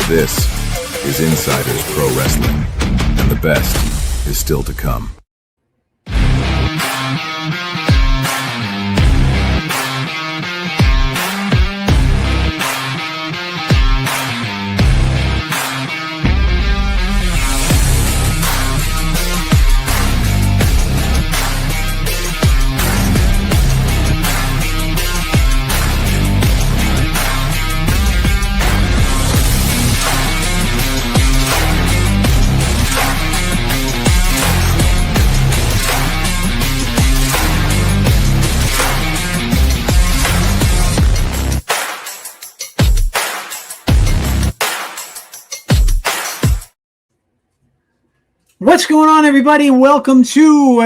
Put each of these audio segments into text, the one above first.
This is Insiders Pro Wrestling, and the best is still to come. What's going on, everybody? Welcome to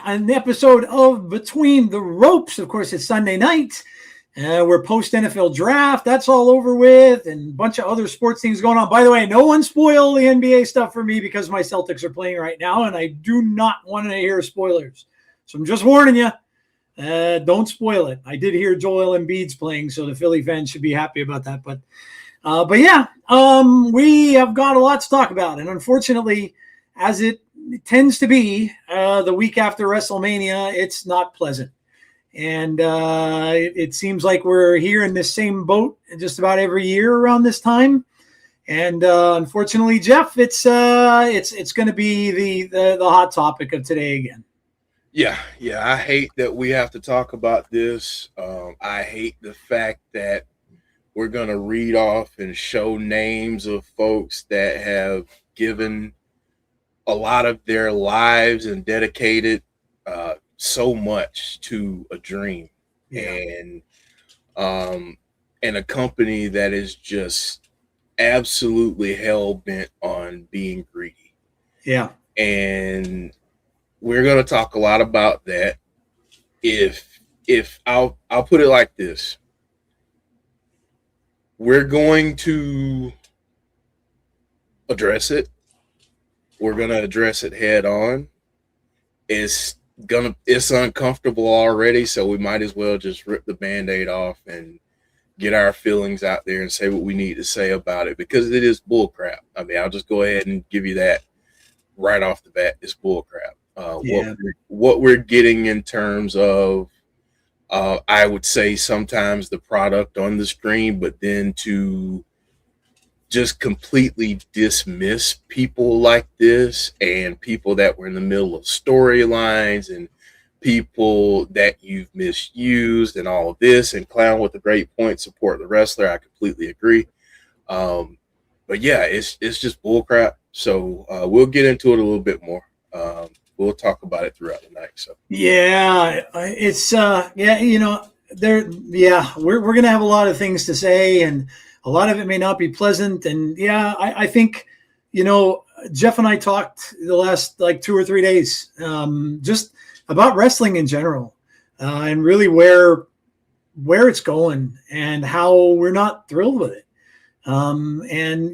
an episode of Between the Ropes. Of course, it's Sunday night. We're post-NFL draft. That's all over with, and a bunch of other sports things going on. By the way, no one spoil the NBA stuff for me because my Celtics are playing right now, and I do not want to hear spoilers. So I'm just warning you, don't spoil it. I did hear Joel Embiid's playing, so the Philly fans should be happy about that. But yeah, we have got a lot to talk about, and unfortunately, as it tends to be the week after WrestleMania, it's not pleasant. And it seems like we're here in this same boat just about every year around this time. And unfortunately, Jeff, it's going to be the hot topic of today again. Yeah. I hate that we have to talk about this. I hate the fact that we're going to read off and show names of folks that have given a lot of their lives and dedicated so much to a dream, and a company that is just absolutely hell-bent on being greedy. Yeah. And we're going to talk a lot about that. If I'll put it like this. We're going to address it. We're going to address it head on. It's uncomfortable already, so we might as well just rip the Band-Aid off and get our feelings out there and say what we need to say about it, because it is bullcrap. I mean, I'll just go ahead and give you that right off the bat. It's bullcrap. What we're getting in terms of, I would say sometimes the product on the screen, but then to just completely dismiss people like this, and people that were in the middle of storylines, and people that you've misused, and all of this, and Clown with a great point, support the wrestler. I completely agree. But yeah, it's just bullcrap. So we'll get into it a little bit more. We'll talk about it throughout the night. So yeah, it's we're gonna have a lot of things to say, and a lot of it may not be pleasant. And yeah, I think, Jeff and I talked the last 2 or 3 days just about wrestling in general, and really where it's going and how we're not thrilled with it. And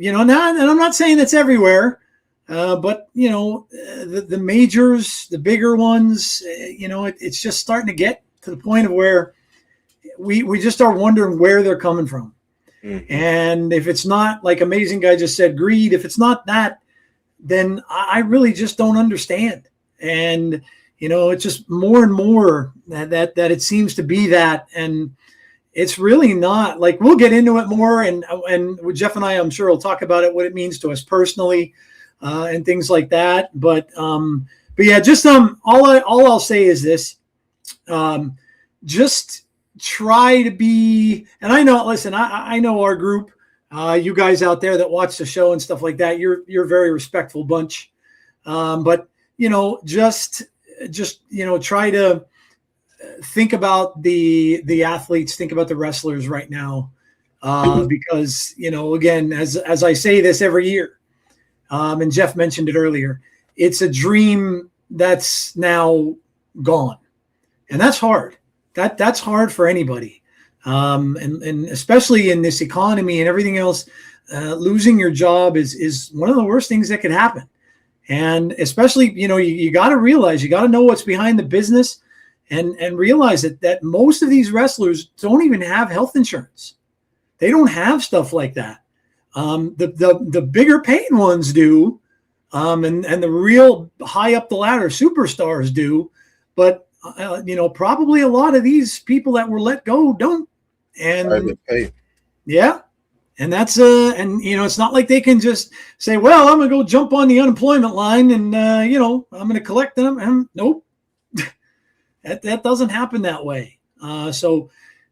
I'm not saying it's everywhere, but the majors, the bigger ones, it's just starting to get to the point of where we just are wondering where they're coming from. Mm-hmm. And if it's not, like Amazing Guy just said, greed, if it's not that, then I really just don't understand. And, it's just more and more that it seems to be that. And it's really not. Like, we'll get into it more. And with Jeff and I, I'm sure we'll talk about it, what it means to us personally, and things like that. But yeah, just all I'll say is this. Just try to be, and I know, listen, I know our group, you guys out there that watch the show and stuff like that, you're a very respectful bunch. But just try to think about the athletes, think about the wrestlers right now. Because, again, as I say this every year, and Jeff mentioned it earlier, it's a dream that's now gone. And that's hard. That's hard for anybody. And especially in this economy and everything else, losing your job is one of the worst things that could happen. And especially, you got to realize, you got to know what's behind the business, and realize that most of these wrestlers don't even have health insurance. They don't have stuff like that. The bigger paid ones do, and the real high up the ladder superstars do, but probably a lot of these people that were let go don't. And yeah, and that's it's not like they can just say, well, I'm gonna go jump on the unemployment line and I'm gonna collect them. And nope, that doesn't happen that way. So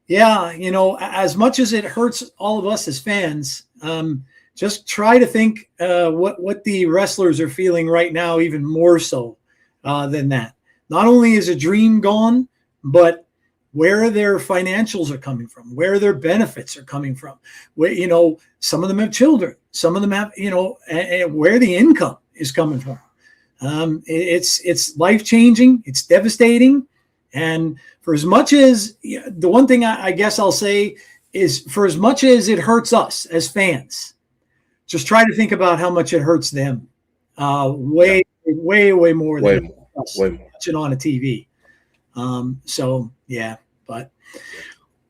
yeah, as much as it hurts all of us as fans, just try to think what the wrestlers are feeling right now, even more so than that. Not only is a dream gone, but where their financials are coming from, where their benefits are coming from. Where, some of them have children, some of them have, where the income is coming from. It's life-changing, it's devastating. And for as much as, the one thing I guess I'll say is, for as much as it hurts us as fans, just try to think about how much it hurts them. Way more than us watching on a TV. So yeah, but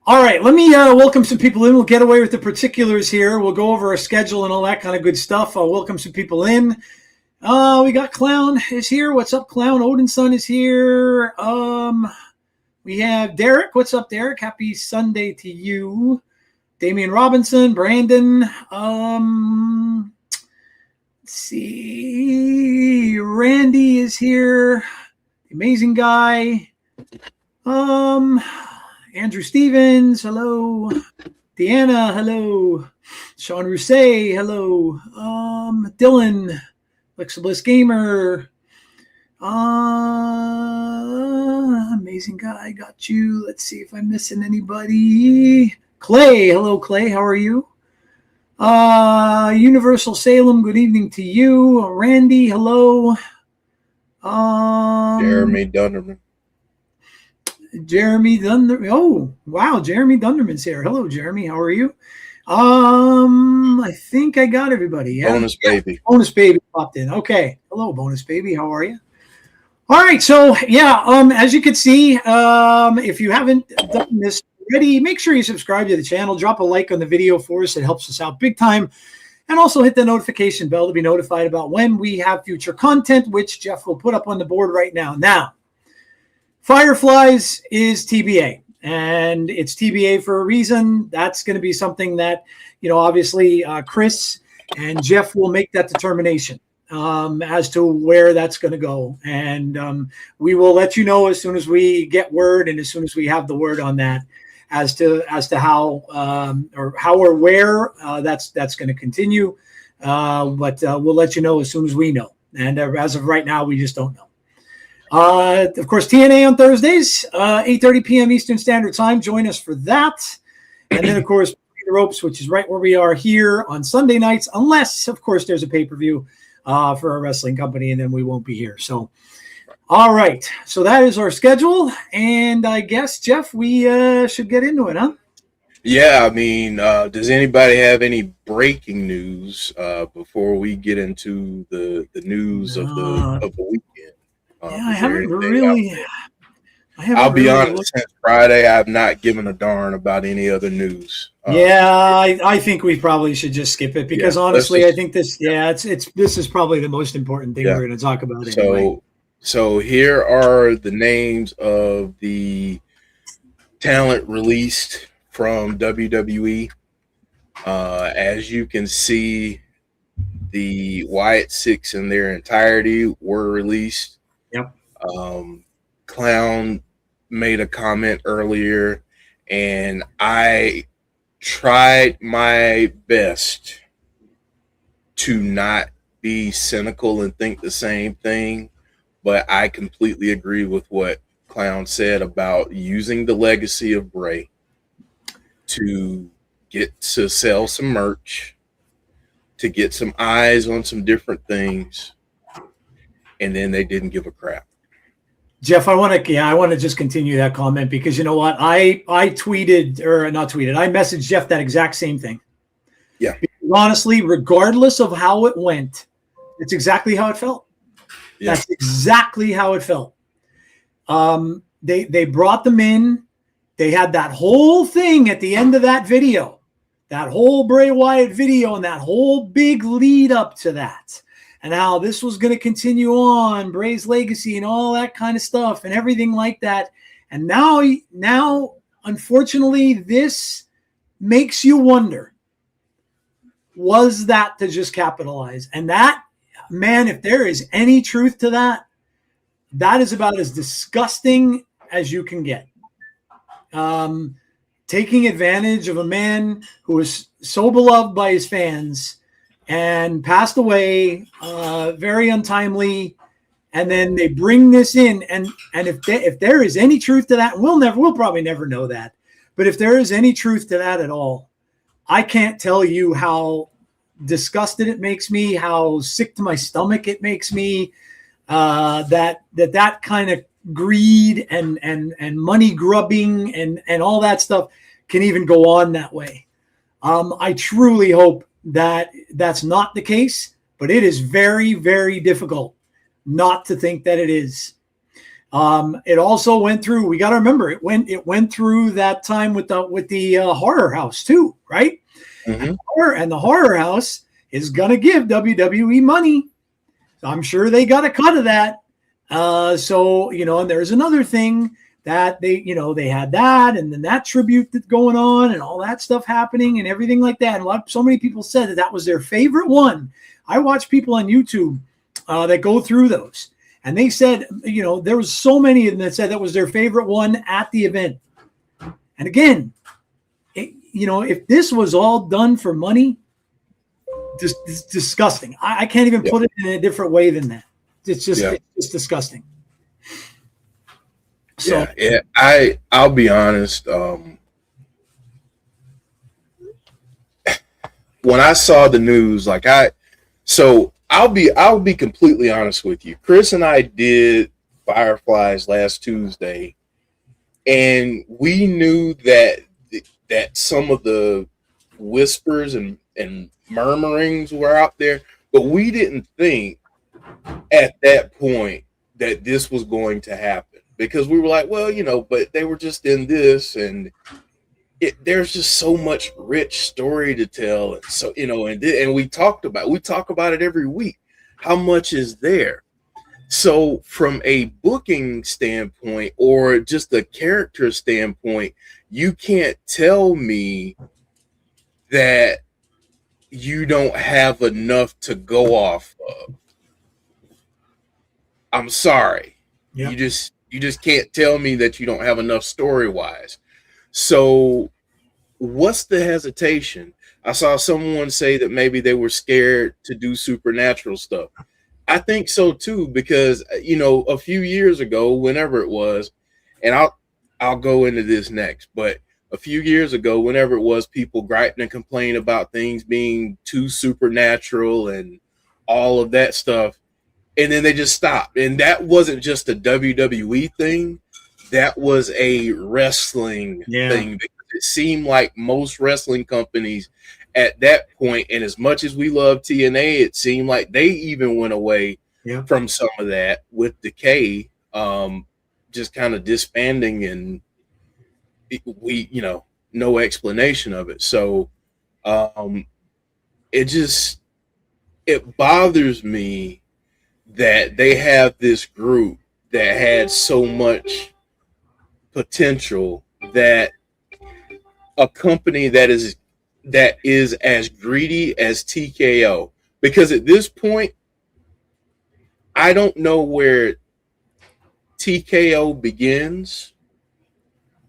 all right, let me welcome some people in. We'll get away with the particulars here. We'll go over our schedule and all that kind of good stuff. I'll welcome some people in. We got Clown is here. What's up, Clown? Odin's son is here. We have Derek. What's up, Derek? Happy Sunday to you. Damian Robinson, Brandon. Let's see. Randy is here. The amazing guy. Andrew Stevens, hello. Deanna, hello. Sean Rousset, hello. Dylan, Alexa Bliss Gamer. Amazing guy, got you. Let's see if I'm missing anybody. Clay, hello Clay, how are you? Universal Salem, good evening to you. Randy, hello. Jeremy Dunderman. Oh, wow. Jeremy Dunderman's here. Hello, Jeremy. How are you? I think I got everybody. Yeah. Bonus Baby. Bonus Baby popped in. Okay. Hello, Bonus Baby. How are you? All right. So, yeah, as you can see, if you haven't done this already, make sure you subscribe to the channel. Drop a like on the video for us. It helps us out big time. And also hit the notification bell to be notified about when we have future content, which Jeff will put up on the board right now. Now, Fireflies is TBA, and it's TBA for a reason. That's going to be something that, obviously Chris and Jeff will make that determination as to where that's going to go. And we will let you know as soon as we get word and as soon as we have the word on that as to how or where that's going to continue. But we'll let you know as soon as we know. And as of right now, we just don't know. Of course, TNA on Thursdays, 8:30 p.m. Eastern Standard Time. Join us for that. And then, of course, the Ropes, which is right where we are here on Sunday nights, unless, of course, there's a pay-per-view for our wrestling company, and then we won't be here. So, all right. So that is our schedule. And I guess, Jeff, we should get into it, huh? Yeah, I mean, does anybody have any breaking news before we get into the news of the weekend? I haven't really. I'll be honest. Since Friday, I have not given a darn about any other news. I think we probably should just skip it because honestly, I think this. Yeah, this is probably the most important thing we're going to talk about. Anyway. So here are the names of the talent released from WWE. As you can see, the Wyatt Six in their entirety were released. Yep. Clown made a comment earlier, and I tried my best to not be cynical and think the same thing, but I completely agree with what Clown said about using the legacy of Bray to get to sell some merch, to get some eyes on some different things. And then they didn't give a crap. Jeff, I want to just continue that comment because you know what? I tweeted or not tweeted. I messaged Jeff that exact same thing. Yeah. Because honestly, regardless of how it went, it's exactly how it felt. Yeah. That's exactly how it felt. They brought them in. They had that whole thing at the end of that video that whole Bray Wyatt video and that whole big lead up to that, and how this was going to continue on, Bray's legacy and all that kind of stuff and everything like that. And now, unfortunately, this makes you wonder, was that to just capitalize? And that, man, if there is any truth to that, that is about as disgusting as you can get. Taking advantage of a man who was so beloved by his fans and passed away very untimely, and then they bring this in, and if there is any truth to that, we'll probably never know that, but if there is any truth to that at all, I can't tell you how disgusted it makes me, how sick to my stomach it makes me, that kind of greed and money grubbing and all that stuff can even go on that way. I truly hope that that's not the case, but it is very, very difficult not to think that it is. It also went through, we got to remember, it went through that time with the horror house too, right? Mm-hmm. And the horror house is going to give WWE money. So I'm sure they got a cut of that. So, and there's another thing that they had that, and then that tribute that's going on and all that stuff happening and everything like that. And so many people said that was their favorite one. I watch people on YouTube that go through those, and they said, there was so many of them that said that was their favorite one at the event. And again, if this was all done for money, it's disgusting. I can't even put it in a different way than that. It's just it's disgusting. So I'll be honest. When I saw the news, I'll be completely honest with you. Chris and I did Fireflies last Tuesday, and we knew that some of the whispers and murmurings were out there, but we didn't think at that point that this was going to happen, because we were like, well, but they were just in this, and there's just so much rich story to tell. And so, and we talk about it every week. How much is there? So from a booking standpoint or just a character standpoint, you can't tell me that you don't have enough to go off of. I'm sorry. Yep. You just can't tell me that you don't have enough story-wise. So what's the hesitation? I saw someone say that maybe they were scared to do supernatural stuff. I think so too, because a few years ago, whenever it was, and I'll go into this next, but a few years ago, whenever it was, people griping and complaining about things being too supernatural and all of that stuff, and then they just stopped. And that wasn't just a WWE thing. That was a wrestling thing, because it seemed like most wrestling companies at that point, and as much as we love TNA, it seemed like they even went away from some of that with Decay, just kind of disbanding, and no explanation of it. So it bothers me that they have this group that had so much potential, that a company that is as greedy as TKO, because at this point, I don't know where TKO begins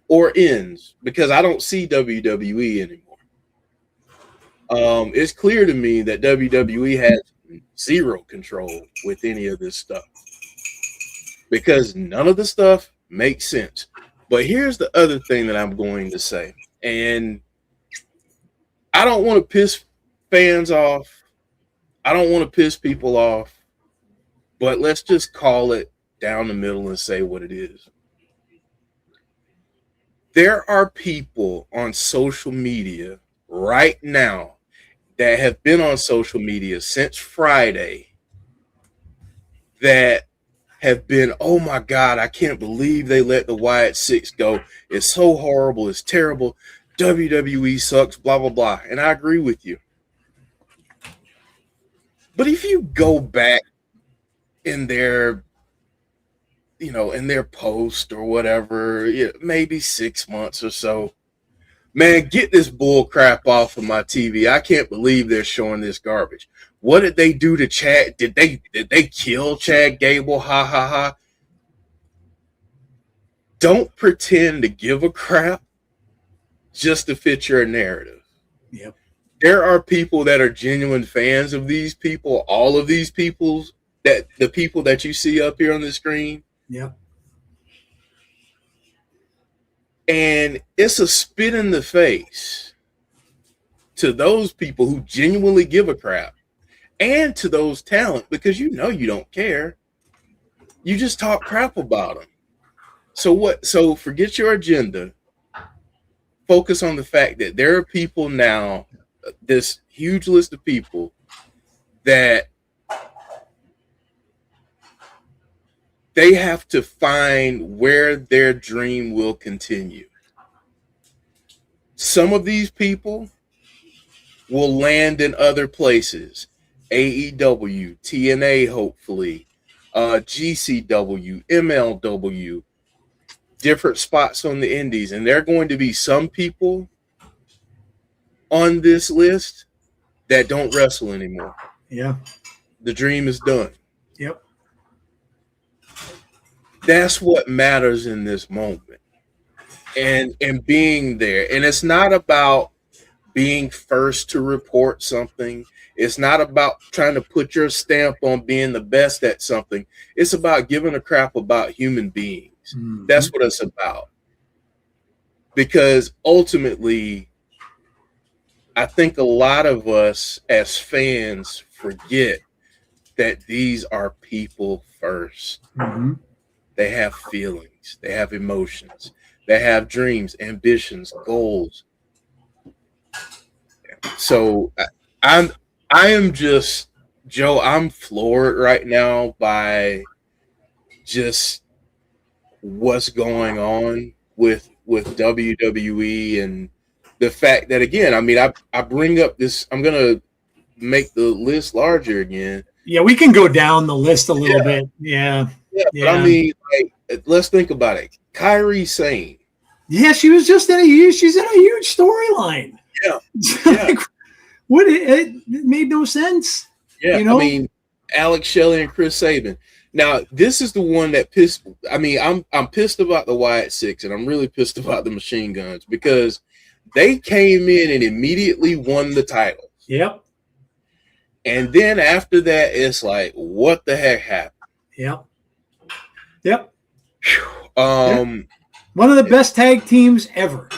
or ends, because I don't see WWE anymore. It's clear to me that WWE has zero control with any of this stuff, because none of the stuff makes sense. But here's the other thing that I'm going to say, and I don't want to piss fans off. I don't want to piss people off, but let's just call it down the middle and say what it is. There are people on social media right now that have been on social media since Friday that have been, oh my God, I can't believe they let the Wyatt Six go. It's so horrible. It's terrible. WWE sucks, blah, blah, blah. And I agree with you. But if you go back in their, in their post or whatever, maybe 6 months or so, man, get this bull crap off of my TV. I can't believe they're showing this garbage. What did they do to Chad? Did they kill Chad Gable? Ha ha ha. Don't pretend to give a crap just to fit your narrative. Yep. There are people that are genuine fans of these people, all of these people, the people that you see up here on the screen. Yep. And it's a spit in the face to those people who genuinely give a crap, and to those talent, because you don't care. You just talk crap about them. So forget your agenda. Focus on the fact that there are people now, this huge list of people, that they have to find where their dream will continue. Some of these people will land in other places. AEW, TNA, hopefully, GCW, MLW, different spots on the indies. And there are going to be some people on this list that don't wrestle anymore. Yeah. The dream is done. Yep. That's what matters in this moment. And being there. And it's not about being first to report something. It's not about trying to put your stamp on being the best at something. It's about giving a crap about human beings. Mm-hmm. That's what it's about. Because ultimately, I think a lot of us as fans forget that these are people first. Mm-hmm. They have feelings. They have emotions. They have dreams, ambitions, goals. So I am just, Joe, I'm floored right now by just what's going on with WWE, and the fact that, again, I mean, I bring up this, I'm going to make the list larger again. Yeah, we can go down the list a little bit. Yeah. But I mean, like, let's think about it. Kairi Sane. Yeah, she's in a huge storyline. Yeah. Like, it made no sense. Yeah, I mean, Alex Shelley and Chris Sabin. Now, this is the one that pissed. I mean, I'm pissed about the Wyatt Six, and I'm really pissed about the Machine Guns, because they came in and immediately won the title. Yep. And then after that, it's like, what the heck happened? Yep. Yep. One of the best tag teams ever,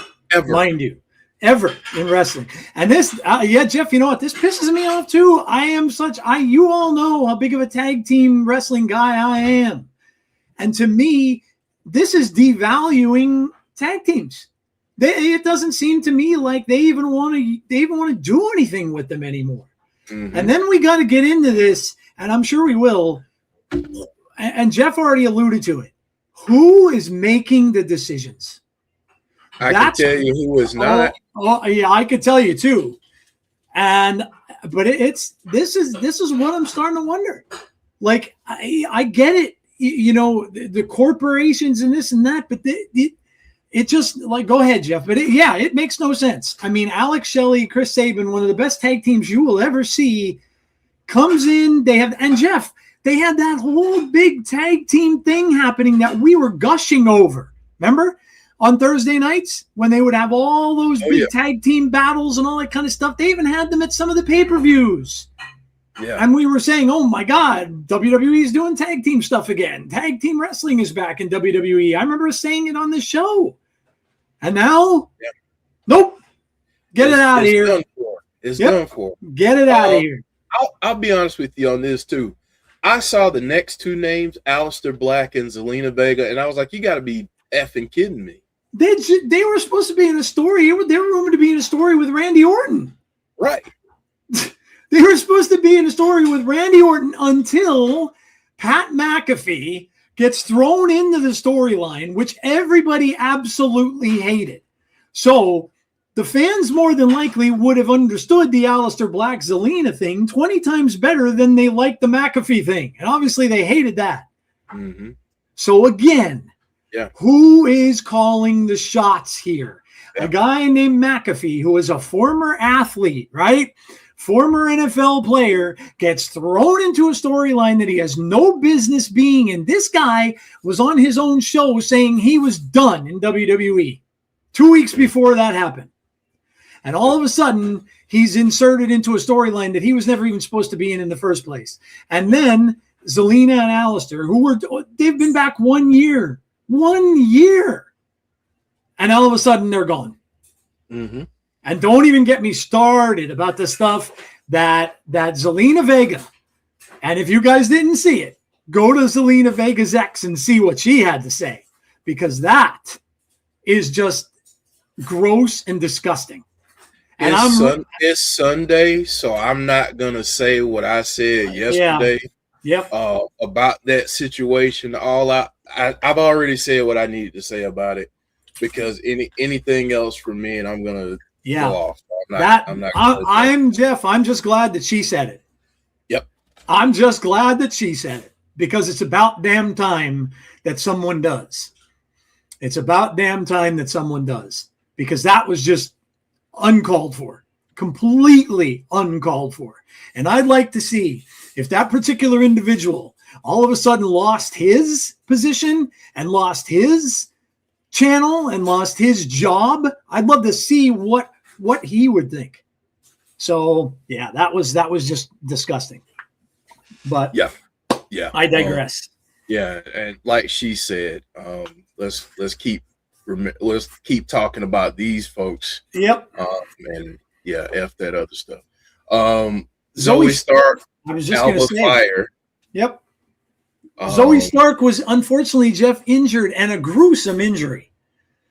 mind you. Ever in wrestling. And this, Jeff, you know what? This pisses me off too. You all know how big of a tag team wrestling guy I am. And to me, this is devaluing tag teams. It doesn't seem to me like they even want to do anything with them anymore. Mm-hmm. And then we got to get into this, and I'm sure we will. And Jeff already alluded to it. Who is making the decisions? I can tell you who is not. Oh, yeah, I could tell you too. But this is what I'm starting to wonder. Like, I get it, the corporations and this and that, but it just, like, go ahead, Jeff. But it makes no sense. I mean, Alex Shelley, Chris Sabin, one of the best tag teams you will ever see, comes in. And Jeff, they had that whole big tag team thing happening that we were gushing over. Remember? On Thursday nights, when they would have all those big tag team battles and all that kind of stuff, they even had them at some of the pay-per-views. Yeah. And we were saying, oh, my God, WWE is doing tag team stuff again. Tag team wrestling is back in WWE. I remember saying it on the show. And now, nope. Get it out of here. Done for. It's done for. Get it out of here. I'll be honest with you on this, too. I saw the next two names, Aleister Black and Zelina Vega, and I was like, you got to be effing kidding me. They were supposed to be in a story. They were rumored to be in a story with Randy Orton. Right. They were supposed to be in a story with Randy Orton until Pat McAfee gets thrown into the storyline, which everybody absolutely hated. So the fans more than likely would have understood the Aleister Black Zelina thing 20 times better than they liked the McAfee thing. And obviously they hated that. Mm-hmm. So again, who is calling the shots here? A guy named McAfee, who is a former athlete, right? Former NFL player, gets thrown into a storyline that he has no business being in. This guy was on his own show saying he was done in WWE 2 weeks before that happened. And all of a sudden, he's inserted into a storyline that he was never even supposed to be in the first place. And then Zelina and Aleister, they've been back 1 year. 1 year. And all of a sudden, they're gone. Mm-hmm. And don't even get me started about the stuff that Zelina Vega, and if you guys didn't see it, go to Zelina Vega's X and see what she had to say, because that is just gross and disgusting. And it's Sunday, so I'm not gonna say what I said yesterday. About that situation. I've already said what I needed to say about it, because anything else from me, and I'm gonna go off. I'm Jeff. I'm just glad that she said it. Yep. I'm just glad that she said it, because it's about damn time that someone does. It's about damn time that someone does, because that was just uncalled for, completely uncalled for. And I'd like to see if that particular individual all of a sudden lost his position and lost his channel and lost his job. I'd love to see what he would think. So yeah, that was just disgusting. But yeah, I digress. And like she said, let's keep talking about these folks. Yep. And F that other stuff. Zoe Stark, I was just Alba gonna say. Fire. Yep. Zoe Stark was unfortunately, Jeff, injured, and a gruesome injury.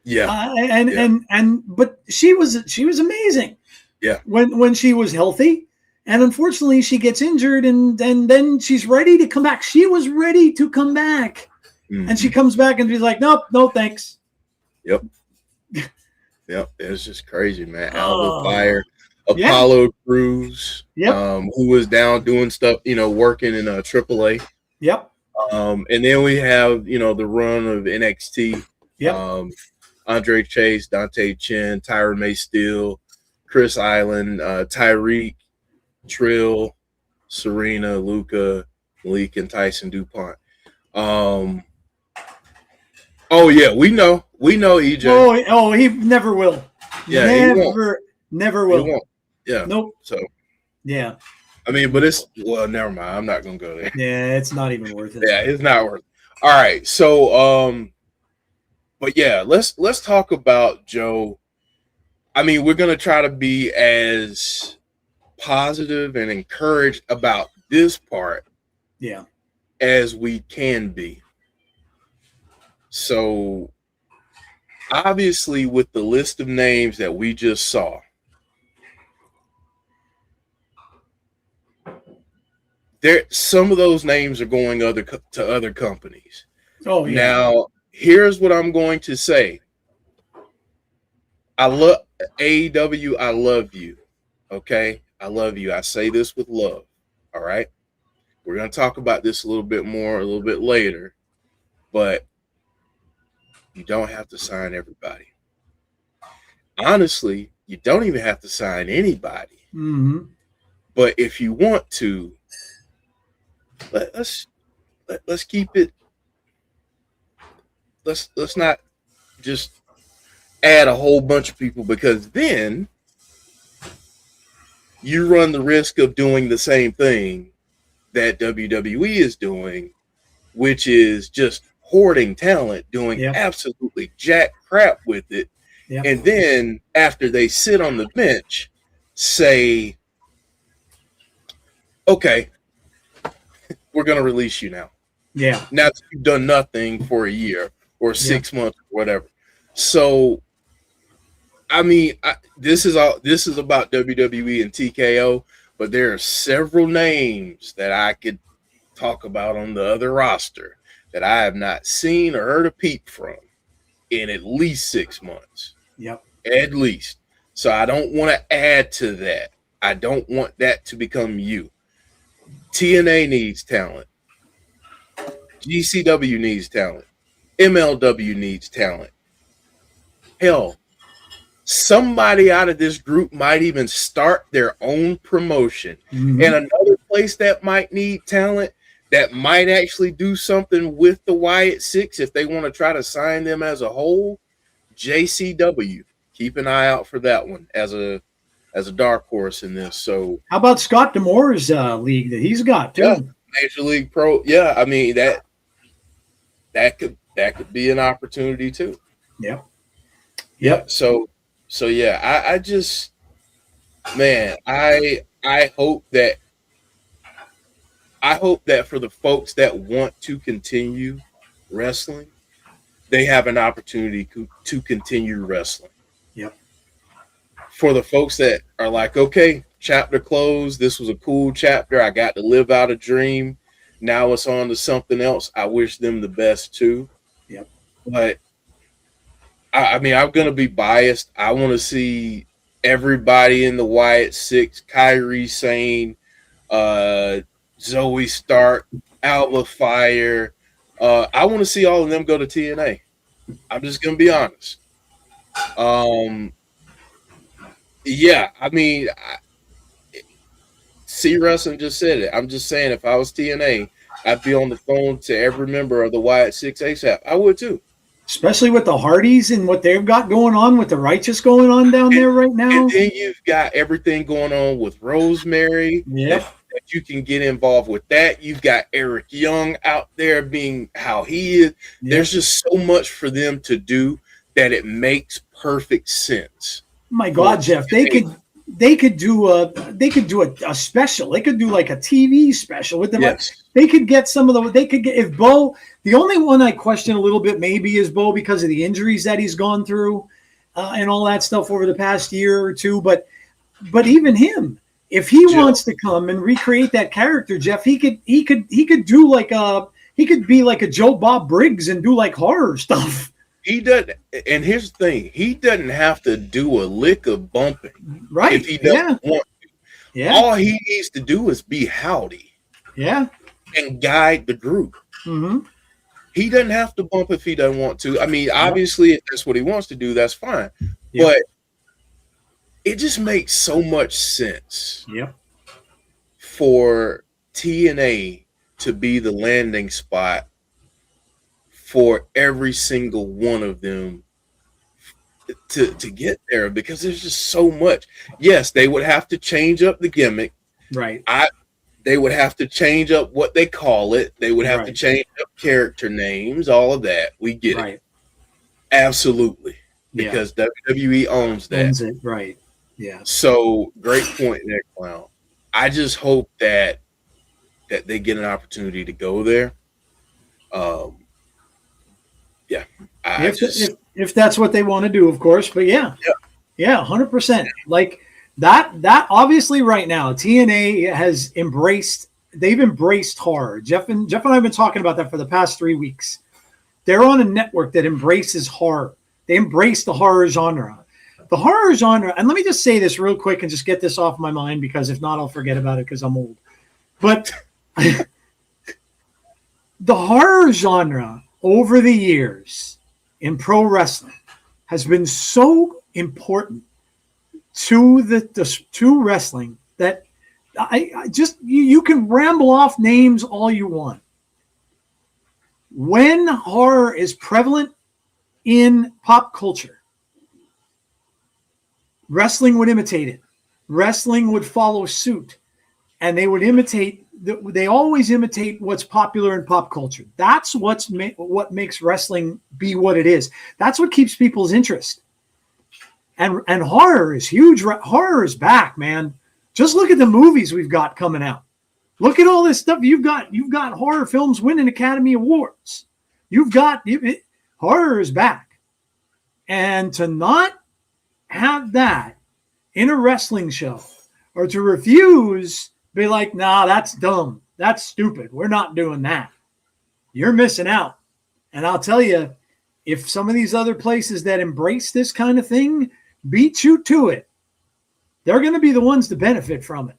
But she was amazing. Yeah. When she was healthy, and unfortunately she gets injured, and then she's ready to come back. She was ready to come back, and she comes back and she's like, nope, no thanks. Yep. It's just crazy, man. Alba Fire, Apollo Crews, who was down doing stuff, working in AAA. Yep. And then we have, the run of NXT. Yep. Andre Chase, Dante Chen, Tyra May Steele, Chris Island, Tyreek, Trill, Serena, Luca, Malik, and Tyson DuPont. We know EJ. Oh, he never will. Yeah, never will. He won't. Yeah. Nope. So. Yeah. I mean, but never mind. I'm not gonna go there. Yeah, it's not even worth it. Yeah, it's not worth it. All right. So, but yeah, let's talk about Joe. I mean, we're gonna try to be as positive and encouraged about this part, as we can be. So, obviously, with the list of names that we just saw, some of those names are going to other companies. Oh, yeah. Now, here's what I'm going to say. I love AEW. I love you. Okay? I love you. I say this with love. All right? We're going to talk about this a little bit more, a little bit later. But you don't have to sign everybody. Honestly, you don't even have to sign anybody. Mm-hmm. But if you want to, let's keep it. Let's not just add a whole bunch of people, because then you run the risk of doing the same thing that WWE is doing, which is just hoarding talent, doing absolutely jack crap with it. Yep. And then after they sit on the bench, say, okay, we're going to release you now. Yeah. Now that you've done nothing for a year or 6 months or whatever. So, I mean, this is about WWE and TKO, but there are several names that I could talk about on the other roster that I have not seen or heard a peep from in at least 6 months. Yep. At least. So I don't want to add to that. I don't want that to become you. TNA needs talent. GCW needs talent. MLW needs talent. Hell, somebody out of this group might even start their own promotion. Mm-hmm. And another place that might need talent, that might actually do something with the Wyatt Six if they want to try to sign them as a whole, JCW. Keep an eye out for that one as a dark horse in this. So how about Scott D'Amore's league that he's got too? Yeah, Major League Pro. Yeah, I mean that could be an opportunity too. Yep. So yeah, I just, man, I hope that for the folks that want to continue wrestling, they have an opportunity to continue wrestling. Yep. For the folks that are like, okay, chapter closed. This was a cool chapter. I got to live out a dream. Now it's on to something else. I wish them the best too. Yep. But I mean, I'm going to be biased. I want to see everybody in the Wyatt Six, Kyrie Sane, Zoe Stark, Alba Fire. I want to see all of them go to TNA. I'm just going to be honest. Yeah, I mean, C Wrestling just said it. I'm just saying, if I was TNA, I'd be on the phone to every member of the Wyatt Six ASAP. I would too. Especially with the Hardys and what they've got going on, with the Righteous going on down there right now. And then you've got everything going on with Rosemary. Yep. That you can get involved with that. You've got Eric Young out there being how he is. Yep. There's just so much for them to do that it makes perfect sense. My God, Jeff, they could do a special. They could do like a TV special with them. Yes. They could get if Bo, the only one I question a little bit maybe is Bo because of the injuries that he's gone through and all that stuff over the past year or two. But even him, if he wants to come and recreate that character, Jeff, he could do like he could be like a Joe Bob Briggs and do like horror stuff. He doesn't, and here's the thing: he doesn't have to do a lick of bumping, right? If he doesn't want to. Yeah. All he needs to do is be howdy. Yeah. And guide the group. Mm-hmm. He doesn't have to bump if he doesn't want to. I mean, obviously, if that's what he wants to do, that's fine. Yep. But it just makes so much sense. Yep. For TNA to be the landing spot for every single one of them to get there, because there's just so much. Yes, they would have to change up the gimmick. Right. They would have to change up what they call it. They would have to change up character names, all of that. We get it. Absolutely. Because WWE owns that. Owns it, right. Yeah. So, great point there, Clown. I just hope that they get an opportunity to go there. Yeah. If that's what they want to do, of course. But yeah, 100%. Like that obviously right now, TNA has they've embraced horror. Jeff and I have been talking about that for the past 3 weeks. They're on a network that embraces horror. They embrace the horror genre. The horror genre, and let me just say this real quick and just get this off my mind, because if not, I'll forget about it because I'm old. But the horror genre over the years in pro wrestling has been so important to wrestling that I just you can ramble off names all you want. When horror is prevalent in pop culture, wrestling would imitate it. Wrestling would follow suit, and they would imitate. They always imitate what's popular in pop culture. That's what makes wrestling be what it is. That's what keeps people's interest. And horror is huge. Horror is back, man. Just look at the movies we've got coming out. Look at all this stuff. You've got horror films winning Academy Awards. Horror is back. And to not have that in a wrestling show, or to refuse, be like, nah, that's dumb. That's stupid. We're not doing that. You're missing out. And I'll tell you, if some of these other places that embrace this kind of thing beat you to it, they're going to be the ones to benefit from it.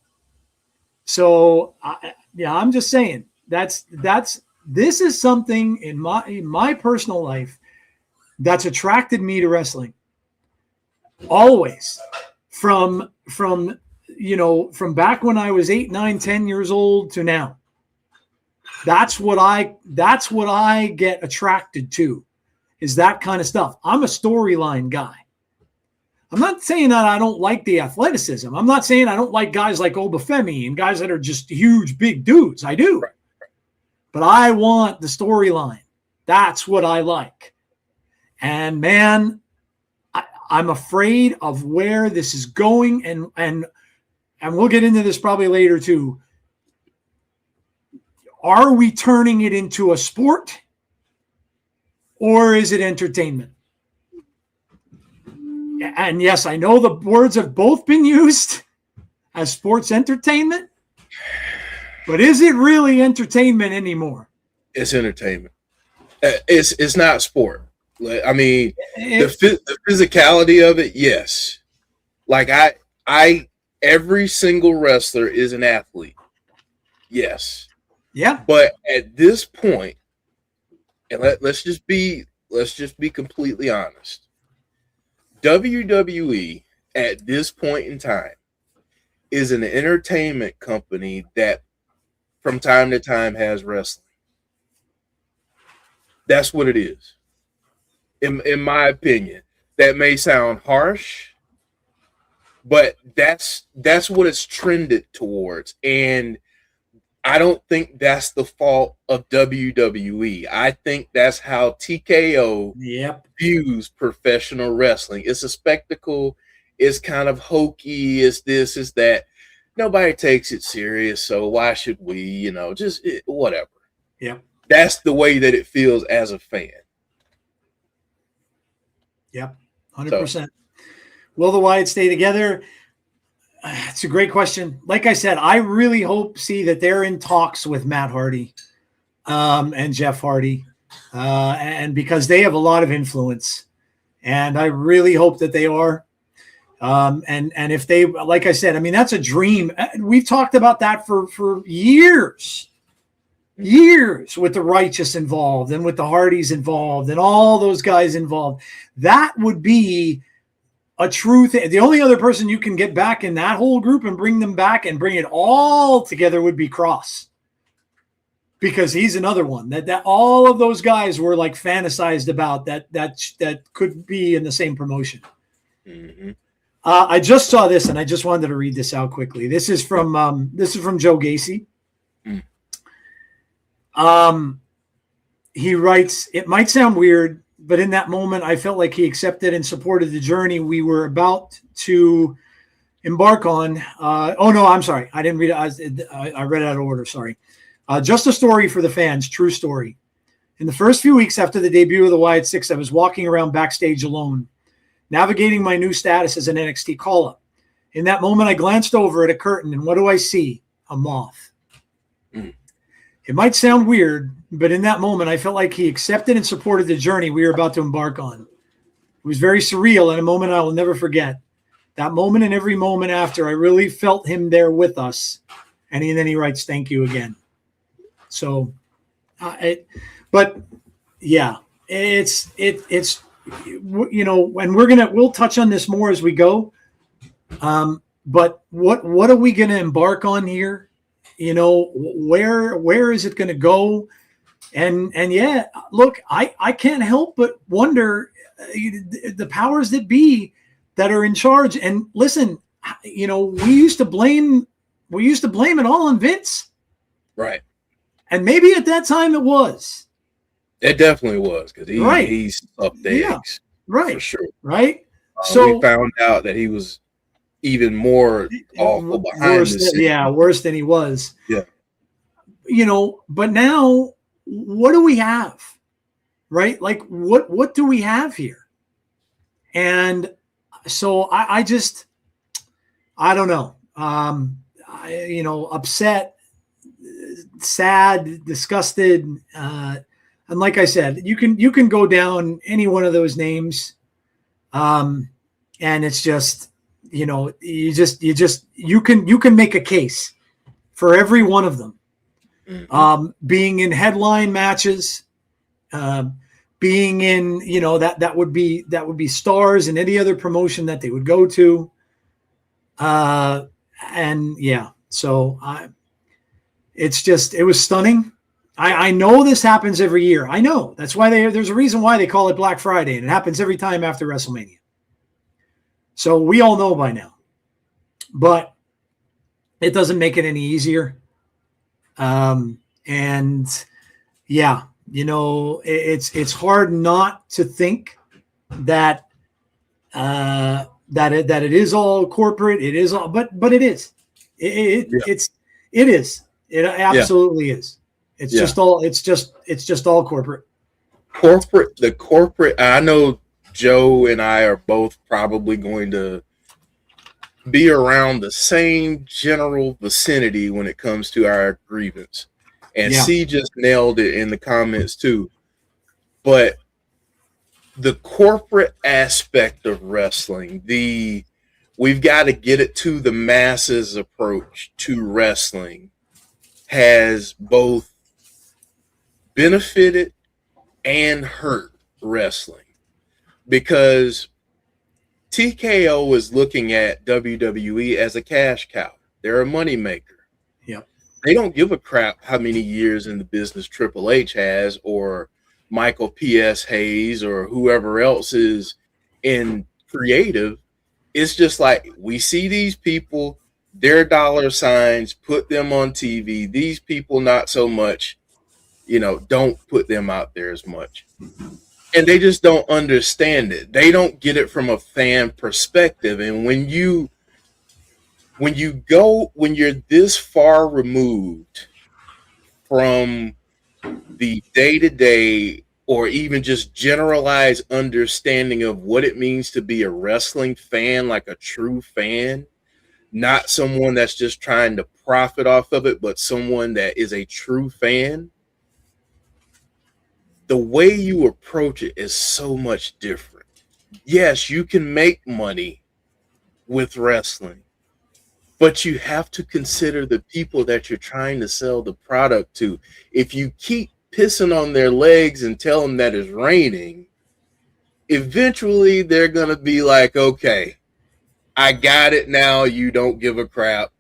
So I'm just saying this is something in my personal life that's attracted me to wrestling always from back when I was 8, 9, 10 years old to now. That's what I get attracted to, is that kind of stuff. I'm a storyline guy. I'm not saying that I don't like the athleticism. I'm not saying I don't like guys like Obafemi and guys that are just huge, big dudes. I do. Right. But I want the storyline. That's what I like. And man, I'm afraid of where this is going, and we'll get into this probably later too. Are we turning it into a sport, or is it entertainment? And yes, I know the words have both been used as sports entertainment, but is it really entertainment anymore? It's entertainment. It's not sport. I mean, the physicality of it, yes. Like I every single wrestler is an athlete. Yes. Yeah. But at this point, and let's just be completely honest. WWE at this point in time is an entertainment company that from time to time has wrestling. That's what it is. In my opinion, that may sound harsh, but that's what it's trended towards. And I don't think that's the fault of WWE. I think that's how TKO views professional wrestling. It's a spectacle. It's kind of hokey. It's this, it's that. Nobody takes it serious, so why should we? Whatever. Yeah. That's the way that it feels as a fan. Yep, 100%. Will the Wyatt stay together? It's a great question. Like I said, I really see that they're in talks with Matt Hardy and Jeff Hardy, and because they have a lot of influence, and I really hope that they are. And if they, like I said, I mean, that's a dream. We've talked about that for years with the Righteous involved and with the Hardys involved and all those guys involved. That would be a true thing. The only other person you can get back in that whole group and bring them back and bring it all together would be Cross, because he's another one that all of those guys were like fantasized about that could be in the same promotion. Mm-hmm. I just saw this and I just wanted to read this out quickly. This is from Joe Gacy. He writes, "It might sound weird, but in that moment, I felt like he accepted and supported the journey we were about to embark on." Oh, no, I'm sorry. I didn't read it. I read it out of order. Sorry. Just a story for the fans. True story. In the first few weeks after the debut of the Wyatt Six, I was walking around backstage alone, navigating my new status as an NXT call-up. In that moment, I glanced over at a curtain, and what do I see? A moth. It might sound weird, but in that moment, I felt like he accepted and supported the journey we were about to embark on. It was very surreal and a moment I will never forget. That moment and every moment after, I really felt him there with us. And then he writes, "Thank you again." So, but yeah, it's and we'll touch on this more as we go. But what are we going to embark on here? Where is it going to go? And yeah, look, I can't help but wonder the powers that be that are in charge. And listen, we used to blame it all on Vince. Right. And maybe at that time it was. It definitely was, because he's up the eggs. Right. For sure. Right. So we found out that he was even more awful behind the scenes. Yeah, worse than he was. Yeah. But now what do we have? Right? Like what do we have here? And so I don't know. Upset, sad, disgusted, and like I said, you can go down any one of those names. And it's just, you can make a case for every one of them. Being in headline matches, being in, that would be stars in any other promotion that they would go to. And yeah, so it was stunning. I know this happens every year. I know that's why there's a reason why they call it Black Friday, and it happens every time after WrestleMania. So we all know by now, but it doesn't make it any easier. And yeah, it's hard not to think that it is all corporate. It is all, but it is. It is. It absolutely is. It's just all corporate. The corporate. I know Joe and I are both probably going to be around the same general vicinity when it comes to our grievance. And C just nailed it in the comments too. But the corporate aspect of wrestling, we've got to get it to the masses approach to wrestling has both benefited and hurt wrestling, because TKO is looking at WWE as a cash cow. They're a moneymaker. Yep. They don't give a crap how many years in the business Triple H has, or Michael P.S. Hayes, or whoever else is in creative. It's just like, we see these people, their dollar signs, put them on TV. These people, not so much, don't put them out there as much. And they just don't understand it. They don't get it from a fan perspective. And when you're this far removed from the day-to-day or even just generalized understanding of what it means to be a wrestling fan, like a true fan, not someone that's just trying to profit off of it, but someone that is a true fan, the way you approach it is so much different. Yes, you can make money with wrestling, but you have to consider the people that you're trying to sell the product to. If you keep pissing on their legs and tell them that it's raining, eventually they're going to be like, okay, I got it now. You don't give a crap.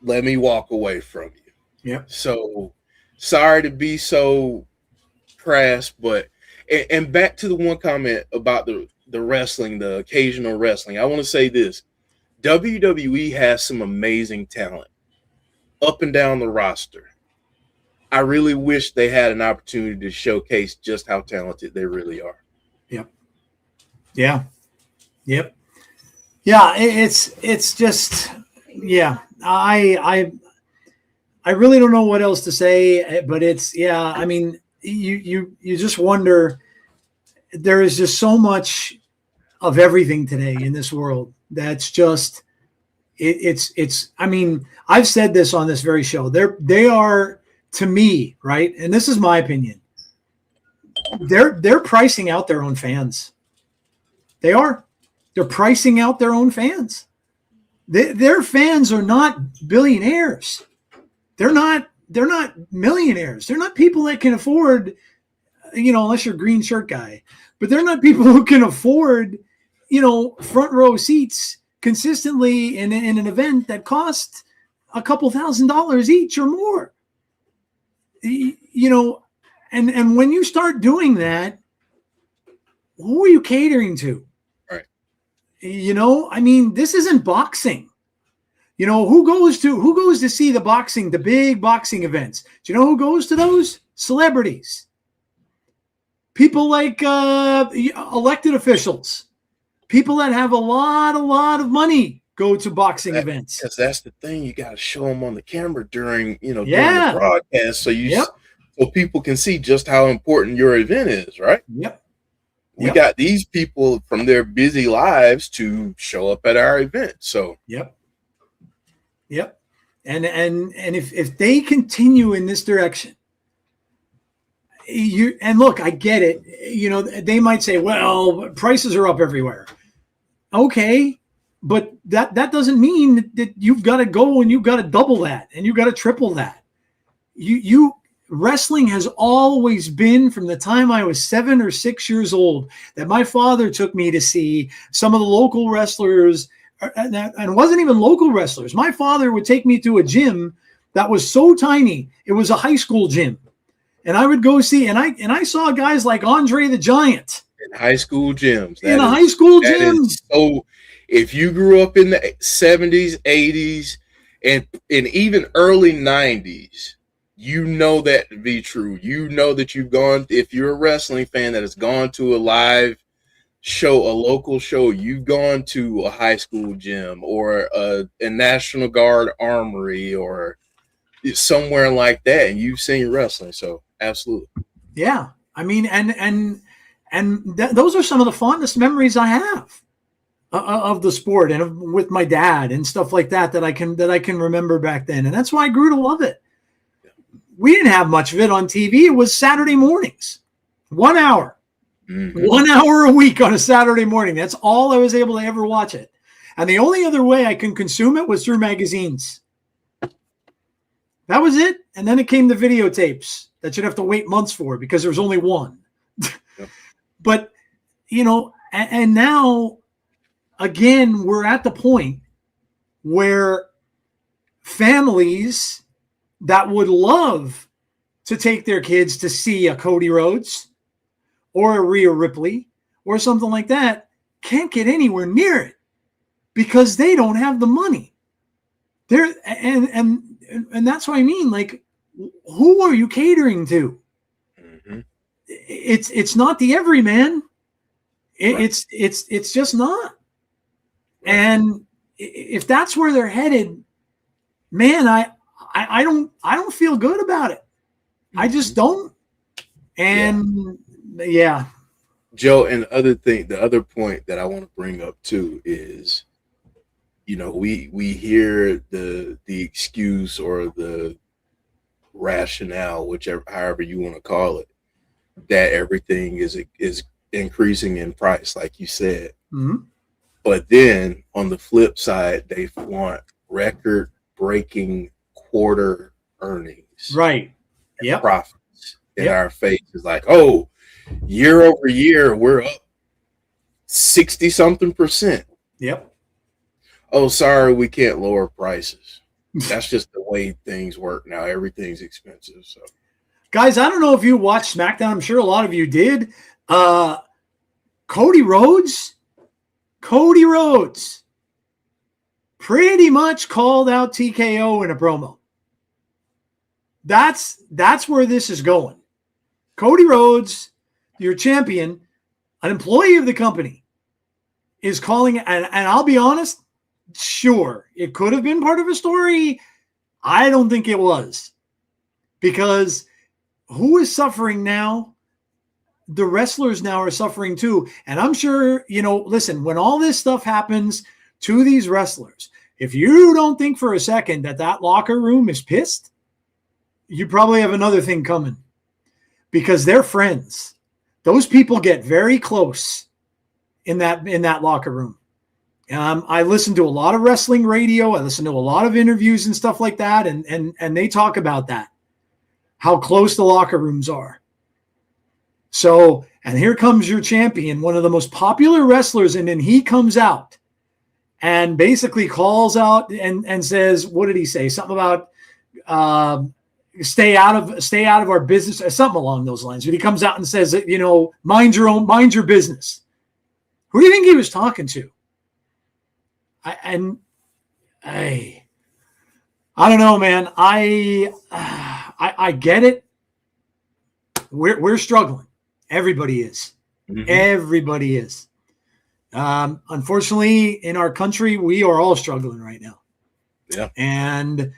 Let me walk away from you. Yeah. So sorry to be so crass, but and back to the one comment about the wrestling, the occasional wrestling. I want to say this. WWE has some amazing talent up and down the roster. I really wish they had an opportunity to showcase just how talented they really are. Yep. Yeah. Yep. Yeah. It's just, yeah. I really don't know what else to say, but it's, yeah. I mean, you just wonder. There is just so much of everything today in this world that's just, it's. I mean, I've said this on this very show. They are, to me, right, and this is my opinion, they're pricing out their own fans. They're pricing out their own fans. Their fans are not billionaires. They're not millionaires. They're not people that can afford, unless you're a green shirt guy, but they're not people who can afford, front row seats consistently in an event that costs a couple $1,000s each or more. And when you start doing that, who are you catering to? Right. I mean, this isn't boxing. Who goes to see the big boxing events? Do you know who goes to those? Celebrities. People like elected officials. People that have a lot of money go to boxing events. Because that's the thing. You got to show them on the camera during the broadcast, so people can see just how important your event is, right? Yep. We got these people from their busy lives to show up at our event. So Yep. And if they continue in this direction, look, I get it. They might say, well, prices are up everywhere. Okay, but that doesn't mean that you've got to go and you've got to double that and you've got to triple that. You wrestling has always been, from the time I was 7 or 6 years old, that my father took me to see some of the local wrestlers, and it wasn't even local wrestlers. My father would take me to a gym that was so tiny, it was a high school gym. And I would go see, and I saw guys like Andre the Giant. In high school gyms. High school gym. So if you grew up in the 70s, 80s, and even early 90s, you know that to be true. You know that you've gone, if you're a wrestling fan that has gone to a live show, a local show, you've gone to a high school gym or a National Guard armory or somewhere like that, and you've seen wrestling. So absolutely. Yeah. I mean, and those are some of the fondest memories I have of the sport and with my dad and stuff like that I can remember back then. And that's why I grew to love it. We didn't have much of it on TV. It was Saturday mornings, 1 hour, 1 hour a week on a Saturday morning. That's all I was able to ever watch it. And the only other way I can consume it was through magazines. That was it. And then it came the videotapes that you'd have to wait months for because there was only one. Yep. But, and now, again, we're at the point where families that would love to take their kids to see a Cody Rhodes or a Rhea Ripley or something like that can't get anywhere near it because they don't have the money. And that's what I mean. Like, who are you catering to? Mm-hmm. It's not the everyman. It's just not. Right. And if that's where they're headed, man, I don't feel good about it. I just don't. And yeah. Joe, and the other point that I want to bring up too is, we hear the excuse or the rationale, however you want to call it, that everything is increasing in price, like you said. Mm-hmm. But then on the flip side, they want record-breaking quarter earnings, right? Yep. Profits in our faces, like, oh, year over year we're up 60-something%. Yep. Oh, sorry, we can't lower prices. That's just the way things work now. Everything's expensive. So, guys, I don't know if you watched SmackDown. I'm sure a lot of you did. Cody Rhodes pretty much called out TKO in a promo. That's where this is going. Cody Rhodes, your champion, an employee of the company, is calling, and I'll be honest, sure, it could have been part of a story. I don't think it was. Because who is suffering now? The wrestlers now are suffering too. And I'm sure, listen, when all this stuff happens to these wrestlers, if you don't think for a second that locker room is pissed, you probably have another thing coming. Because they're friends. Those people get very close in that locker room. I listen to a lot of wrestling radio. I listen to a lot of interviews and stuff like that. And they talk about that, how close the locker rooms are. So, and here comes your champion, one of the most popular wrestlers. And then he comes out and basically calls out and says, what did he say? Something about, stay out of our business, or something along those lines. But he comes out and says that, mind your business. Who do you think he was talking to? I don't know, man. I get it. We're struggling. Everybody is. Mm-hmm. Everybody is. Unfortunately, in our country, we are all struggling right now. Yeah. And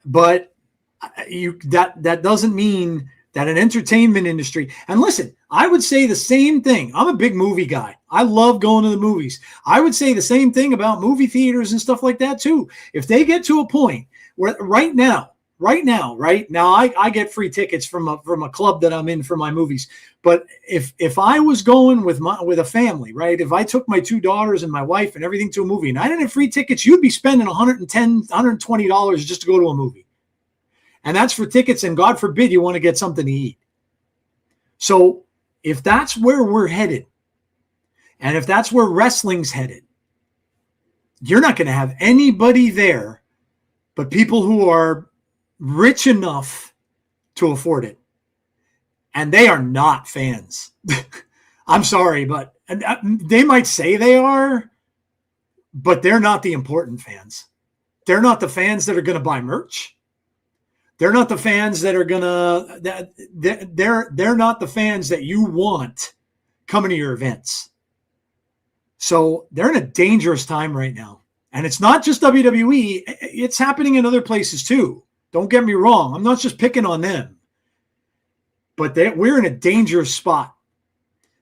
but that doesn't mean that an entertainment industry, and listen, I would say the same thing. I'm a big movie guy. I love going to the movies. I would say the same thing about movie theaters and stuff like that too. If they get to a point where right now, right now, I get free tickets from a club that I'm in for my movies. But if I was going with a family, right, if I took my 2 daughters and my wife and everything to a movie and I didn't have free tickets, you'd be spending $110, $120 just to go to a movie. And that's for tickets, and God forbid you want to get something to eat. So if that's where we're headed, and if that's where wrestling's headed, you're not going to have anybody there but people who are rich enough to afford it. And they are not fans. I'm sorry, but they might say they are, but they're not the important fans. They're not the fans that are going to buy merch. They're not the fans that are gonna. They're not the fans that you want coming to your events. So they're in a dangerous time right now, and it's not just WWE. It's happening in other places too. Don't get me wrong. I'm not just picking on them, but we're in a dangerous spot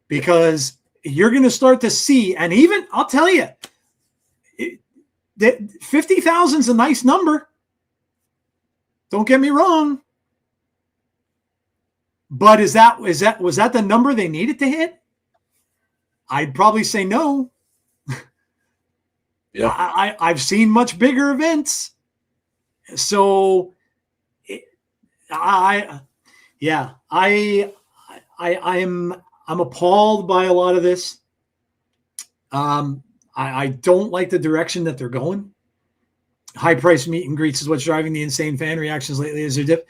because you're going to start to see, and even I'll tell you, that 50,000 is a nice number. Don't get me wrong. But was that the number they needed to hit? I'd probably say no. Yeah. I've seen much bigger events. So I'm appalled by a lot of this. I don't like the direction that they're going. High price meet and greets is what's driving the insane fan reactions lately. Is there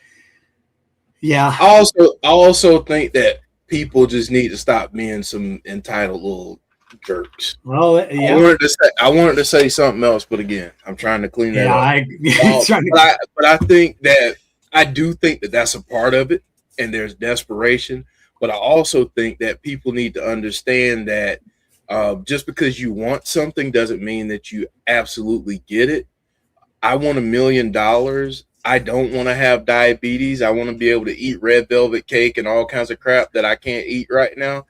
Yeah. I also think that people just need to stop being some entitled little jerks. Well, yeah. I wanted to say something else, but again, I'm trying to clean that up. But I think that I do think that that's a part of it, and there's desperation. But I also think that people need to understand that just because you want something doesn't mean that you absolutely get it. I want $1 million. I don't want to have diabetes. I want to be able to eat red velvet cake and all kinds of crap that I can't eat right now.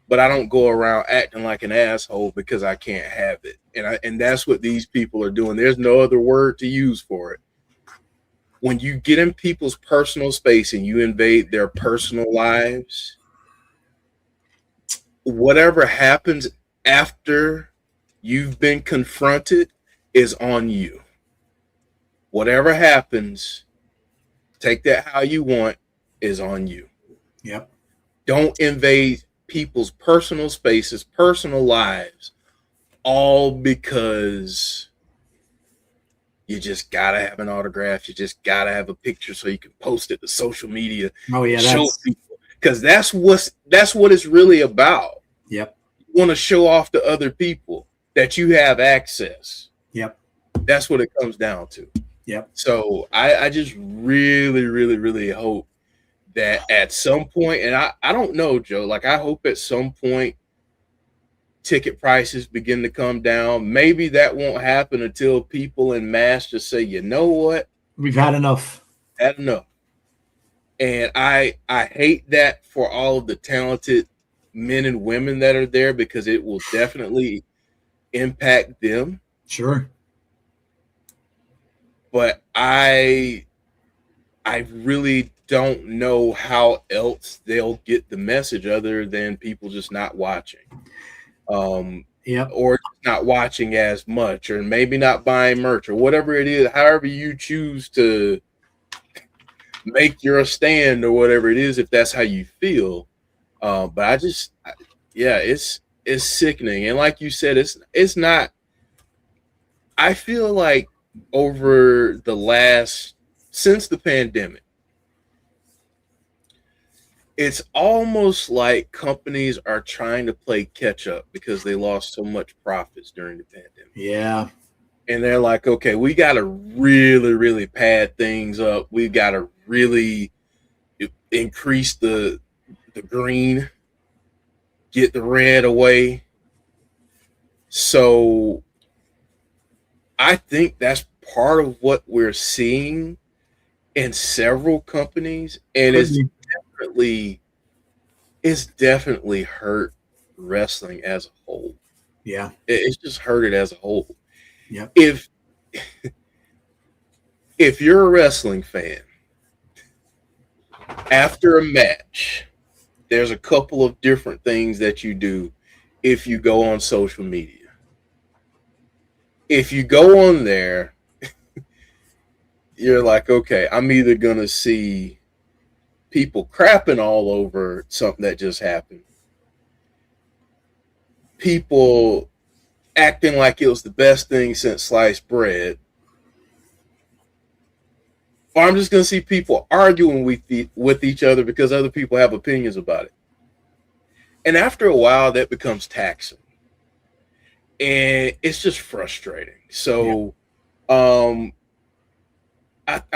But I don't go around acting like an asshole because I can't have it. And that's what these people are doing. There's no other word to use for it. When you get in people's personal space and you invade their personal lives, whatever happens after you've been confronted is on you. Whatever happens, take that how you want, is on you. Yep. Don't invade people's personal spaces, personal lives, all because you just gotta have an autograph. You just gotta have a picture so you can post it to social media. Oh yeah, show people, because that's what it's really about. Yep. You want to show off to other people that you have access. Yep. That's what it comes down to. Yep. So I just really, really, really hope that at some point, and I don't know, Joe, like I hope at some point ticket prices begin to come down. Maybe that won't happen until people in mass just say, you know what? We've had enough. Had enough. And I hate that for all of the talented men and women that are there, because it will definitely impact them. Sure. But I really don't know how else they'll get the message other than people just not watching. Or not watching as much, or maybe not buying merch, or whatever it is, however you choose to make your stand or whatever it is, if that's how you feel. But it's sickening. And like you said, it's not, I feel like over since the pandemic, it's almost like companies are trying to play catch up because they lost so much profits during the pandemic. Yeah. And they're like, okay, we got to really, really pad things up. We've got to really increase the green, get the red away. So I think that's part of what we're seeing in several companies, and it's definitely hurt wrestling as a whole. Yeah, it's just hurt it as a whole. Yeah. If if you're a wrestling fan, after a match, there's a couple of different things that you do if you go on social media. If you go on there, you're like, okay, I'm either going to see people crapping all over something that just happened, people acting like it was the best thing since sliced bread, or I'm just going to see people arguing with each other because other people have opinions about it. And after a while, that becomes taxing. And it's just frustrating. So, I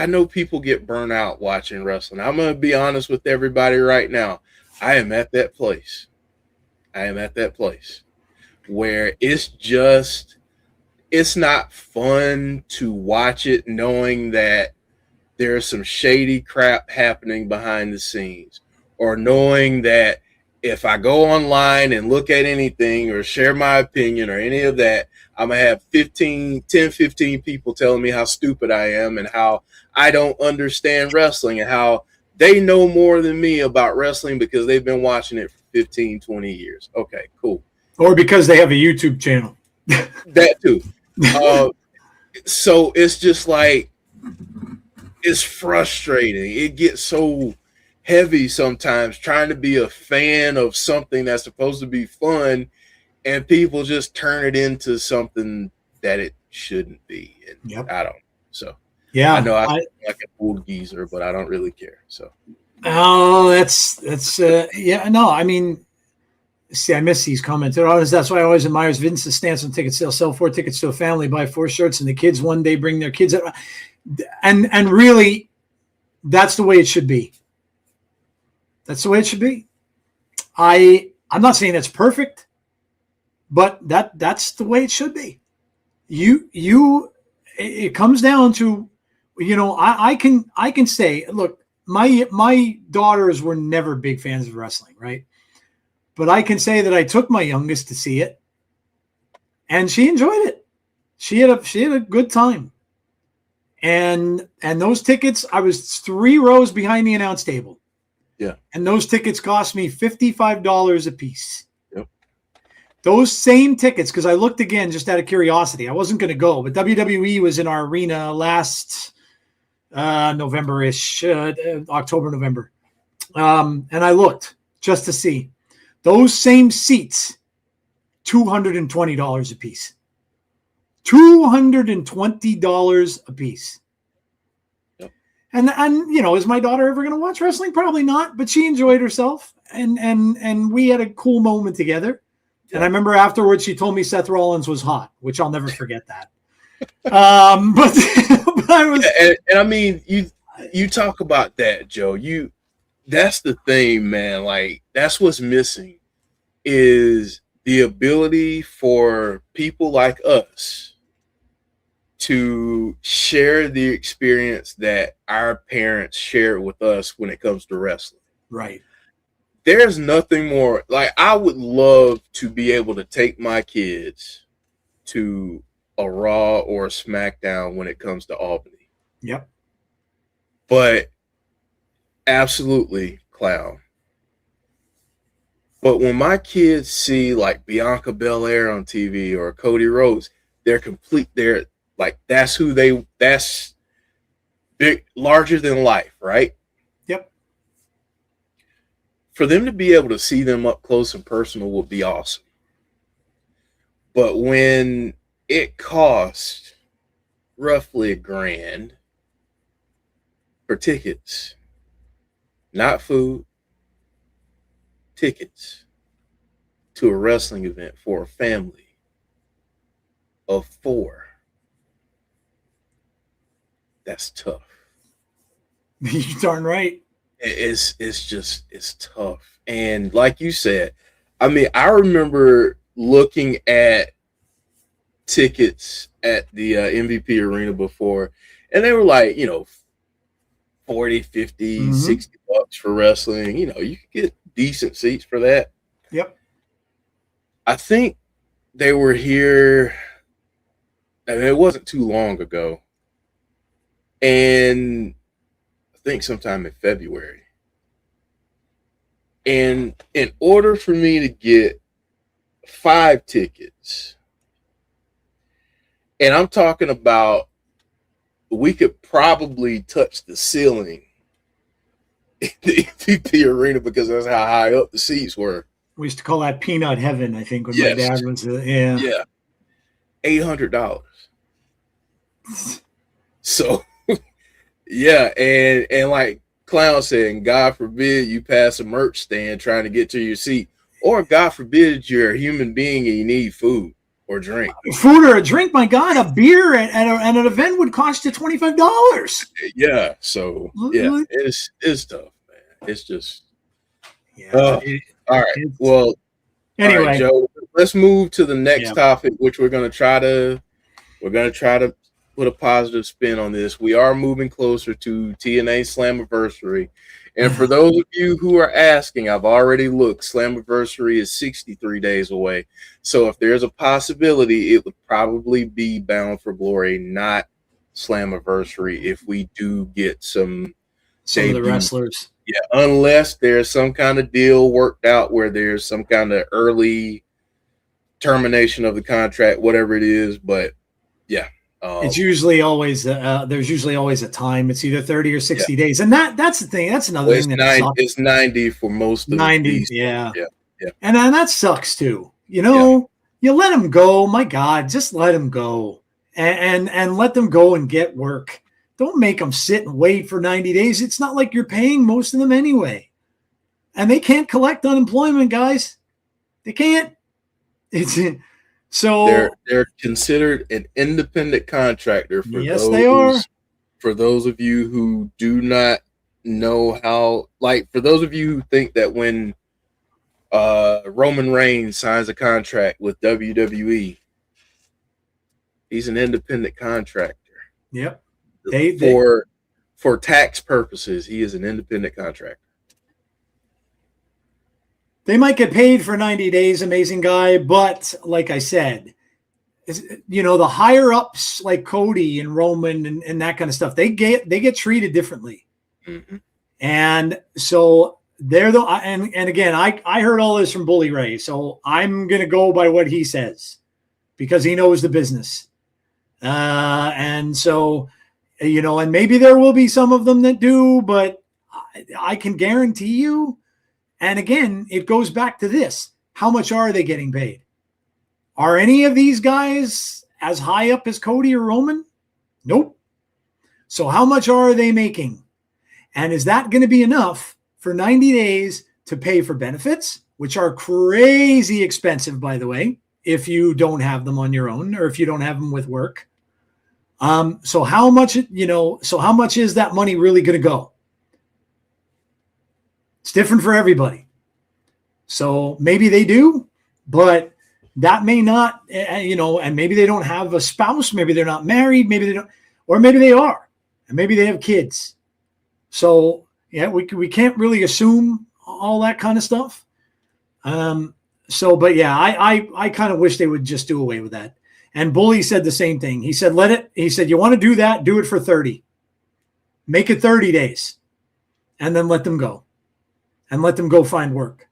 know people get burnt out watching wrestling. I'm going to be honest with everybody right now. I am at that place. Where it's not fun to watch it knowing that there's some shady crap happening behind the scenes, or knowing that if I go online and look at anything or share my opinion or any of that, I'm going to have 15 people telling me how stupid I am and how I don't understand wrestling and how they know more than me about wrestling because they've been watching it for 15, 20 years. Okay, cool. Or because they have a YouTube channel. That too. So it's just like, it's frustrating. It gets so heavy sometimes trying to be a fan of something that's supposed to be fun, and people just turn it into something that it shouldn't be. And I don't. So yeah, I know I sound like an old geezer, but I don't really care. So that's yeah. No, I mean, see, I miss these comments. That's why I always admire Vince's stance on ticket sales. Sell 4 tickets to a family, buy 4 shirts, and the kids one day bring their kids up. And really, that's the way it should be. That's the way it should be. I'm not saying that's perfect, but that's the way it should be. It comes down to, I can say, look, my daughters were never big fans of wrestling, right? But I can say that I took my youngest to see it, and she enjoyed it. She had a good time. And those tickets, I was 3 rows behind the announce table. Yeah. And those tickets cost me $55 a piece. Yep. Those same tickets, because I looked again just out of curiosity. I wasn't going to go, but WWE was in our arena last November-ish, October, November. And I looked just to see. Those same seats, $220 a piece. $220 a piece. Yep. And is my daughter ever going to watch wrestling? Probably not, but she enjoyed herself, and we had a cool moment together. Yep. And I remember afterwards she told me Seth Rollins was hot, which I'll never forget that. But I was, and I mean, you talk about that, Joe. That's the thing, man. Like, that's what's missing is the ability for people like us to share the experience that our parents shared with us when it comes to wrestling. Right. There's nothing more. Like, I would love to be able to take my kids to a Raw or a SmackDown when it comes to Albany. Yep. But absolutely, clown. But when my kids see like Bianca Belair on TV or Cody Rhodes, they're like, that's big, larger than life, right? Yep. For them to be able to see them up close and personal would be awesome. But when it costs roughly $1,000 for tickets, not food, tickets to a wrestling event for a family of 4, that's tough. You're darn right. It's tough. And like you said, I mean, I remember looking at tickets at the MVP arena before, and they were like, 40, 50, $60 for wrestling. You could get decent seats for that. Yep. I think they were here. I mean, it wasn't too long ago. and I think sometime in February. And in order for me to get 5 tickets, and I'm talking about, we could probably touch the ceiling in the arena because that's how high up the seats were. We used to call that peanut heaven, I think, when Yes. my dad was yeah. Yeah. $800. So yeah, and like Clown said, God forbid you pass a merch stand trying to get to your seat, or God forbid you're a human being and you need food or drink. Food or a drink, my God, a beer at an event would cost you $25. Yeah, so yeah, it's tough, man. It's just yeah. All right. Well, anyway, all right, Joe, let's move to the next topic, which we're gonna try to put a positive spin on this. We are moving closer to TNA Slammiversary. And for those of you who are asking, I've already looked. Slammiversary is 63 days away. So if there's a possibility, it would probably be Bound for Glory, not Slammiversary, if we do get some of the wrestlers. Yeah, unless there's some kind of deal worked out where there's some kind of early termination of the contract, whatever it is. But yeah. It's usually always there's usually always a time. It's either 30 or 60 days, and that's the thing. That's another thing. It's 90 for most of 90. These. Yeah. Yeah. And that sucks too. You know, you let them go. My God, just let them go and let them go and get work. Don't make them sit and wait for 90 days. It's not like you're paying most of them anyway, and they can't collect unemployment, guys. They can't. It's. So they're considered an independent contractor. They are. For those of you who do not know how, like for those of you who think that when Roman Reigns signs a contract with WWE, he's an independent contractor. Yep. For tax purposes, he is an independent contractor. They might get paid for 90 days, amazing guy, but like I said, you know, the higher ups like Cody and Roman and that kind of stuff, they get treated differently. Mm-hmm. And so they're and again, I heard all this from Bully Ray, so I'm gonna go by what he says because he knows the business. And so, you know, and maybe there will be some of them that do, but I can guarantee you. And again, it goes back to this. How much are they getting paid? Are any of these guys as high up as Cody or Roman? Nope. So how much are they making? And is that going to be enough for 90 days to pay for benefits, which are crazy expensive, by the way, if you don't have them on your own or if you don't have them with work? So how much is that money really going to go? It's different for everybody. So maybe they do, but that may not, and maybe they don't have a spouse. Maybe they're not married. Maybe they don't, or maybe they are, and maybe they have kids. So yeah, we can't really assume all that kind of stuff. But yeah, I kind of wish they would just do away with that. And Bully said the same thing. He said, you want to do that, do it for 30. Make it 30 days and then let them go. And let them go find work.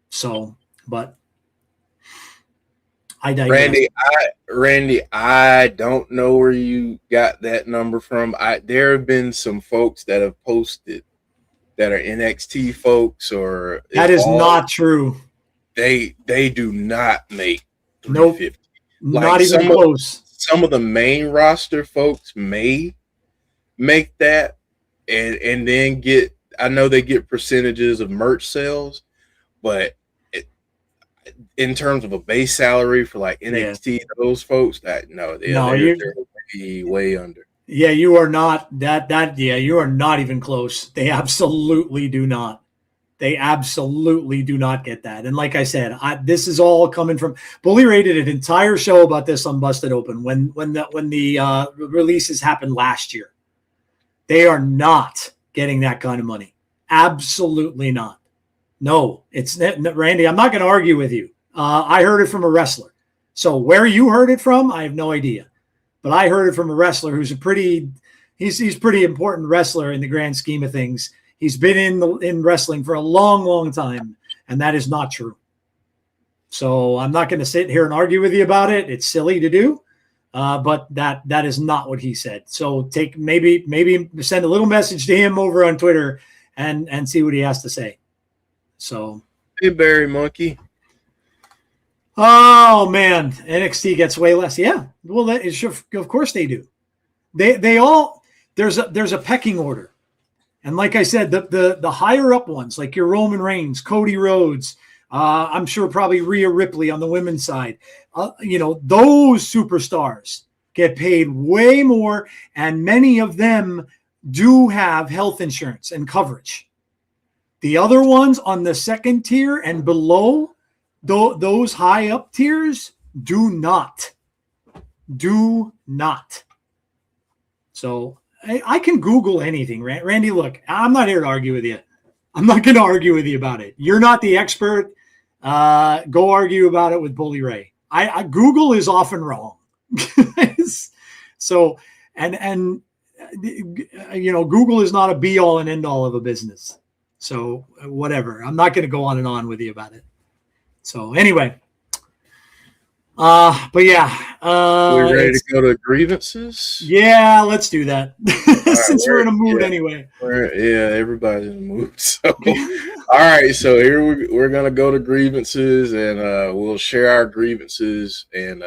So, but I digress. Randy, I don't know where you got that number from. There have been some folks that have posted that are NXT folks, or that is not true. They do not make $350. Nope, not even close. Some of the main roster folks may make that, and then get. I know they get percentages of merch sales, but in terms of a base salary for like NXT, those folks, they're way under. Yeah, you are not you are not even close. They absolutely do not. They absolutely do not get that. And like I said, this is all coming from Bully Ray did an entire show about this on Busted Open when the releases happened last year. They are not getting that kind of money. Absolutely not. No, it's Randy. I'm not going to argue with you. I heard it from a wrestler. So where you heard it from, I have no idea. but I heard it from a wrestler who's he's pretty important wrestler in the grand scheme of things. He's been in wrestling for a long, long time, and that is not true. So I'm not going to sit here and argue with you about it. It's silly to do, but that is not what he said. So maybe send a little message to him over on Twitter and see what he has to say. So, hey, Barry Monkey. Oh man, NXT gets way less. Yeah, well, of course they do. They all there's a pecking order, and like I said, the higher up ones, like your Roman Reigns, Cody Rhodes, I'm sure probably Rhea Ripley on the women's side. Those superstars get paid way more, and many of them do have health insurance and coverage. The other ones on the second tier and below, those high up tiers do not. So I can Google anything, Randy. Look, I'm not here to argue with you. I'm not going to argue with you about it. You're not the expert. Go argue about it with Bully Ray. Google is often wrong. So, and Google is not a be all and end all of a business. So whatever. I'm not going to go on and on with you about it. So anyway, but yeah, we're ready to go to grievances. Yeah, let's do that. Since we're in a mood anyway. Everybody's in a mood. So, all right. So here we're gonna go to grievances, and we'll share our grievances, and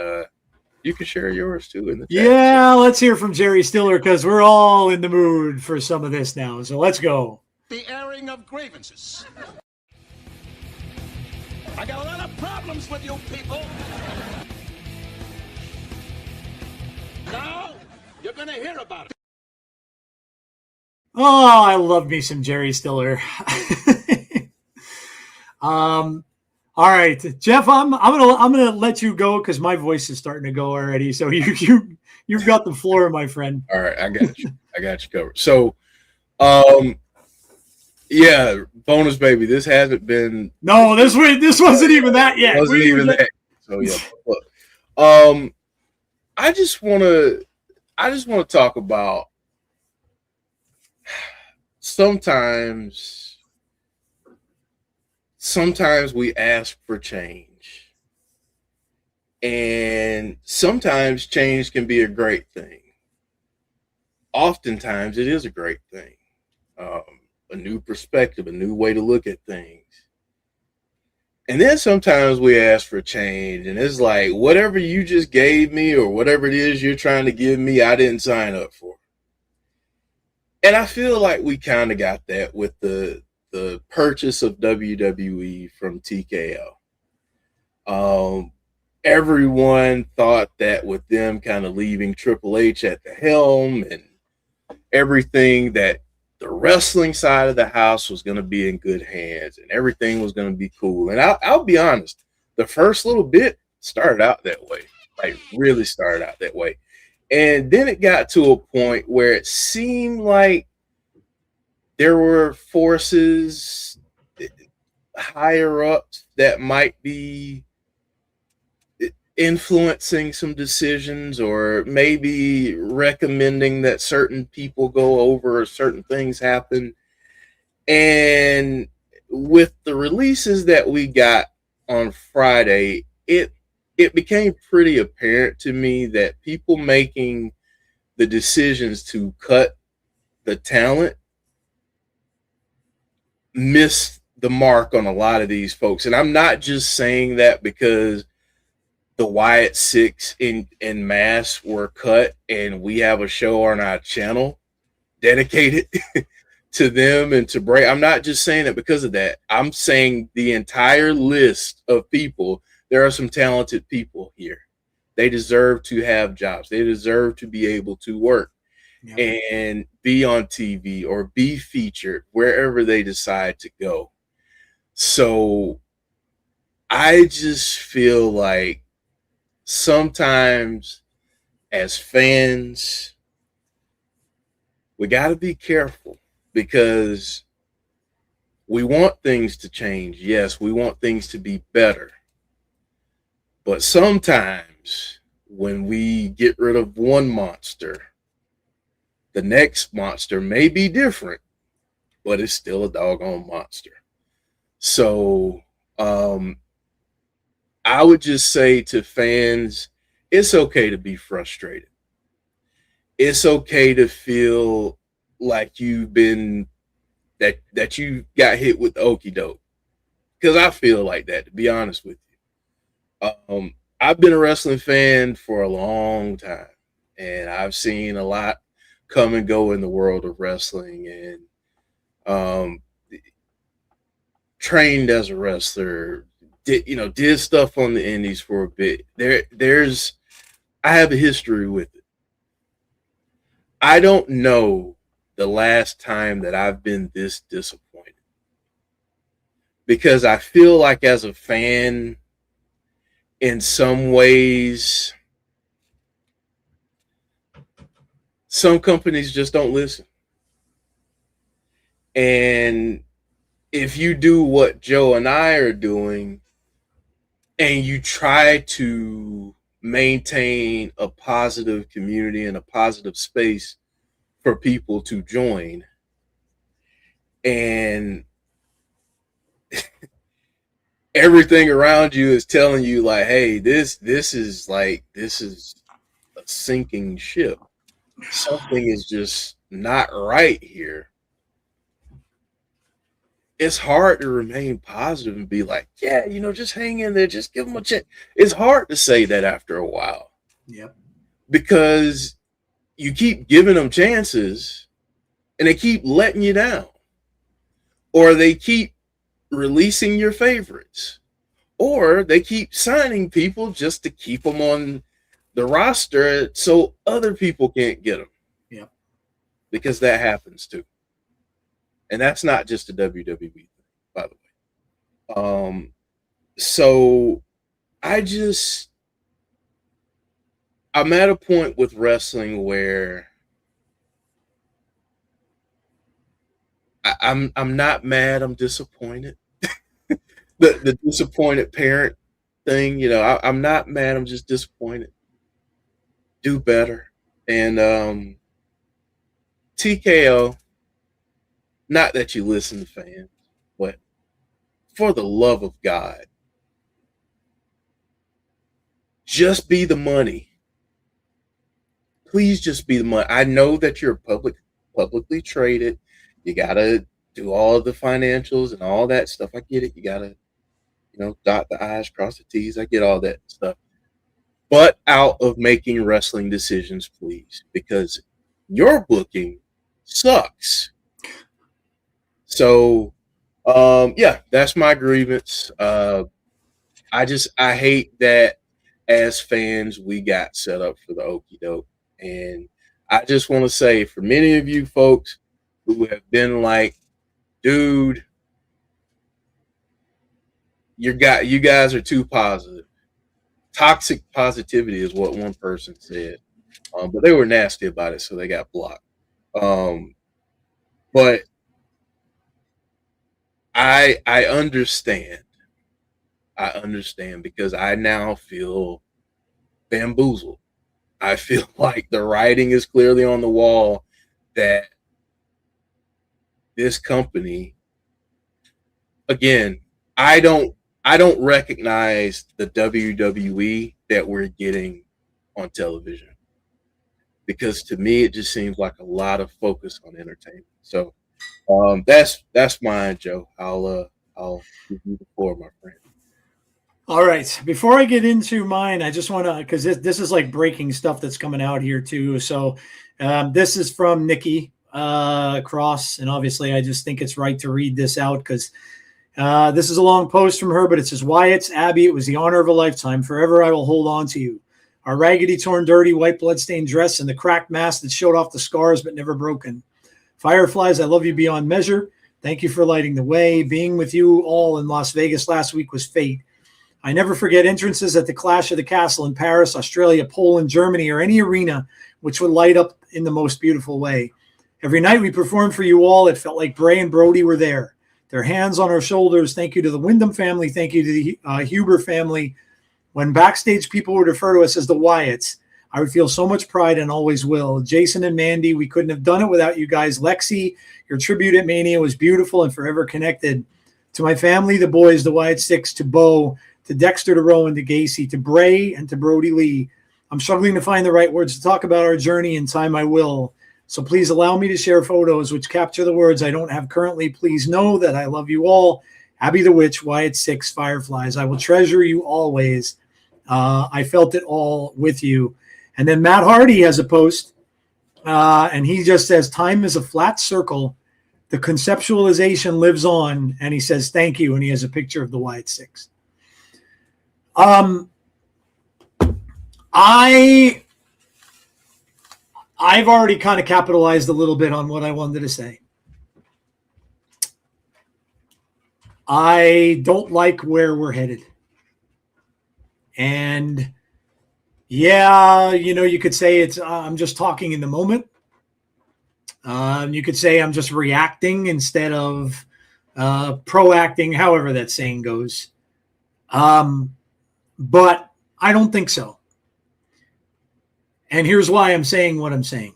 you can share yours too in the chat. Yeah, let's hear from Jerry Stiller because we're all in the mood for some of this now. So let's go. The airing of grievances. I got a lot of problems with you people. Now, you're going to hear about it. Oh, I love me some Jerry Stiller. All right, Jeff, I'm gonna let you go because my voice is starting to go already. So you've got the floor, my friend. All right, I got you. I got you covered. So, yeah, bonus baby. This hasn't been. No, this wasn't even that yet. Wasn't even that. So yeah, look, I just want to talk about sometimes we ask for change, and sometimes change can be a great thing. Oftentimes it is a great thing. A new perspective, a new way to look at things. And then sometimes we ask for change, and it's like, whatever you just gave me or whatever it is you're trying to give me, I didn't sign up for. And I feel like we kind of got that with the purchase of WWE from TKO. Everyone thought that with them kind of leaving Triple H at the helm and everything, that the wrestling side of the house was going to be in good hands and everything was going to be cool. And I'll be honest, the first little bit started out that way, like really started out that way. And then it got to a point where it seemed like there were forces higher up that might be influencing some decisions, or maybe recommending that certain people go over or certain things happen. And with the releases that we got on Friday, it became pretty apparent to me that people making the decisions to cut the talent missed the mark on a lot of these folks. And I'm not just saying that because the Wyatt Six in mass were cut and we have a show on our channel dedicated to them and to Bray. I'm not just saying it because of that. I'm saying the entire list of people. There are some talented people here. They deserve to have jobs. They deserve to be able to work and be on TV or be featured wherever they decide to go. So I just feel like sometimes as fans, we got to be careful because we want things to change. Yes, we want things to be better. But sometimes when we get rid of one monster, the next monster may be different, but it's still a doggone monster. So I would just say to fans, it's okay to be frustrated. It's okay to feel like you've been that you got hit with the okie doke. Because I feel like that, to be honest with you. I've been a wrestling fan for a long time, and I've seen a lot come and go in the world of wrestling, and trained as a wrestler, did stuff on the indies for a bit. I have a history with it. I don't know the last time that I've been this disappointed, because I feel like as a fan, in some ways, some companies just don't listen. And if you do what Joe and I are doing, and you try to maintain a positive community and a positive space for people to join, and everything around you is telling you like, hey, this is a sinking ship. Something is just not right here. It's hard to remain positive and be like, yeah, just hang in there, just give them a chance. It's hard to say that after a while. Yep. Because you keep giving them chances and they keep letting you down. Or they keep releasing your favorites. Or they keep signing people just to keep them on the roster so other people can't get them. Yep. Because that happens too. And that's not just a WWE thing, by the way. So I'm at a point with wrestling where I'm not mad, I'm disappointed. the disappointed parent thing, I'm not mad, I'm just disappointed. Do better. And TKO, not that you listen to fans, but for the love of God, just be the money. Please just be the money. I know that you're publicly traded. You got to do all of the financials and all that stuff. I get it. You got to, dot the I's, cross the T's. I get all that stuff. But out of making wrestling decisions, please, because your booking sucks. So, that's my grievance. I hate that as fans, we got set up for the okie doke. And I just want to say, for many of you folks who have been like, dude, you guys are too positive. Toxic positivity is what one person said. But they were nasty about it, so they got blocked. But I understand. I understand, because I now feel bamboozled. I feel like the writing is clearly on the wall that this company, again, I don't recognize the WWE that we're getting on television, because to me it just seems like a lot of focus on entertainment. So that's mine, Joe. I'll give you the floor, my friend. All right. Before I get into mine, I just want to, because this is like breaking stuff that's coming out here too. So this is from Nikki Cross, and obviously I just think it's right to read this out, because this is a long post from her, but it says, Wyatt's Abby, it was the honor of a lifetime. Forever I will hold on to you. Our raggedy, torn, dirty, white bloodstained dress and the cracked mask that showed off the scars but never broken. Fireflies, I love you beyond measure. Thank you for lighting the way. Being with you all in Las Vegas last week was fate. I never forget entrances at the Clash of the Castle in Paris, Australia, Poland, Germany, or any arena which would light up in the most beautiful way. Every night we performed for you all, it felt like Bray and Brody were there. Their hands on our shoulders. Thank you to the Wyndham family. Thank you to the Huber family. When backstage people would refer to us as the Wyatts, I would feel so much pride and always will. Jason and Mandy, we couldn't have done it without you guys. Lexi, your tribute at Mania was beautiful and forever connected. To my family, the boys, the Wyatt Six, to Bo, to Dexter, to Rowan, to Gacy, to Bray, and to Brody Lee. I'm struggling to find the right words to talk about our journey. In time I will. So please allow me to share photos which capture the words I don't have currently. Please know that I love you all. Abby the Witch, Wyatt Six, Fireflies. I will treasure you always. I felt it all with you. And then Matt Hardy has a post, and he just says, time is a flat circle. The conceptualization lives on. And he says, thank you. And he has a picture of the Wyatt Six. I've already kind of capitalized a little bit on what I wanted to say. I don't like where we're headed. And yeah, you know, you could say it's I'm just talking in the moment. You could say I'm just reacting instead of proacting, however that saying goes. But I don't think so. And here's why I'm saying what I'm saying.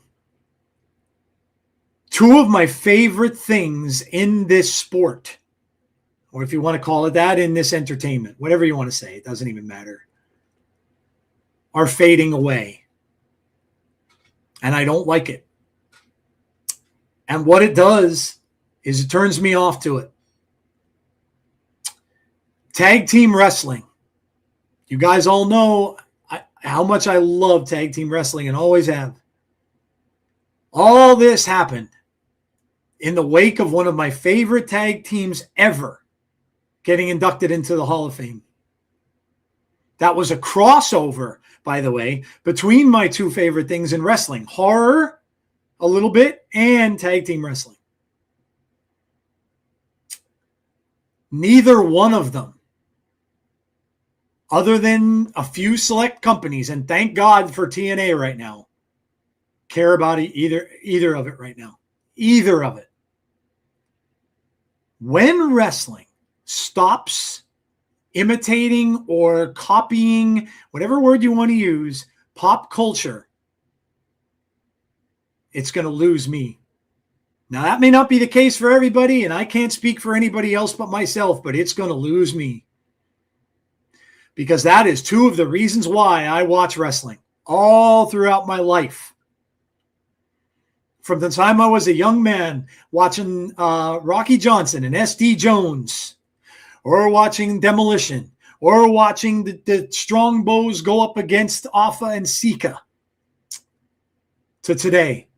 Two of my favorite things in this sport, or if you want to call it that, in this entertainment, whatever you want to say, it doesn't even matter, are fading away. And I don't like it. And what it does is it turns me off to it. Tag team wrestling. You guys all know how much I love tag team wrestling and always have. All this happened in the wake of one of my favorite tag teams ever getting inducted into the Hall of Fame. That was a crossover, by the way, between my two favorite things in wrestling, horror a little bit and tag team wrestling. Neither one of them, other than a few select companies, and thank God for TNA right now, care about either of it right now. Either of it. When wrestling stops imitating or copying, whatever word you want to use, pop culture, it's going to lose me. Now, that may not be the case for everybody, and I can't speak for anybody else but myself, but it's going to lose me. Because that is two of the reasons why I watch wrestling all throughout my life. From the time I was a young man watching Rocky Johnson and S.D. Jones, or watching Demolition, or watching the Strong Bows go up against Alpha and Sika, to today.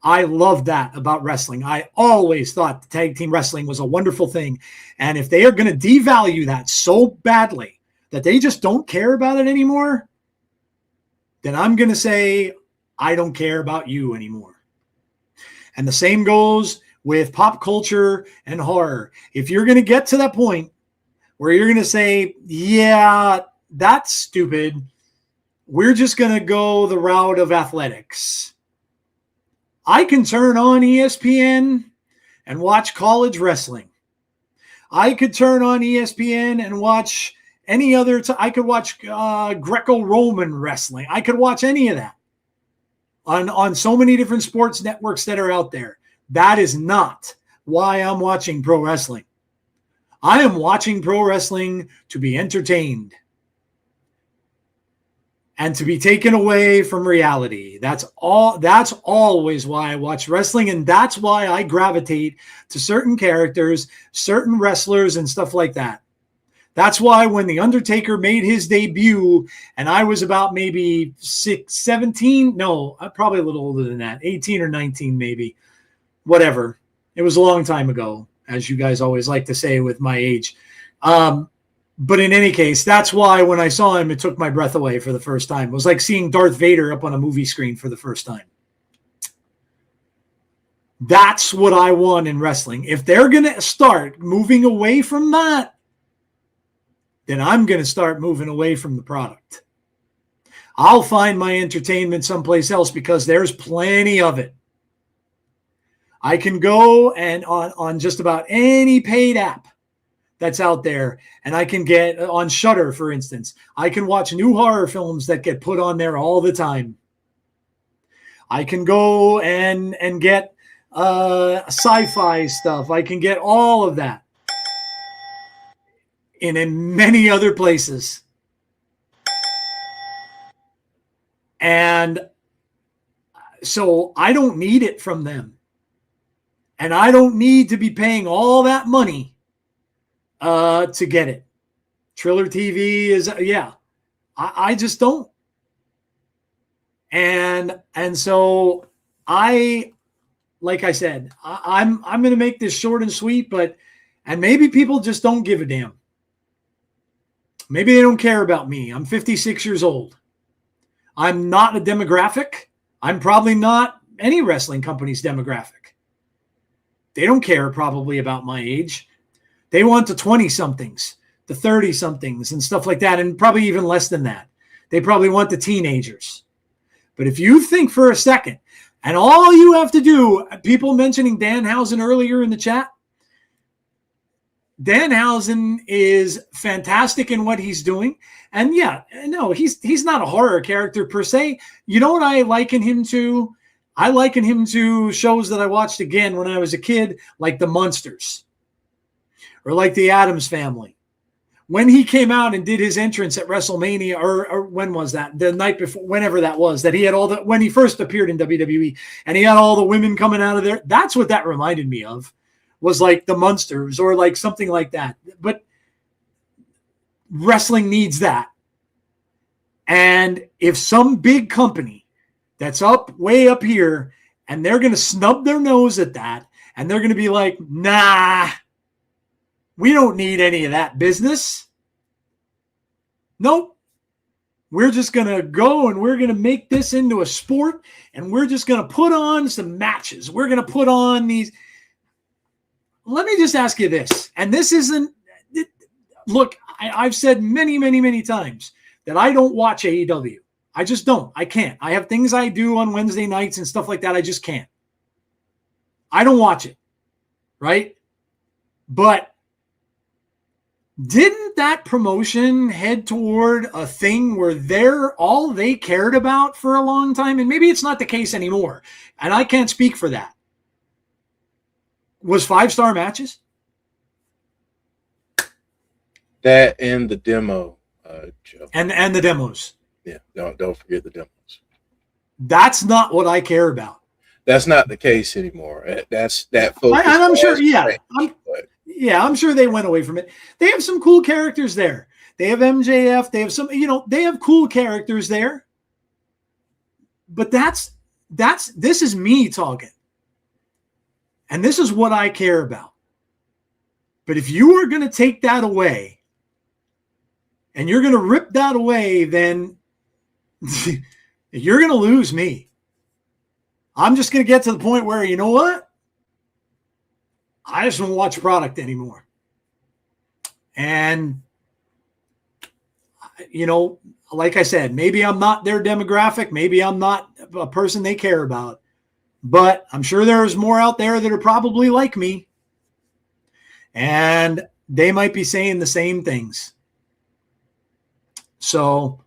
I love that about wrestling. I always thought tag team wrestling was a wonderful thing. And if they are going to devalue that so badly that they just don't care about it anymore, then I'm going to say, I don't care about you anymore. And the same goes with pop culture and horror. If you're going to get to that point where you're going to say, yeah, that's stupid, we're just going to go the route of athletics. I can turn on ESPN and watch college wrestling. I could turn on ESPN and watch any other. I could watch Greco-Roman wrestling. I could watch any of that on so many different sports networks that are out there. That is not why I'm watching pro wrestling. I am watching pro wrestling to be entertained and to be taken away from reality. That's all. That's always why I watch wrestling, and that's why I gravitate to certain characters, certain wrestlers, and stuff like that. That's why when The Undertaker made his debut, and I was about maybe 17, no, probably a little older than that, 18 or 19 maybe, whatever. It was a long time ago, as you guys always like to say with my age. But in any case, that's why when I saw him, it took my breath away for the first time. It was like seeing Darth Vader up on a movie screen for the first time. That's what I want in wrestling. If they're going to start moving away from that, then I'm going to start moving away from the product. I'll find my entertainment someplace else because there's plenty of it. I can go and on just about any paid app that's out there, and I can get on Shudder, for instance. I can watch new horror films that get put on there all the time. I can go and get sci-fi stuff. I can get all of that in many other places. And so I don't need it from them. And I don't need to be paying all that money to get it. Triller TV is, I just don't. And so like I said, I'm going to make this short and sweet, and maybe people just don't give a damn. Maybe they don't care about me. I'm 56 years old. I'm not a demographic. I'm probably not any wrestling company's demographic. They don't care probably about my age. They want the 20-somethings, the 30-somethings and stuff like that, and probably even less than that. They probably want the teenagers. But if you think for a second, and all you have to do, people mentioning Danhausen earlier in the chat, Danhausen is fantastic in what he's doing. And he's not a horror character per se. You know what I liken him to? I liken him to shows that I watched again when I was a kid, like The Munsters or like The Addams Family. When he came out and did his entrance at WrestleMania, or when was that? The night before, whenever that was, that he had when he first appeared in WWE, and he had all the women coming out of there. That's what that reminded me of, was like The Munsters or like something like that. But wrestling needs that. And if some big company that's way up here, and they're going to snub their nose at that, and they're going to be like, nah, we don't need any of that business. Nope. We're just going to go and we're going to make this into a sport, and we're just going to put on some matches. We're going to put on these. Let me just ask you this. And this isn't, look, I've said many, many, many times that I don't watch AEW. I just don't. I can't. I have things I do on Wednesday nights and stuff like that. I just can't. I don't watch it. Right? But didn't that promotion head toward a thing where they're all they cared about for a long time? And maybe it's not the case anymore. And I can't speak for that. Was 5-star matches? That and the demo, Joe. And the demos. Yeah, don't forget the demos. That's not what I care about. That's not the case anymore. That's that focus. And I'm sure, I'm sure they went away from it. They have some cool characters there. They have MJF. They have some, they have cool characters there. But this is me talking. And this is what I care about. But if you are going to take that away, and you're going to rip that away, then you're going to lose me. I'm just going to get to the point where, you know what? I just don't watch product anymore. And, like I said, maybe I'm not their demographic. Maybe I'm not a person they care about. But I'm sure there's more out there that are probably like me. And they might be saying the same things. So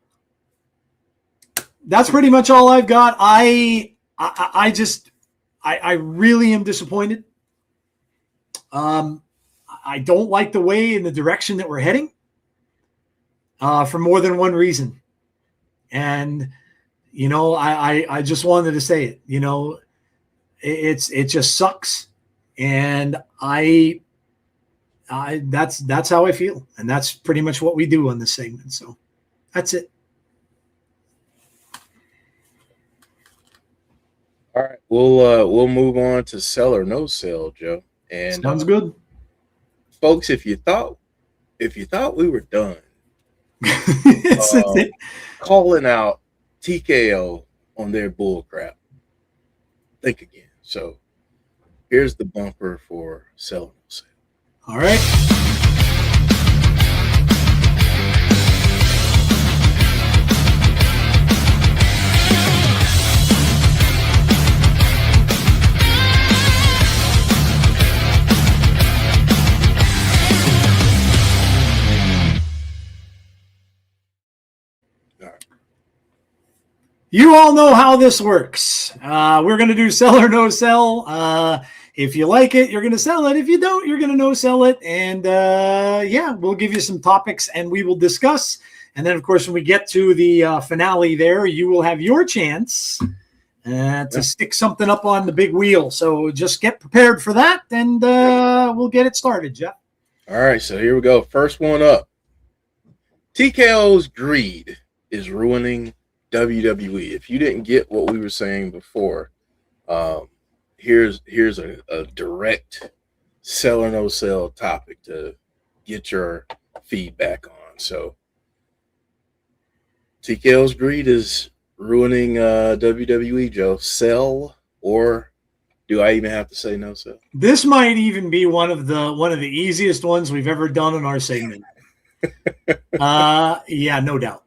that's pretty much all I've got. I really am disappointed. I don't like the way in the direction that we're heading for more than one reason. And, I just wanted to say it, it just sucks. And that's how I feel. And that's pretty much what we do on this segment. So that's it. All right, we'll move on to sell or no sell, Joe. And sounds good, folks. If you thought we were done, calling out TKO on their bull crap, think again. So here's the bumper for sell or no sell. All right. You all know how this works. We're going to do sell or no sell. If you like it, you're going to sell it. If you don't, you're going to no sell it. And yeah, we'll give you some topics and we will discuss. And then, of course, when we get to the finale there, you will have your chance to stick something up on the big wheel. So just get prepared for that, and we'll get it started, Jeff. All right, so here we go. First one up. TKO's greed is ruining WWE. If you didn't get what we were saying before, here's a direct sell or no sell topic to get your feedback on. So TKO's greed is ruining WWE, Joe. Sell, or do I even have to say no sell? This might even be one of the easiest ones we've ever done in our segment. Yeah, no doubt.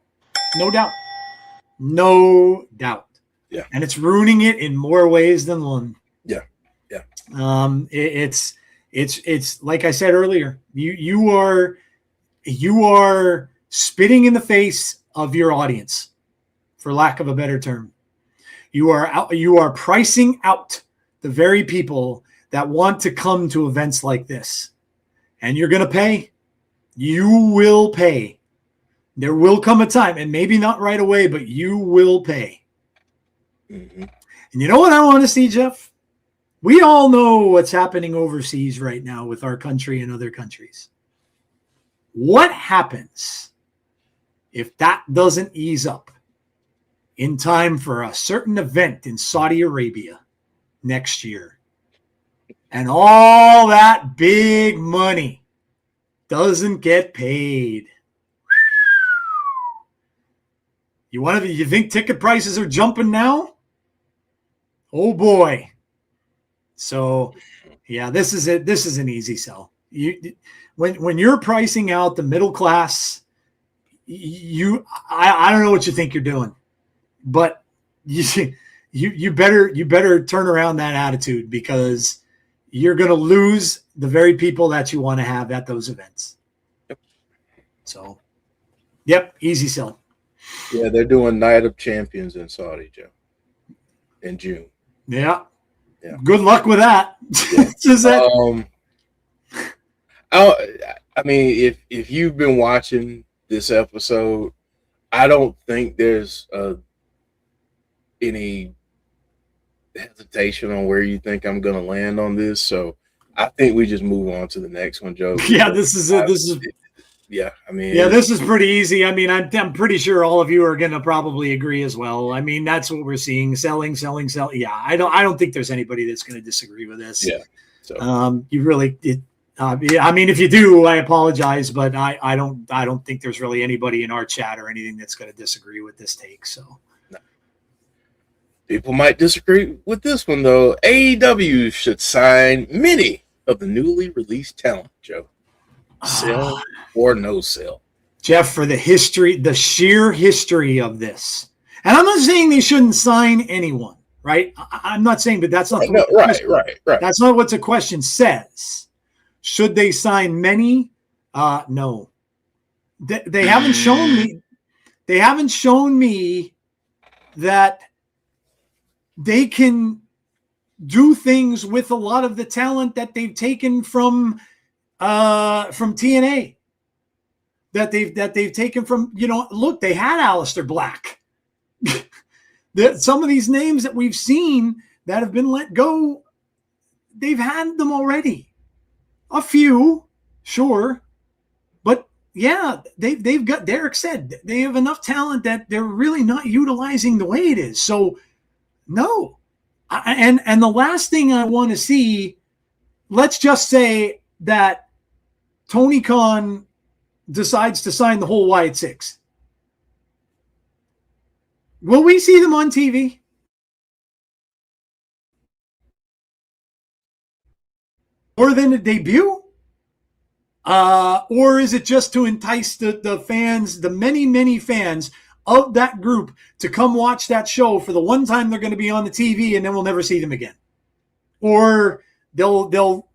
No doubt. Yeah. And it's ruining it in more ways than one. Yeah. It's like I said earlier, you are spitting in the face of your audience, for lack of a better term. You are pricing out the very people that want to come to events like this. And you're going to pay. You will pay. There will come a time, and maybe not right away, but you will pay. Mm-hmm. And you know what I want to see, Jeff? We all know what's happening overseas right now with our country and other countries. What happens if that doesn't ease up in time for a certain event in Saudi Arabia next year? And all that big money doesn't get paid. You think ticket prices are jumping now? Oh boy. So yeah, this is it. This is an easy sell. When you're pricing out the middle class, I don't know what you think you're doing, but you better turn around that attitude, because you're going to lose the very people that you want to have at those events. Yep. So, yep, easy sell. Yeah, they're doing Night of Champions in Saudi, Joe, in June. Yeah. Yeah. Good luck with that. Yeah. I mean, if you've been watching this episode, I don't think there's any hesitation on where you think I'm going to land on this. So I think we just move on to the next one, Joe. Yeah, this is it. Yeah, I mean, yeah, this is pretty easy. I mean, I'm pretty sure all of you are going to probably agree as well. I mean, that's what we're seeing: selling. Yeah, I don't think there's anybody that's going to disagree with this. Yeah. So you really, I mean, if you do, I apologize, but I don't think there's really anybody in our chat or anything that's going to disagree with this take. So no. People might disagree with this one though. AEW should sign many of the newly released talent, Joe. Sell or no sell, Jeff, for the sheer history of this. And I'm not saying they shouldn't sign anyone, right? I'm not saying, but that's not right. That's not what the question says. Should they sign many? No. They haven't shown me. They haven't shown me that they can do things with a lot of the talent that they've taken from TNA, that they've taken from, look, they had Aleister Black. Some of these names that we've seen that have been let go, they've had them already. A few, sure. But yeah, they've got, Derek said, they have enough talent that they're really not utilizing the way it is. So no. And the last thing I want to see, let's just say that Tony Khan decides to sign the whole Wyatt Six. Will we see them on TV? Or then a debut? Or is it just to entice the fans, the many, many fans of that group, to come watch that show for the one time they're going to be on the TV, and then we'll never see them again? Or they'll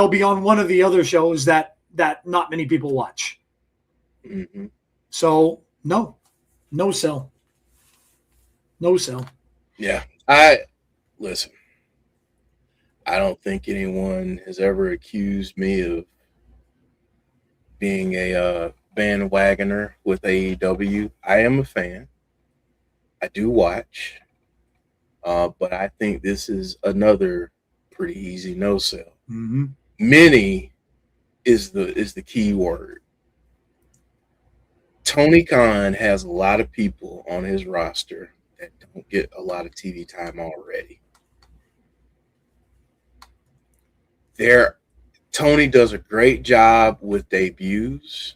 be on one of the other shows that not many people watch. Mm-hmm. So no sell. No sell. Yeah. Listen, I don't think anyone has ever accused me of being a bandwagoner with AEW. I am a fan. I do watch. But I think this is another pretty easy no sell. Mm-hmm. Many is the key word. Tony Khan has a lot of people on his roster that don't get a lot of TV time already. Tony does a great job with debuts,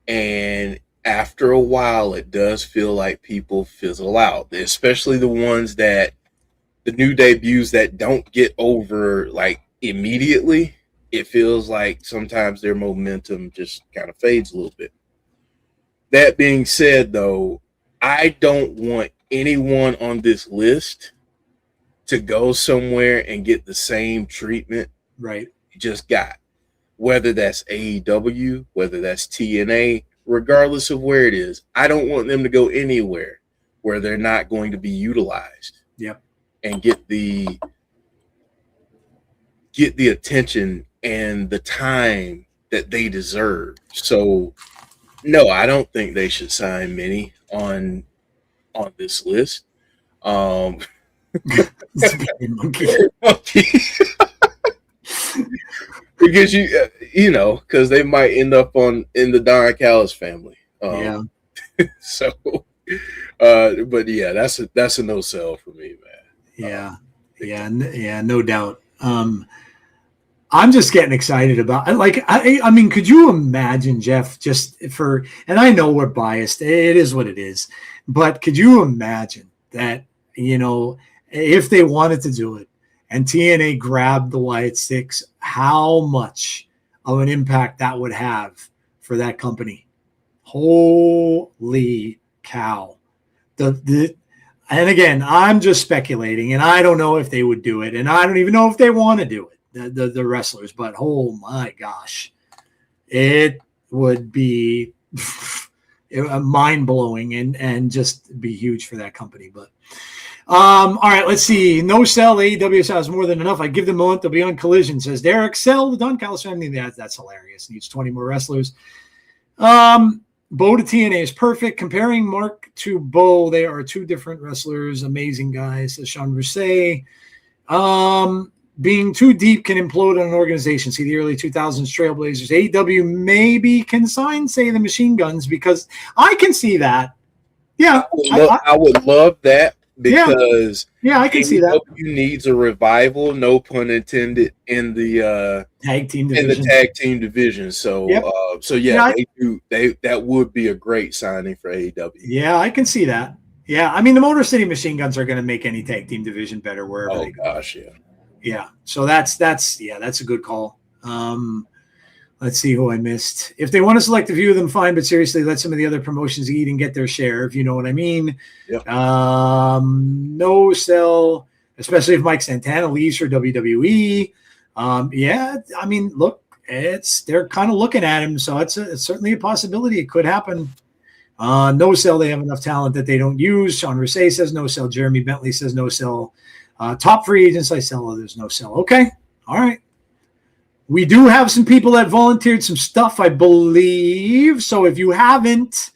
and after a while, it does feel like people fizzle out, especially the new debuts that don't get over like immediately. It feels like sometimes their momentum just kind of fades a little bit. That being said, though, I don't want anyone on this list to go somewhere and get the same treatment Right. you just got. Whether that's AEW, whether that's TNA, regardless of where it is, I don't want them to go anywhere where they're not going to be utilized. Yep. And get the attention and the time that they deserve. So no, I don't think they should sign many on this list. Because because they might end up in the Don Callis family. Yeah. So, but yeah, that's a no sell for me, man. Yeah, no doubt. I'm just getting excited about, like, I mean, could you imagine, Jeff, and I know we're biased, it is what it is, but could you imagine that, if they wanted to do it and TNA grabbed the Wyatt Six, how much of an impact that would have for that company? Holy cow. And again, I'm just speculating, and I don't know if they would do it, and I don't even know if they want to do it, the wrestlers, but oh my gosh, it would be mind-blowing and just be huge for that company. But all right, let's see. No sell. AEW has more than enough. I give them a month. They'll be on Collision, says Derek. Sell the Don Callis family. That's hilarious. Needs 20 more wrestlers. Bo to TNA is perfect. Comparing Mark to Bo, they are two different wrestlers. Amazing guys, says Sean Rousset. Being too deep can implode on an organization. See the early 2000s Trailblazers. AEW maybe can sign, say, the Machine Guns, because I can see that. Yeah. I would love that, because I can see that. AEW needs a revival, no pun intended, in the tag team division. In the tag team division. So that would be a great signing for AEW. Yeah, I can see that. Yeah, I mean, the Motor City Machine Guns are going to make any tag team division better wherever they go. Oh gosh, yeah. Yeah, so that's a good call. Let's see who I missed. If they want to select a few of them, fine, but seriously, let some of the other promotions eat and get their share, if you know what I mean. Yep. No sell, especially if Mike Santana leaves for WWE. I mean, look, they're kind of looking at him, so it's certainly a possibility. It could happen. No sell, they have enough talent that they don't use. Sean Rousset says no sell. Jeremy Bentley says no sell. Top free agents, I sell. Others, no sell. Okay, all right. We do have some people that volunteered some stuff, I believe. So if you haven't,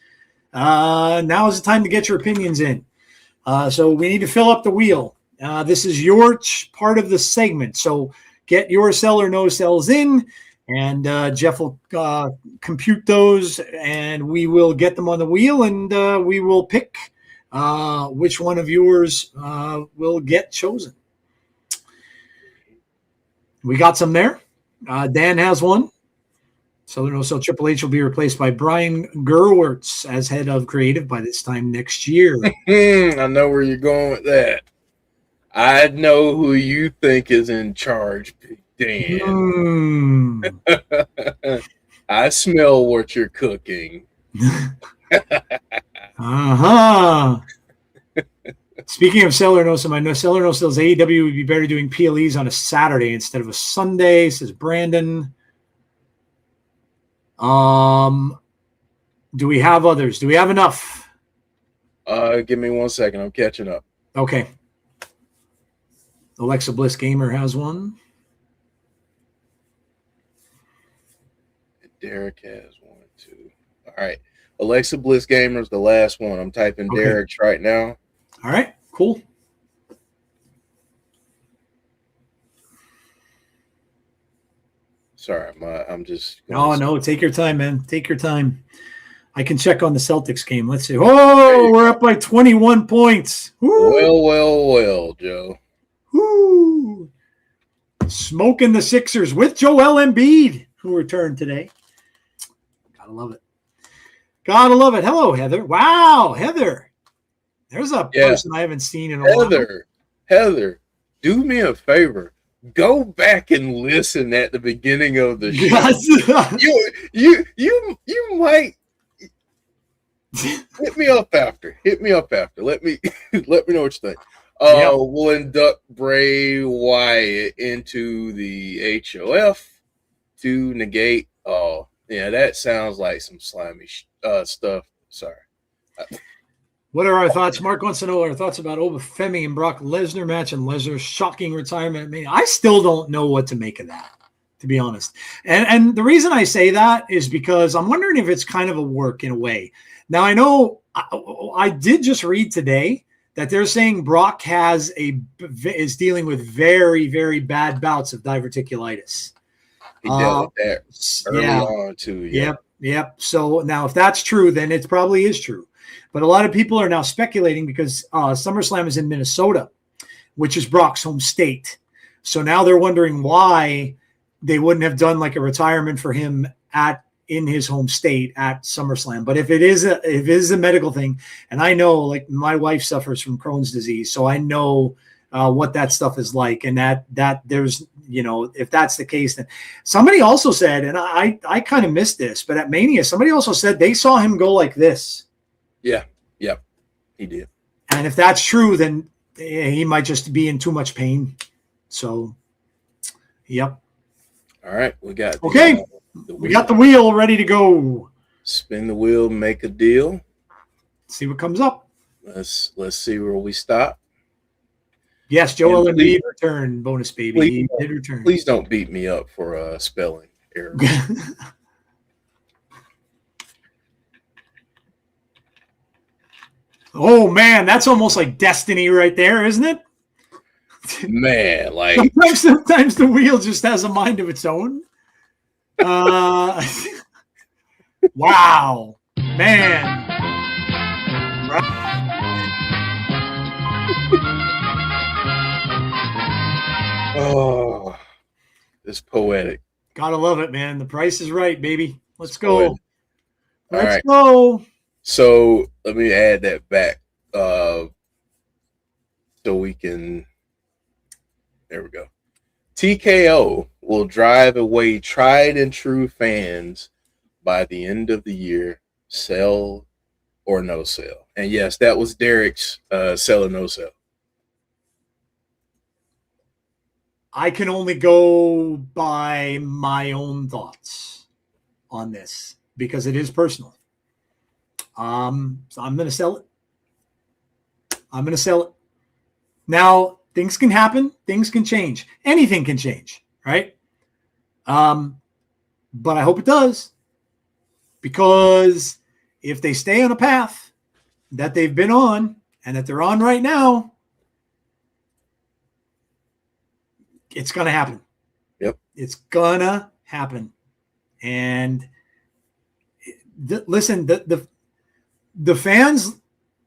now is the time to get your opinions in. So we need to fill up the wheel. This is your part of the segment. So get your sell or no sells in, and Jeff will compute those, and we will get them on the wheel, and we will pick which one of yours will get chosen. We got some there. Dan has one. So Triple H will be replaced by Brian Gerwertz as head of creative by this time next year. I know where you're going with that. I know who you think is in charge, Big Dan. I smell what you're cooking. Speaking of sell or no sell, I know sell or no sells, AEW would be better doing PLEs on a Saturday instead of a Sunday, says Brandon. Do we have others? Do we have enough? Give me 1 second. I'm catching up. Okay. Alexa Bliss Gamer has one. Derek has one, too. All right. Alexa Bliss Gamer's the last one. I'm typing Okay. Derek's right now. All right, cool. Sorry, I'm just. No, take your time, man. Take your time. I can check on the Celtics game. Let's see. Oh, we're up by 21 points. Woo! Well, Joe. Woo! Smoking the Sixers with Joel Embiid, who returned today. Gotta love it. Gotta love it. Hello, Heather. Wow, Heather. There's a person I haven't seen in a while. Heather, do me a favor. Go back and listen at the beginning of the show. Yes. You might hit me up after. Let me know what you think. We'll induct Bray Wyatt into the HOF to negate. Oh, yeah, that sounds like some slimy stuff. Sorry. What are our thoughts? Mark wants to know our thoughts about Obafemi and Brock Lesnar match and Lesnar's shocking retirement. I still don't know what to make of that, to be honest. And the reason I say that is because I'm wondering if it's kind of a work in a way. Now, I know I did just read today that they're saying Brock is dealing with very, very bad bouts of diverticulitis. He dealt with that early on, too. Yeah. Yep. So now if that's true, then it probably is true. But a lot of people are now speculating because SummerSlam is in Minnesota, which is Brock's home state. So now they're wondering why they wouldn't have done like a retirement for him in his home state at SummerSlam. But if it is a medical thing, and I know like my wife suffers from Crohn's disease, so I know what that stuff is like, and that there's, if that's the case, then somebody also said, and I kind of missed this, but at Mania, somebody also said they saw him go like this. Yeah. Yep. He did. And if that's true, then he might just be in too much pain. So, yep. All right. We got we got the wheel ready to go. Spin the wheel, make a deal. See what comes up. Let's see where we stop. Yes, Joel Embiid returned, bonus baby. He did return. Please don't beat me up for a spelling error. Oh man, that's almost like destiny right there, isn't it? Man, like sometimes the wheel just has a mind of its own. Wow, man. Oh, it's poetic. Gotta love it, man. The price is right, baby. Let's go. Let's go. So let me add that back so we can. There we go. TKO will drive away tried and true fans by the end of the year, sell or no sell. And yes, that was Derek's sell or no sell. I can only go by my own thoughts on this because it is personal. So I'm going to sell it. Now, things can happen. Things can change. Anything can change, right? But I hope it does, because if they stay on a path that they've been on and that they're on right now, it's going to happen. Yep. It's going to happen. And listen, the fans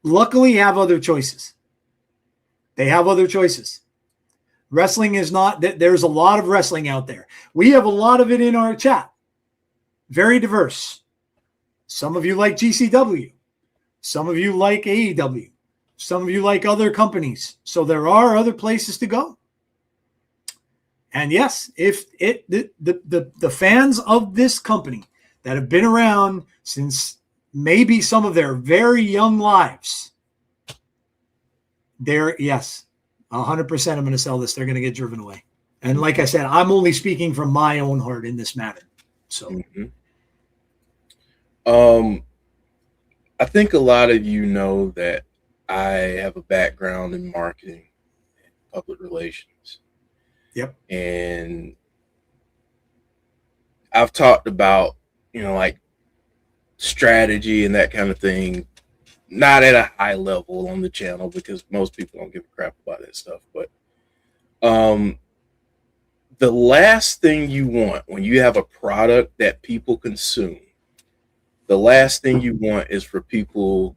luckily have other choices. They have other choices. Wrestling is not that there's a lot of wrestling out there. We have a lot of it in our chat. Very diverse. Some of you like GCW. Some of you like AEW. Some of you like other companies. So there are other places to go. And yes, if the fans of this company that have been around since maybe some of their very young lives, yes, 100% I'm going to sell this. They're going to get driven away. And like I said, I'm only speaking from my own heart in this matter. So, I think a lot of you know that I have a background in marketing and public relations. Yep. And I've talked about, like strategy and that kind of thing, not at a high level on the channel because most people don't give a crap about that stuff. But the last thing you want when you have a product that people consume, the last thing you want is for people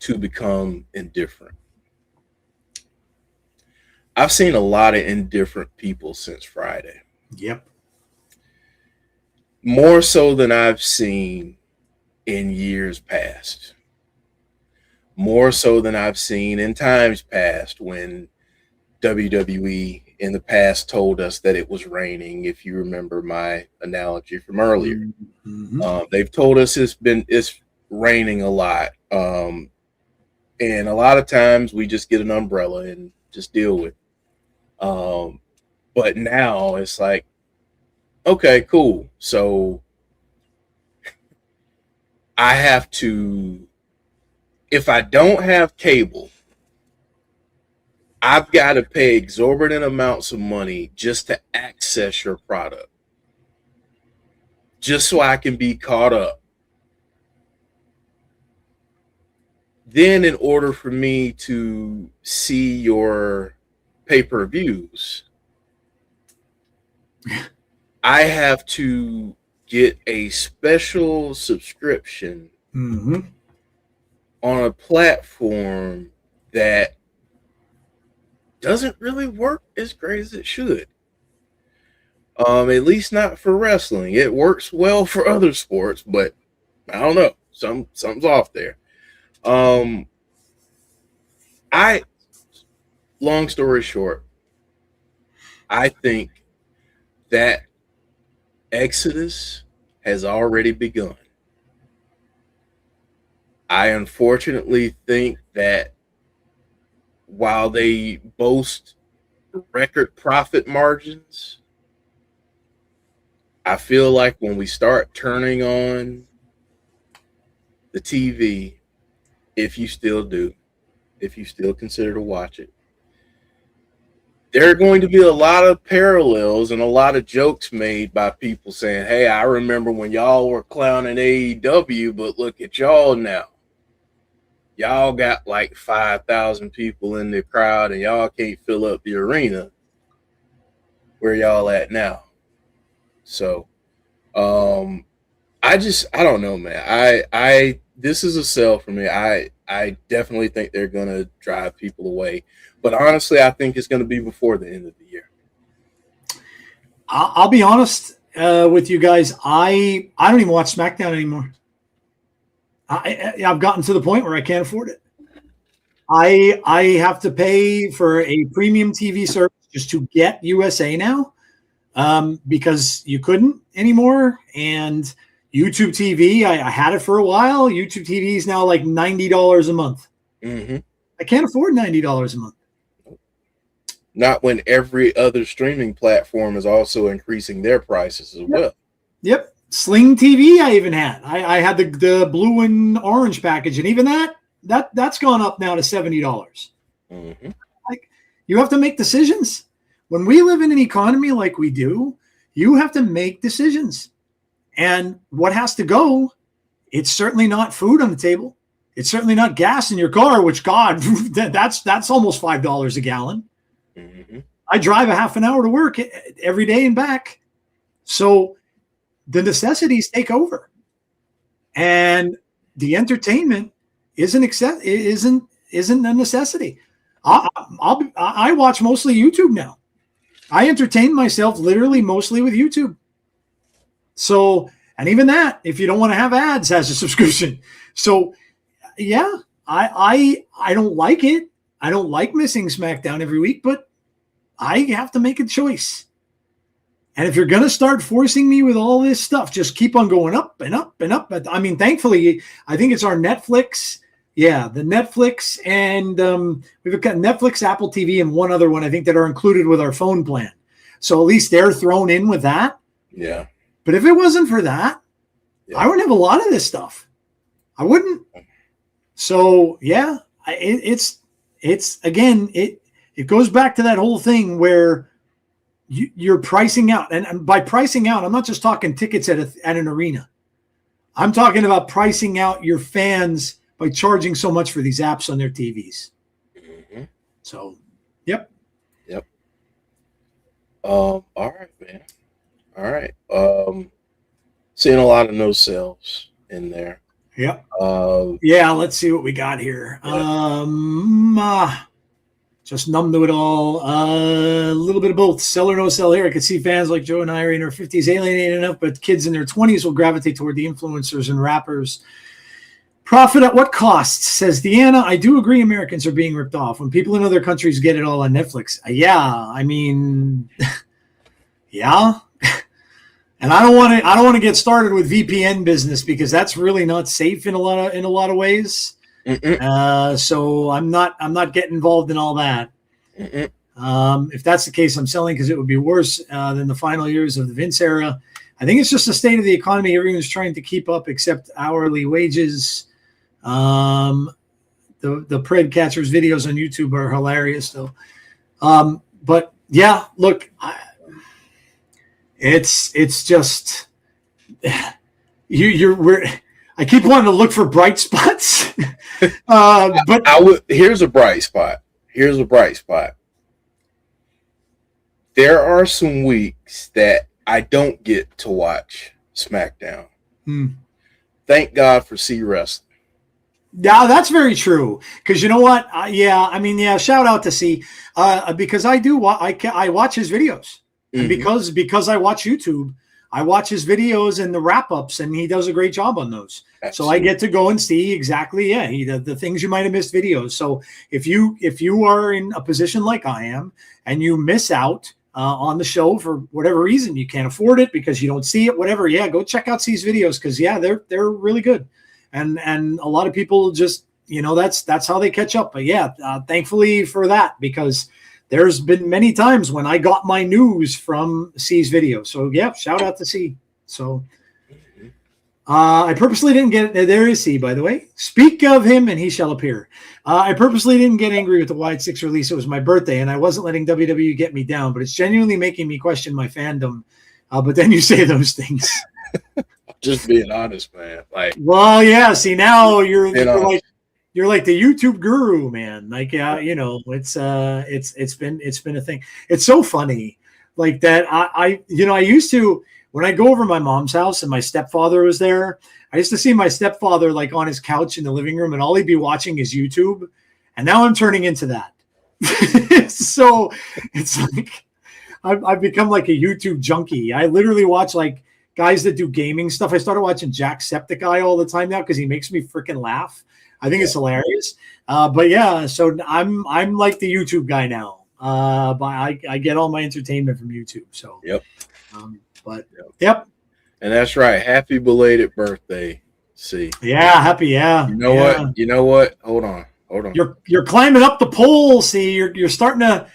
to become indifferent. I've seen a lot of indifferent people since Friday. Yep. More so than I've seen in years past. More so than I've seen in times past when WWE in the past told us that it was raining. If you remember my analogy from earlier, they've told us it's raining a lot, and a lot of times we just get an umbrella and just deal with it. But now it's like, okay, cool. So I have to, if I don't have cable, I've got to pay exorbitant amounts of money just to access your product, just so I can be caught up. Then in order for me to see your pay-per-views, I have to get a special subscription on a platform that doesn't really work as great as it should. At least not for wrestling. It works well for other sports, but I don't know. Something's off there. Long story short, I think that exodus has already begun. I unfortunately think that while they boast record profit margins, I feel like when we start turning on the TV, if you still consider to watch it, there are going to be a lot of parallels and a lot of jokes made by people saying, hey, I remember when y'all were clowning AEW, but look at y'all now. Y'all got like 5,000 people in the crowd and y'all can't fill up the arena. Where y'all at now? So, I don't know, man. This is a sell for me. I definitely think they're going to drive people away. But honestly, I think it's going to be before the end of the year. I'll be honest with you guys. I don't even watch SmackDown anymore. I've gotten to the point where I can't afford it. I have to pay for a premium TV service just to get USA now, because you couldn't anymore. And YouTube TV, I had it for a while. YouTube TV is now like $90 a month. I can't afford $90 a month. Not when every other streaming platform is also increasing their prices as well. Yep. Sling TV I even had. I had the blue and orange package, and even that's gone up now to $70. Like, you have to make decisions. When we live in an economy like we do, you have to make decisions. And what has to go, it's certainly not food on the table. It's certainly not gas in your car, which, God, that's almost $5 a gallon. I drive a half an hour to work every day and back. So the necessities take over. And the entertainment isn't a necessity. I watch mostly YouTube now. I entertain myself literally mostly with YouTube. So, and even that, if you don't want to have ads, has a subscription. So, yeah, I don't like it. I don't like missing SmackDown every week, but I have to make a choice. And if you're going to start forcing me with all this stuff, just keep on going up and up and up. I mean, thankfully, I think it's our Netflix. Yeah, the Netflix, and we've got Netflix, Apple TV, and one other one, I think, that are included with our phone plan. So at least they're thrown in with that. Yeah. But if it wasn't for that, I wouldn't have a lot of this stuff. I wouldn't. So yeah, it's again, it goes back to that whole thing where you're pricing out, and by pricing out, I'm not just talking tickets at an arena. I'm talking about pricing out your fans by charging so much for these apps on their TVs. Mm-hmm. So, yep. All right, man. All right. Seeing a lot of no sells in there. Yep. Yeah, let's see what we got here. Yeah. Just numb to it all. A little bit of both. Sell or no sell here. I could see fans like Joe and I are in our 50s alienated enough, but kids in their 20s will gravitate toward the influencers and rappers. Profit at what cost, says Deanna. I do agree Americans are being ripped off when people in other countries get it all on Netflix. Yeah, I mean, yeah. And I don't want to get started with VPN business because that's really not safe in a lot of ways. So I'm not getting involved in all that. If that's the case, I'm selling because it would be worse than the final years of the Vince era. I think it's just the state of the economy. Everyone's trying to keep up except hourly wages. The Pred Catchers videos on YouTube are hilarious though. But yeah, look, it's just I keep wanting to look for bright spots. But here's a bright spot. There are some weeks that I don't get to watch SmackDown. Thank God for C Wrestling. Yeah, that's very true. Because you know what? Shout out to C. Because I watch his videos. And because I watch YouTube, I watch his videos and the wrap-ups, and he does a great job on those. Absolutely. So I get to go and see exactly, the things you might have missed videos. So if you are in a position like I am and you miss out on the show for whatever reason, you can't afford it because you don't see it, whatever, go check out C's videos because they're really good. And a lot of people just, that's how they catch up. But thankfully for that, because there's been many times when I got my news from C's video. So shout out to C. So I purposely didn't get it. There is C, by the way. Speak of him and he shall appear. I purposely didn't get angry with the Wide 6 release. It was my birthday and I wasn't letting WWE get me down, but it's genuinely making me question my fandom. But then you say those things. Just being honest, man. See, now you're like the YouTube guru, man. It's been a thing. It's so funny, like that. I used to, when I go over my mom's house and my stepfather was there, I used to see my stepfather like on his couch in the living room, and all he'd be watching is YouTube. And now I'm turning into that. So it's like I've become like a YouTube junkie. I literally watch like guys that do gaming stuff. I started watching Jacksepticeye all the time now because he makes me freaking laugh. I think it's hilarious. So I'm like the YouTube guy now. But I get all my entertainment from YouTube. So yep. And that's right. Happy belated birthday, C. Yeah, happy. Yeah. You know what? Hold on. You're climbing up the pole. See, you're starting to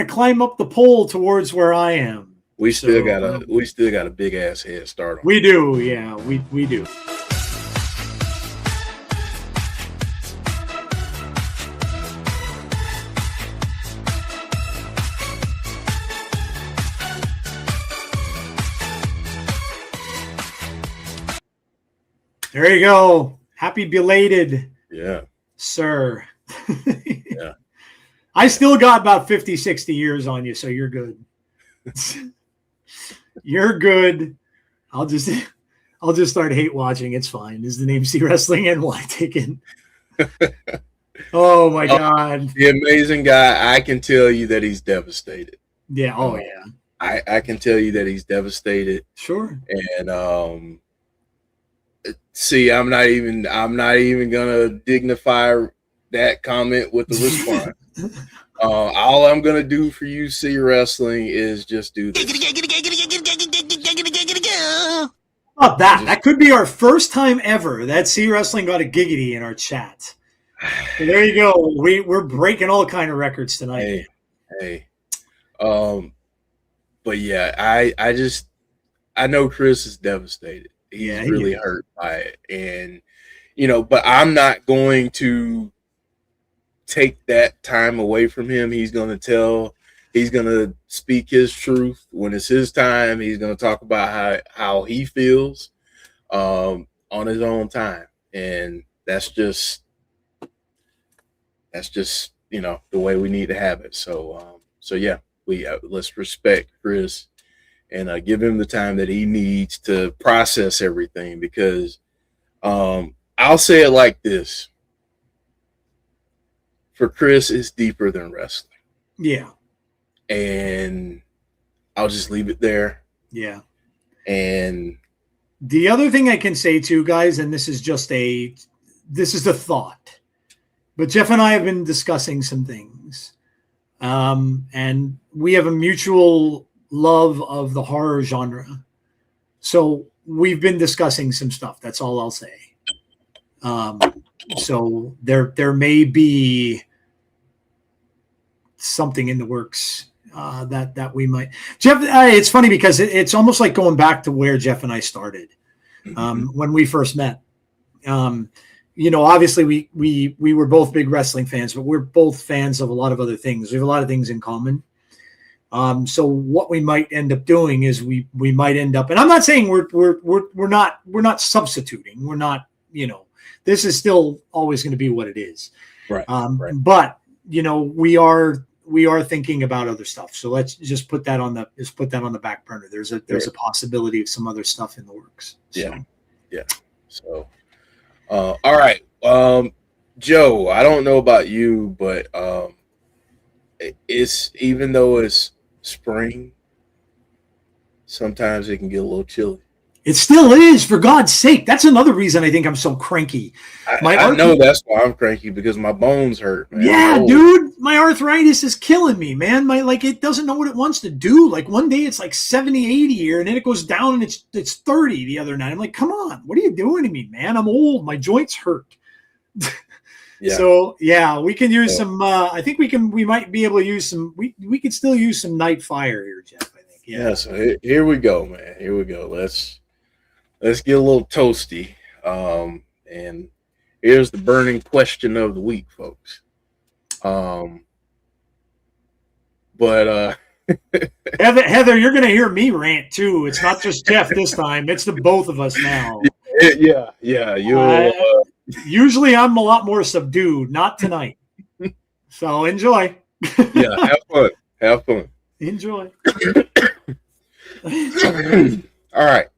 climb up the pole towards where I am. We still got a big ass head start on. We do. Yeah, we do. There you go. Happy belated. Yeah. Sir. Yeah. I still got about 50, 60 years on you, so you're good. You're good. I'll just start hate watching. It's fine. Is the name C Wrestling NY taken? Oh my God. The amazing guy. I can tell you that he's devastated. Yeah. Oh yeah. I can tell you that he's devastated. Sure. And see, I'm not even gonna dignify that comment with the response. All I'm gonna do for you, C Wrestling, is just do this. Oh, that could be our first time ever that C Wrestling got a giggity in our chat. So there you go. We're breaking all kind of records tonight. Hey. But yeah, I know Chris is devastated. He's really hurt by it, and but I'm not going to take that time away from him. He's going to speak his truth. When it's his time, he's going to talk about how he feels on his own time. And that's just the way we need to have it. So yeah, let's respect Chris and give him the time that he needs to process everything, because I'll say it like this: for Chris, it's deeper than wrestling. Yeah. And I'll just leave it there. Yeah. And the other thing I can say too, guys, and this is the thought, but Jeff and I have been discussing some things. And we have a mutual love of the horror genre. So we've been discussing some stuff. That's all I'll say. So there may be something in the works that we might. Jeff, it's funny because it's almost like going back to where Jeff and I started when we first met. Obviously we were both big wrestling fans, but we're both fans of a lot of other things. We have a lot of things in common. So what we might end up doing is we might end up, and I'm not saying we're not substituting. We're not, this is still always going to be what it is. Right. Right. But we are thinking about other stuff. So let's just put that on the back burner. There's a possibility of some other stuff in the works. So. Yeah. Yeah. So, all right. Joe, I don't know about you, but even though it's spring, sometimes it can get a little chilly. It still is, for God's sake. That's another reason I think I'm so cranky. I know that's why I'm cranky, because my bones hurt, man. Yeah, dude. My arthritis is killing me, man. It doesn't know what it wants to do. Like one day it's like 70, 80 here, and then it goes down and it's 30 the other night. I'm like, come on, what are you doing to me, man? I'm old. My joints hurt. Yeah. So yeah, we can use some. I think we might be able to use some. We could still use some night fire here, Jeff. I think. Yeah. So here we go, man. Here we go. Let's get a little toasty. And here's the burning question of the week, folks. But Heather, you're gonna hear me rant too. It's not just Jeff this time. It's the both of us now. Yeah. Usually I'm a lot more subdued. Not tonight. So enjoy. Yeah, have fun. Enjoy. All right.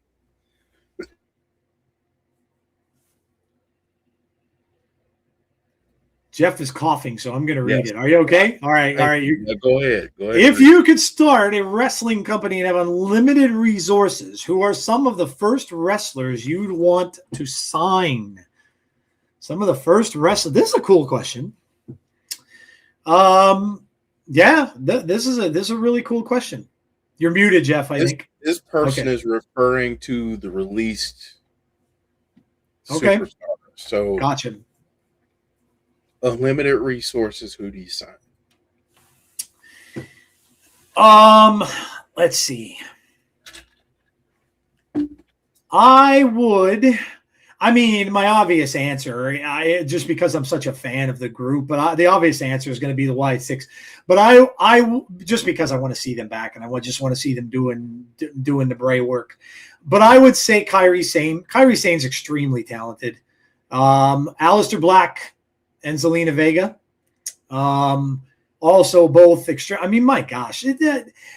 Jeff is coughing, so I'm going to read it. Are you okay? All right. All right. Go ahead. If you could start a wrestling company and have unlimited resources, who are some of the first wrestlers you'd want to sign? Some of the first wrestlers. This is a cool question. Yeah, this is a really cool question. You're muted, Jeff, I think. This person is referring to the released superstars. So gotcha. Unlimited resources, who do you sign? Let's see. My obvious answer, just because I'm such a fan of the group, but the obvious answer is going to be the Y6. But I just because I want to see them back, and I just want to see them doing the Bray work. But I would say Kairi Sane. Kairi Sane's extremely talented. Aleister Black and Zelina Vega, also both extreme. I mean, my gosh,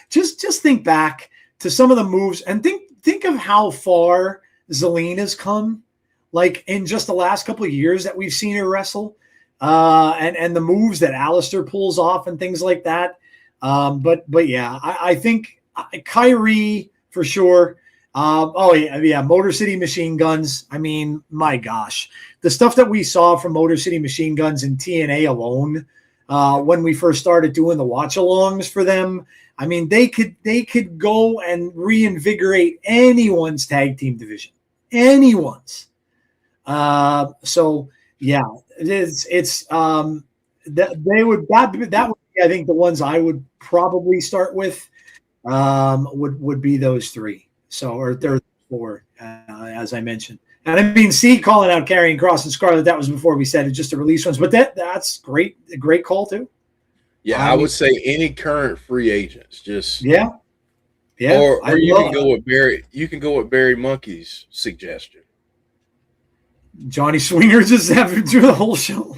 just think back to some of the moves and think of how far Zelina's come, like in just the last couple of years that we've seen her wrestle, and the moves that Aleister pulls off and things like that. But yeah, I think Kairi for sure. Motor City Machine Guns. I mean, my gosh, the stuff that we saw from Motor City Machine Guns in TNA alone, when we first started doing the watch-alongs for them. I mean, they could go and reinvigorate anyone's tag team division, anyone's. So yeah, that would be, I think, the ones I would probably start with, would be those three. So, or there are four, as I mentioned. And I mean, C calling out Karrion Kross and Scarlett, that was before we said it, just to release ones. But that's great. A great call, too. Yeah, I would say any current free agents. Just yeah. Or you can go with Barry. You can go with Barry Monkey's suggestion. Johnny Swinger just have to do the whole show.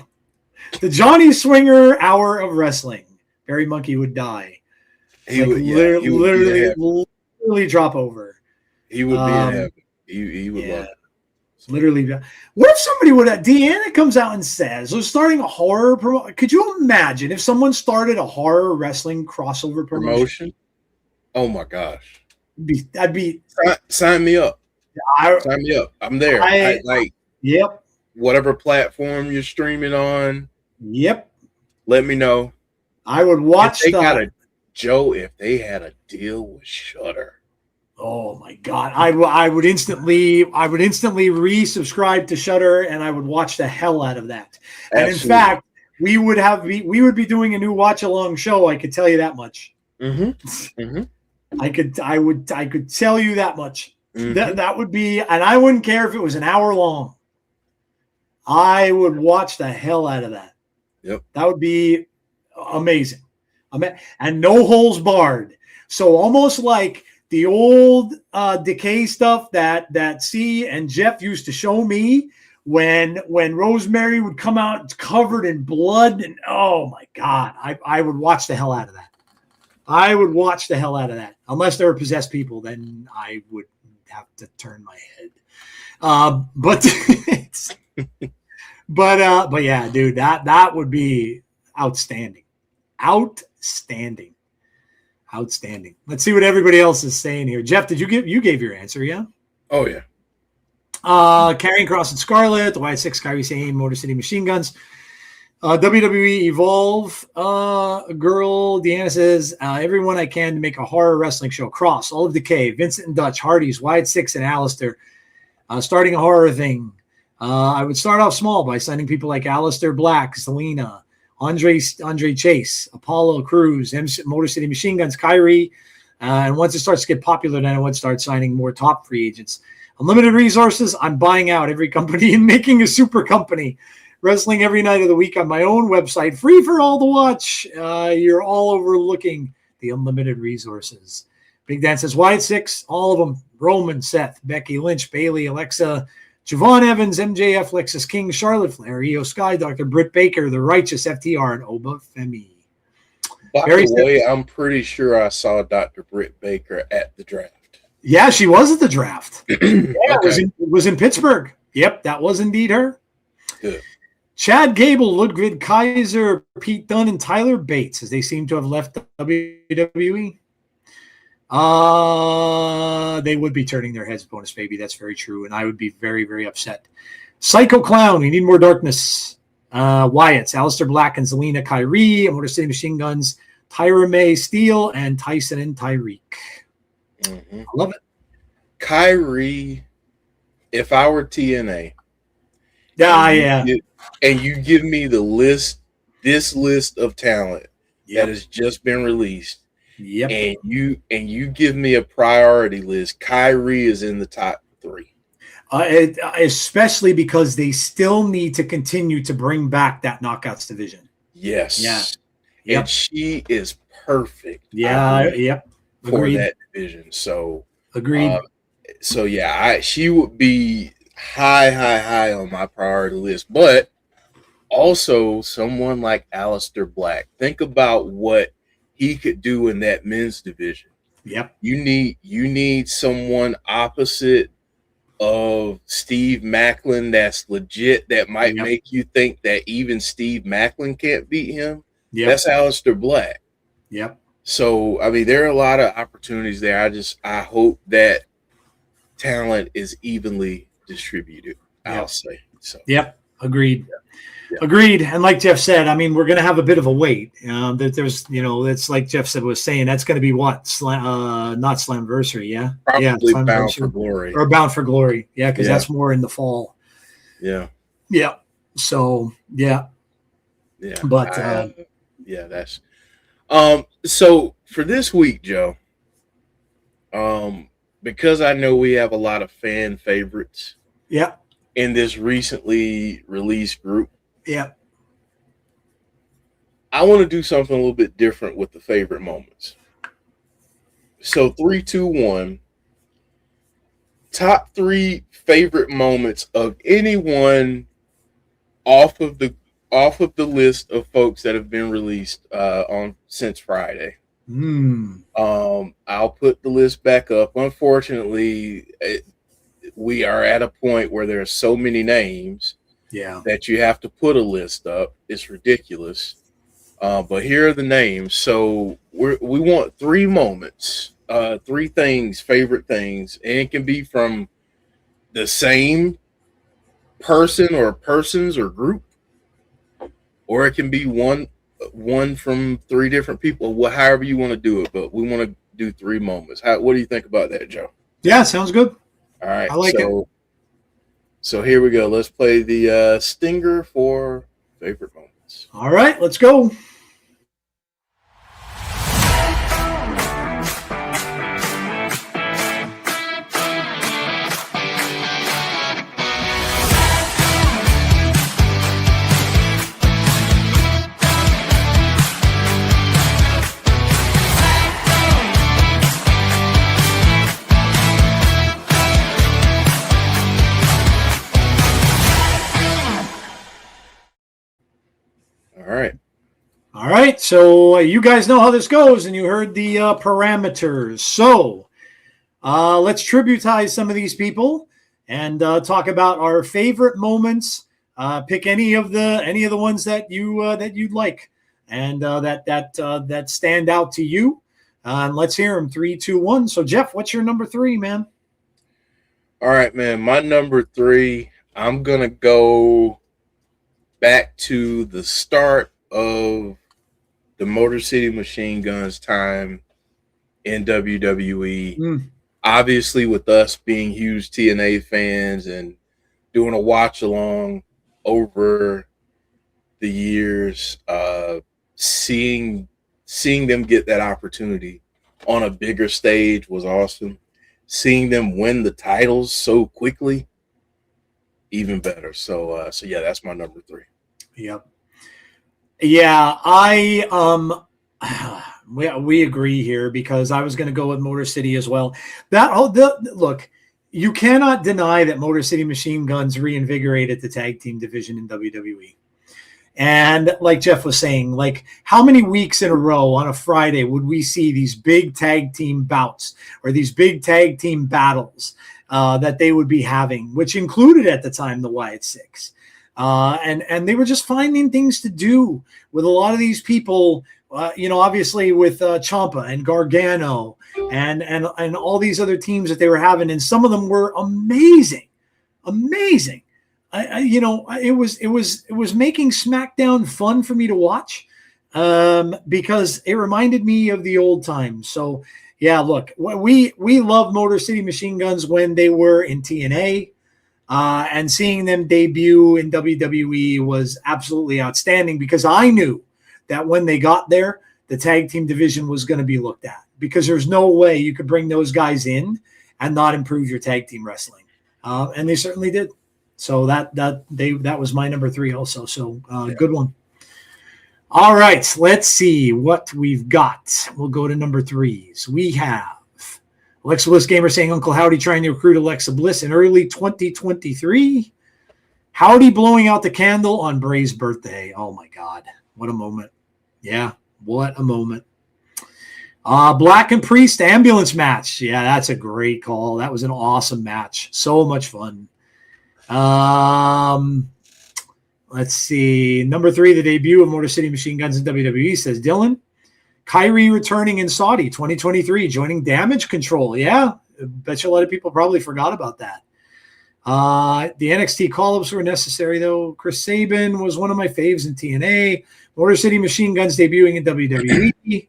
The Johnny Swinger hour of wrestling. Barry Monkey would die. He would literally drop over. He would be in heaven. He would love it. Literally. What if somebody would Deanna comes out and says, "We're starting a horror promotion." Could you imagine if someone started a horror wrestling crossover promotion? Oh my gosh. I'd be sign me up. Sign me up. I'm there. Yep. Whatever platform you're streaming on. Yep. Let me know. I would watch that. Joe, if they had a deal with Shudder. Oh my God. I would instantly resubscribe to Shudder, and I would watch the hell out of that. Absolutely. And in fact, we would be doing a new watch along show. I could tell you that much. Mm-hmm. Mm-hmm. I could tell you that much. Mm-hmm. That would be, and I wouldn't care if it was an hour long. I would watch the hell out of that. Yep. That would be amazing. And no holes barred. So almost like the old Decay stuff that C and Jeff used to show me when Rosemary would come out covered in blood, and oh my God, I would watch the hell out of that. I would watch the hell out of that. Unless there were possessed people, then I would have to turn my head. But yeah, dude, that would be outstanding. Outstanding. Let's see what everybody else is saying here. Jeff, you gave your answer, yeah? Oh yeah. Karrion Kross and Scarlett, the Wyatt Six, Kairi Sane, Motor City Machine Guns. WWE Evolve, girl, Deanna says, everyone I can to make a horror wrestling show. Cross, All of Decay, Vincent and Dutch, Hardys, Wyatt Six, and Alistair. Starting a horror thing. I would start off small by signing people like Alistair Black, Selena, Andre Chase, Apollo Cruz, Motor City Machine Guns, Kyrie. And once it starts to get popular, then I would start signing more top free agents. Unlimited resources, I'm buying out every company and making a super company. Wrestling every night of the week on my own website, free for all to watch. You're all overlooking the unlimited resources. Big Dan says, Wyatt Six, all of them. Roman, Seth, Becky Lynch, Bailey, Alexa, Javon Evans, MJF, Lexus King, Charlotte Flair, Io Sky, Dr. Britt Baker, The Righteous, FTR, and Oba Femi. By the way, I'm pretty sure I saw Dr. Britt Baker at the draft. Yeah, she was at the draft. Okay. It was in Pittsburgh. Yep, that was indeed her. Good. Chad Gable, Ludwig Kaiser, Pete Dunne, and Tyler Bates, as they seem to have left WWE. They would be turning their heads, bonus baby. That's very true, and I would be very, very upset. Psycho Clown, we need more darkness. Wyatt's, Alistair Black and Zelina Kyrie, Motor City Machine Guns, Tyra May Steele, and Tyson and Tyreek. Mm-hmm. I love it. Kyrie, if I were TNA, and you give me this list of talent that has just been released, and you give me a priority list, Kyrie is in the top 3. Especially because they still need to continue to bring back that Knockouts division. Yes. Yeah. Yep. And she is perfect. Yeah. Yep. For that division. So agreed. She would be high on my priority list, but also someone like Alistair Black. Think about what he could do in that men's division. Yep. You need someone opposite of Steve Macklin that's legit, that might make you think that even Steve Macklin can't beat him. Yep. That's Alistair Black. Yep. So, I mean, there are a lot of opportunities there. I hope that talent is evenly distributed, I'll say. So. Yep. Agreed. Yeah. Agreed. And like Jeff said, I mean, we're going to have a bit of a wait. There's, it's like Jeff said, was saying, that's going to be what? Not Slamversary, yeah? Probably Bound for Glory. Or Bound for Glory, yeah, because that's more in the fall. Yeah. Yeah. So, yeah. Yeah. But, that's... So, for this week, Joe, because I know we have a lot of fan favorites, Yeah. in this recently released group. Yeah. I want to do something a little bit different with the favorite moments. So 3, 2, 1. Top 3 favorite moments of anyone off of the list of folks that have been released on since Friday. I'll put the list back up. Unfortunately, we are at a point where there are so many names that you have to put a list up. It's ridiculous. But here are the names. So we want 3 moments, 3 things, favorite things, and it can be from the same person or persons or group, or it can be one from 3 different people. However you want to do it, but we want to do 3 moments. What do you think about that, Joe? Yeah, sounds good. All right, I like it. So here we go. Let's play the stinger for favorite moments. All right, let's go. All right, so you guys know how this goes, and you heard the parameters. So let's tributize some of these people and talk about our favorite moments. Pick any of the ones that you'd like and that stand out to you. And let's hear them. 3, 2, 1. So Jeff, what's your number 3, man? All right, man. My number 3. I'm gonna go back to the start of the Motor City Machine Guns time in WWE. Obviously, with us being huge TNA fans and doing a watch along over the years, seeing them get that opportunity on a bigger stage was awesome. Seeing them win the titles so quickly, even better. So yeah, that's my number 3. Yep. Yeah, we agree here because I was going to go with Motor City as well. Look, you cannot deny that Motor City Machine Guns reinvigorated the tag team division in WWE. And like Jeff was saying, like how many weeks in a row on a Friday would we see these big tag team bouts or these big tag team battles that they would be having, which included at the time the Wyatt Six. And they were just finding things to do with a lot of these people, obviously with Ciampa and Gargano and all these other teams that they were having. And some of them were amazing. It was making SmackDown fun for me to watch because it reminded me of the old times. So yeah, look, we love Motor City Machine Guns when they were in TNA. And seeing them debut in WWE was absolutely outstanding because I knew that when they got there, the tag team division was going to be looked at because there's no way you could bring those guys in and not improve your tag team wrestling. And they certainly did. So that was my number 3 also. So Good one. All right, let's see what we've got. We'll go to number 3s. We have Alexa Bliss Gamer saying Uncle Howdy trying to recruit Alexa Bliss in early 2023. Howdy blowing out the candle on Bray's birthday. Oh, my God. What a moment. Yeah, what a moment. Black and Priest ambulance match. Yeah, that's a great call. That was an awesome match. So much fun. Let's see. Number 3, the debut of Motor City Machine Guns in WWE, says Dylan. Kyrie returning in Saudi 2023, joining Damage Control. Yeah, bet you a lot of people probably forgot about that. The NXT call-ups were necessary, though. Chris Sabin was one of my faves in TNA. Motor City Machine Guns debuting in WWE.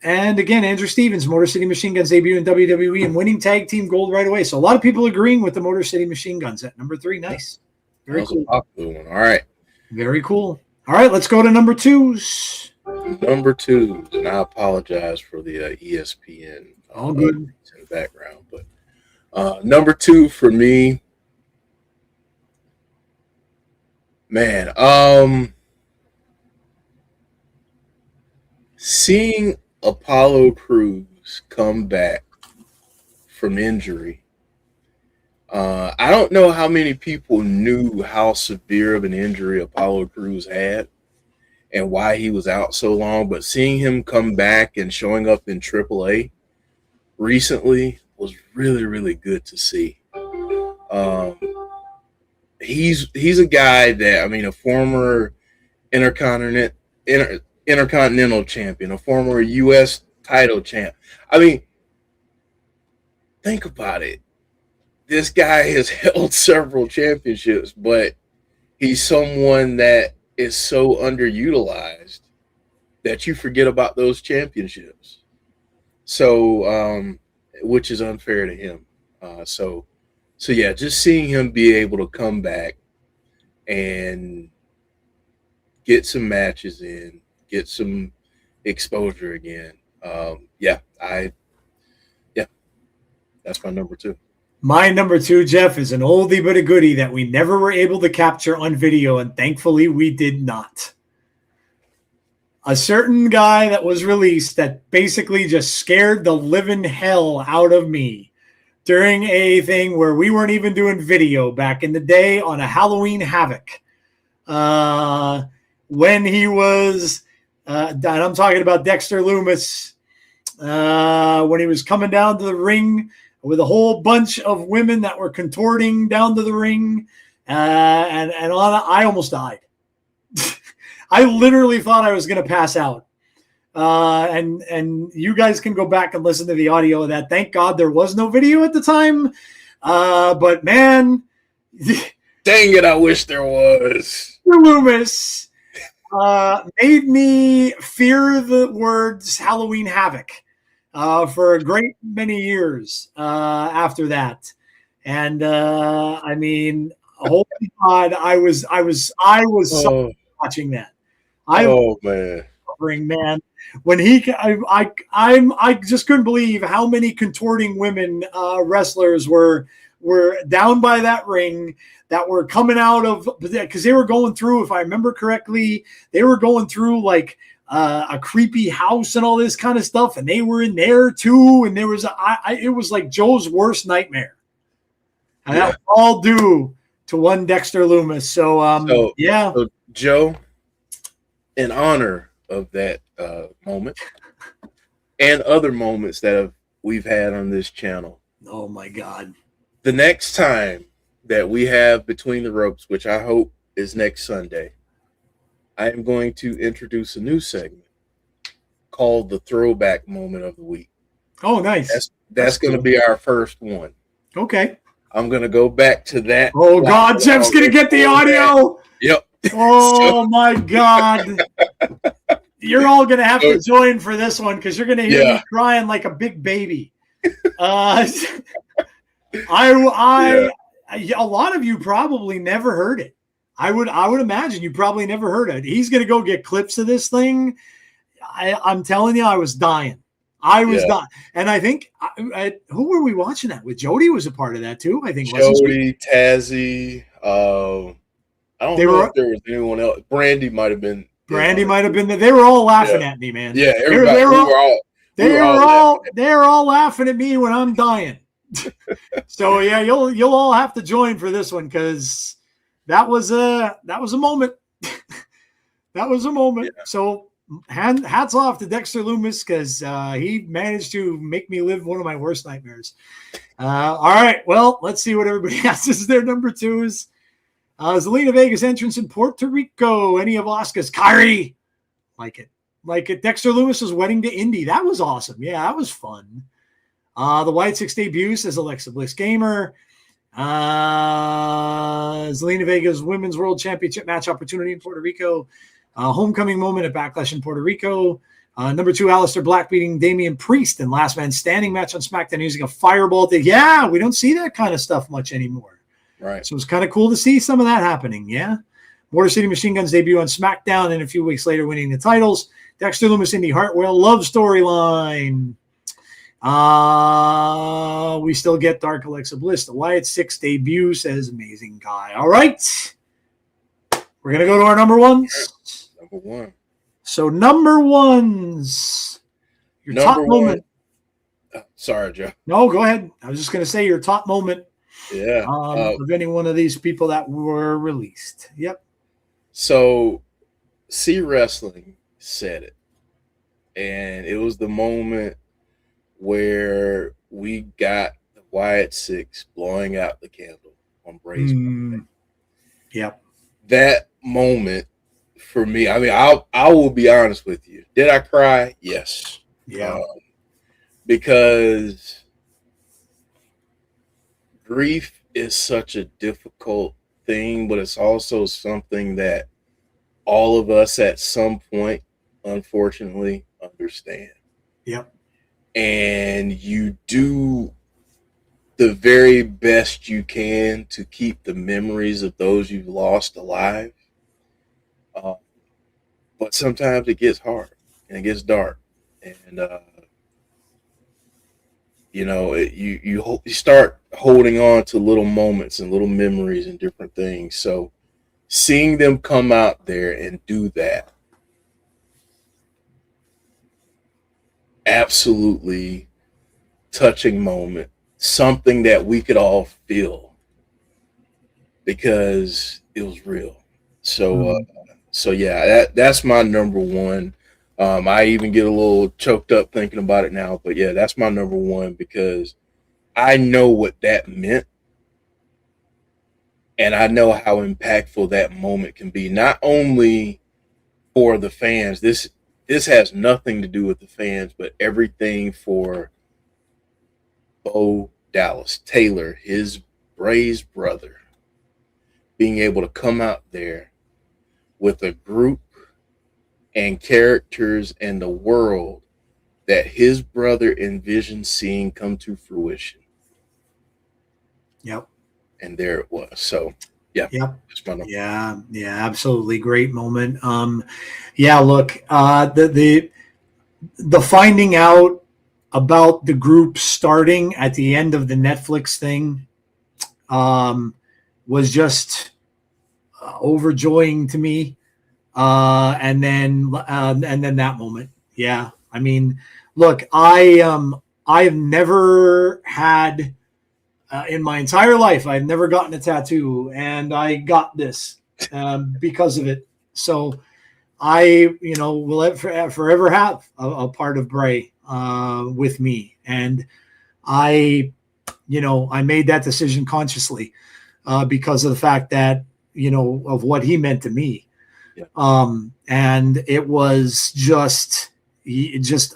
And again, Andrew Stevens, Motor City Machine Guns debut in WWE and winning tag team gold right away. So a lot of people agreeing with the Motor City Machine Guns at number 3. Nice. Very cool. All right. Very cool. All right, let's go to number 2s. Number 2, and I apologize for the ESPN all good in the background, but Number 2 for me, man, seeing Apollo Crews come back from injury. I don't know how many people knew how severe of an injury Apollo Crews had and why he was out so long, but seeing him come back and showing up in AAA recently was really, really good to see. He's a guy that, I mean, a former intercontinental champion, a former U.S. title champ. I mean, think about it. This guy has held several championships, but he's someone that is so underutilized that you forget about those championships. So, which is unfair to him. So yeah, just seeing him be able to come back and get some matches in, get some exposure again. That's my number 2. My number 2, Jeff, is an oldie but a goodie that we never were able to capture on video, and thankfully we did not. A certain guy that was released that basically just scared the living hell out of me during a thing where we weren't even doing video back in the day on a Halloween Havoc. When he was, and I'm talking about Dexter Lumis, when he was coming down to the ring with a whole bunch of women that were contorting down to the ring, and I almost died. I literally thought I was going to pass out. And you guys can go back and listen to the audio of that. Thank God there was no video at the time. But man, dang it, I wish there was. Loomis made me fear the words Halloween Havoc for a great many years after that. And I mean, holy God, I was so watching that. Man, when I just couldn't believe how many contorting women wrestlers were down by that ring that were coming out of, because they were going through, if I remember correctly, they were going through like a creepy house and all this kind of stuff, and they were in there too, and there was it was like Joe's worst nightmare, and that was all due to one Dexter Lumis. So Joe, in honor of that moment and other moments that we've had on this channel. Oh my God. The next time that we have Between the Ropes, which I hope is next Sunday, I am going to introduce a new segment called the Throwback Moment of the Week. Oh, nice. That's going to be our first one. Okay. I'm going to go back to that. Oh God, Jeff's going to get the audio. Yep. Oh my God. You're all going to have to join for this one because you're going to hear me crying like a big baby. A lot of you probably never heard it. I would imagine you probably never heard it. He's going to go get clips of this thing. I'm telling you, I was dying. I was dying. And I think, who were we watching that with? Jody was a part of that too, I think. Jody, Tazzy, I don't know if there was anyone else. Brandy might have been. Brandy might have been there. They were all laughing at me, man. Yeah, everybody. They were all laughing at me when I'm dying. So yeah, you'll all have to join for this one because that was a moment. That was a moment. Yeah. So hats off to Dexter Lumis because he managed to make me live one of my worst nightmares. All right, well, let's see what everybody has as their number 2s. Zelina Vega's entrance in Puerto Rico. Any of Asuka's Kyrie. Like it. Dexter Lumis's wedding to Indy. That was awesome. Yeah, that was fun. The White Six debut says Alexa Bliss Gamer. Zelina Vega's Women's World Championship match opportunity in Puerto Rico. Homecoming moment at Backlash in Puerto Rico. Number 2, Aleister Black beating Damian Priest in Last Man Standing match on SmackDown using a fireball. Yeah, we don't see that kind of stuff much anymore. Right. So it's kind of cool to see some of that happening. Yeah. Motor City Machine Guns debut on SmackDown and a few weeks later winning the titles. Dexter Lumis, Indy Hartwell love storyline. We still get Dark Alexa Bliss. The Wyatt 6 debut, says amazing guy. All right. We're going to go to our number ones. Number one. So number ones. Your Number top one. moment. Sorry, Joe. No, go ahead. I was just going to say your top moment Yeah. of any one of these people that were released. Yep. So, C Wrestling said it. And it was the moment where we got the Wyatt 6 blowing out the candle on Bray's birthday. Yep. That moment for me, I mean, I will be honest with you. Did I cry? Yes. Yeah. Because grief is such a difficult thing, but it's also something that all of us at some point, unfortunately, understand. Yep. And you do the very best you can to keep the memories of those you've lost alive. But sometimes it gets hard and it gets dark. And, you start holding on to little moments and little memories and different things. So seeing them come out there and do that, absolutely touching moment, something that we could all feel because it was real. So yeah, that's my number one. I even get a little choked up thinking about it now, but yeah, that's my number one because I know what that meant. And I know how impactful that moment can be, not only for the fans. This has nothing to do with the fans, but everything for Bo Dallas, Taylor, his Bray's brother, being able to come out there with a group and characters and the world that his brother envisioned seeing come to fruition. Yep. And there it was. So, yeah. Yep. Yeah, absolutely. Great moment. Look, the finding out about the group starting at the end of the Netflix thing was just overjoying to me. And then that moment. Yeah. I mean, look, I've never had in my entire life, I've never gotten a tattoo, and I got this because of it. So I, will forever have a part of Bray with me. And I made that decision consciously because of the fact that, of what he meant to me. Yeah. And it was just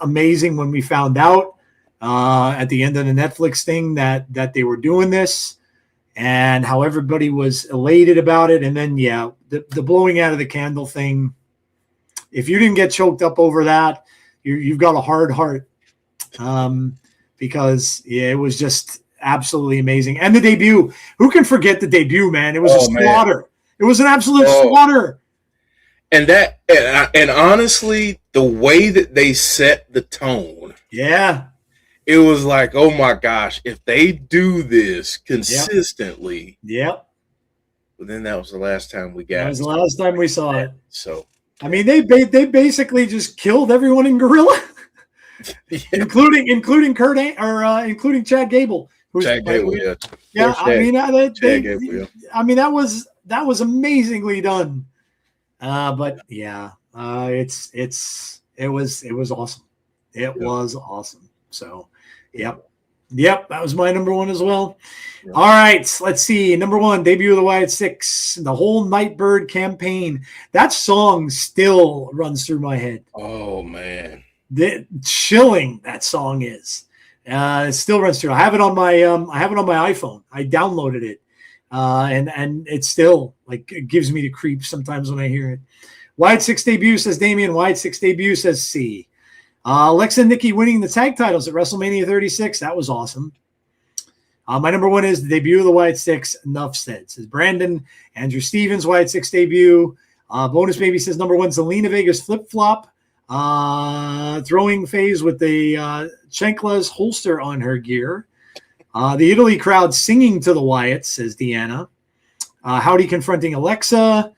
amazing when we found out at the end of the Netflix thing that they were doing this and how everybody was elated about it. And then, the blowing out of the candle thing, if you didn't get choked up over that, you've got a hard heart because it was just absolutely amazing. And the debut, who can forget the debut, man? It was a slaughter. Man. It was an absolute slaughter. And honestly, the way that they set the tone. Yeah. It was like, oh my gosh, if they do this consistently. Yep. Well, then that was the last time we got it. That was the last time we saw it. So, I mean, they basically just killed everyone in Gorilla, including including Chad Gable. Chad Gable, yeah. Yeah, I mean, that was amazingly done. But yeah, it was awesome. It was awesome. So, yep, that was my number one as well. Yep. All right, let's see. Number one, debut of the Wyatt 6, the whole Nightbird campaign. That song still runs through my head. Oh man, chilling that song is. It still runs through. I have it on my iPhone. I downloaded it. And it still it gives me the creeps sometimes when I hear it. Wyatt 6 debut, says Damien. Wyatt 6 debut, says C. Alexa and Nikki winning the tag titles at WrestleMania 36. That was awesome. My number one is the debut of the Wyatt 6. Enough said, says Brandon. Andrew Stevens, Wyatt 6 debut. Bonus Baby says number one, Zelina Vega's flip flop throwing phase with the Chenkla's holster on her gear. The Italy crowd singing to the Wyatts, says Deanna. Howdy confronting Alexa.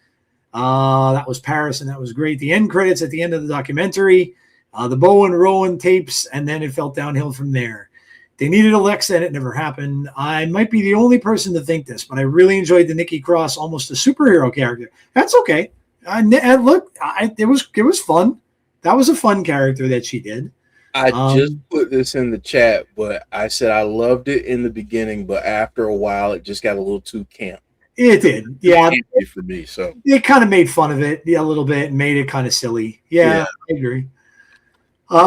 That was Paris, and that was great. The end credits at the end of the documentary. The Bo and Rowan tapes, and then it felt downhill from there. They needed Alexa, and it never happened. I might be the only person to think this, but I really enjoyed the Nikki Cross, almost a superhero character. That's okay. It was fun. That was a fun character that she did. I just put this in the chat, but I said I loved it in the beginning, but after a while, it just got a little too camp. It did, yeah. For me, so it kind of made fun of it, a little bit, and made it kind of silly. Yeah. I agree.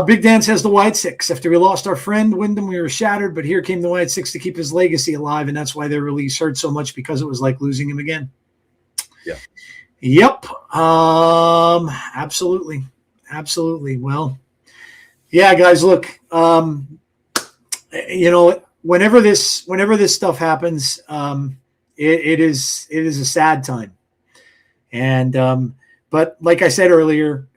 Big Dan says the White Six. After we lost our friend Wyndham, we were shattered, but here came the White Six to keep his legacy alive, and that's why their release hurt so much, because it was like losing him again. Yeah. Yep. Absolutely. Well, yeah, guys, look, whenever this stuff happens, it is a sad time. And, but like I said earlier,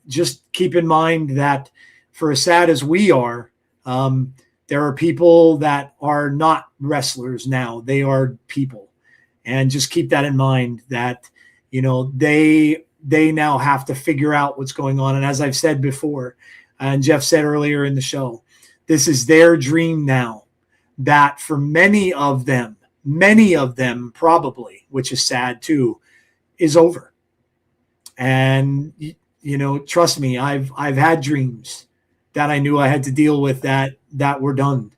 just keep in mind that for as sad as we are, there are people that are not wrestlers now. They are people. And just keep that in mind, that, they now have to figure out what's going on. And as I've said before, and Jeff said earlier in the show, this is their dream now, that for many of them probably, which is sad too, is over. And, trust me, I've had dreams that I knew I had to deal with that were done,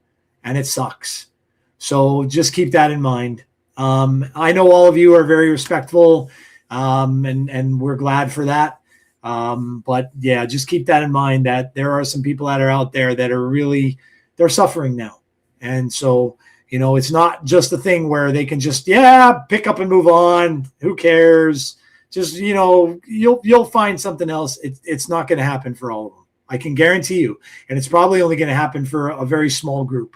and it sucks. So just keep that in mind. I know all of you are very respectful, and we're glad for that. But yeah, just keep that in mind, that there are some people that are out there that are really, they're suffering now. And so, it's not just a thing where they can just, pick up and move on. Who cares? Just, you'll find something else. It's not going to happen for all of them. I can guarantee you. And it's probably only going to happen for a very small group.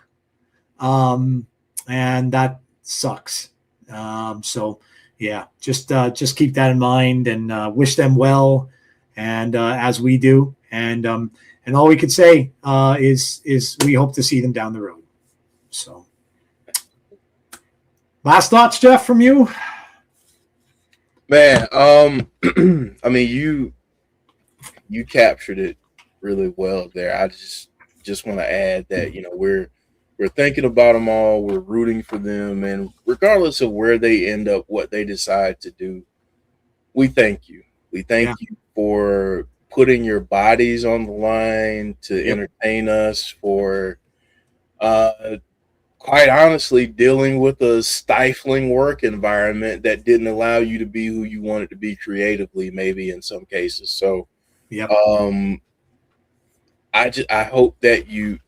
And that sucks. So yeah, just keep that in mind, and wish them well. And as we do, and all we could say is we hope to see them down the road. So, last thoughts, Jeff, from you? Man, I mean, you captured it really well there. I just want to add that we're thinking about them all. We're rooting for them, and regardless of where they end up, what they decide to do, we thank you. We thank you for putting your bodies on the line to entertain us, for quite honestly dealing with a stifling work environment that didn't allow you to be who you wanted to be creatively, maybe in some cases. So I hope that you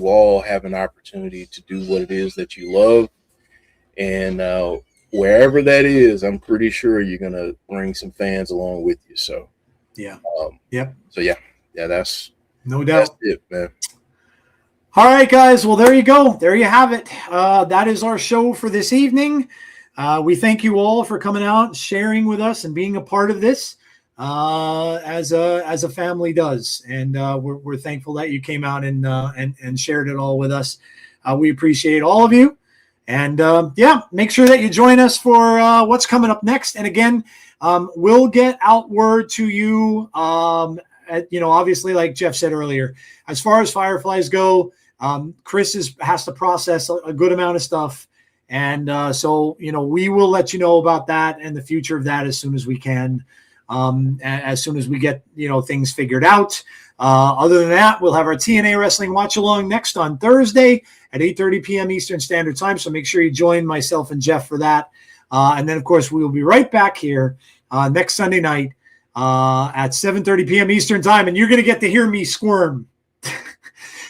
all have an opportunity to do what it is that you love, and wherever that is, I'm pretty sure you're gonna bring some fans along with you. So that's no doubt. That's it, man. All right, guys. Well, there you go. There you have it. That is our show for this evening. We thank you all for coming out, sharing with us, and being a part of this as a family does. And we're thankful that you came out and shared it all with us. We appreciate all of you. And make sure that you join us for what's coming up next. And again, we'll get out word to you. Obviously, like Jeff said earlier, as far as Fireflies go, Chris has to process a good amount of stuff. And so we will let you know about that and the future of that as soon as we can, as soon as we get, things figured out. Other than that, we'll have our TNA Wrestling Watch Along next on Thursday at 8:30 p.m. Eastern Standard Time. So make sure you join myself and Jeff for that. And then, of course, we will be right back here next Sunday night at 7:30 p.m. Eastern Time. And you're going to get to hear me squirm.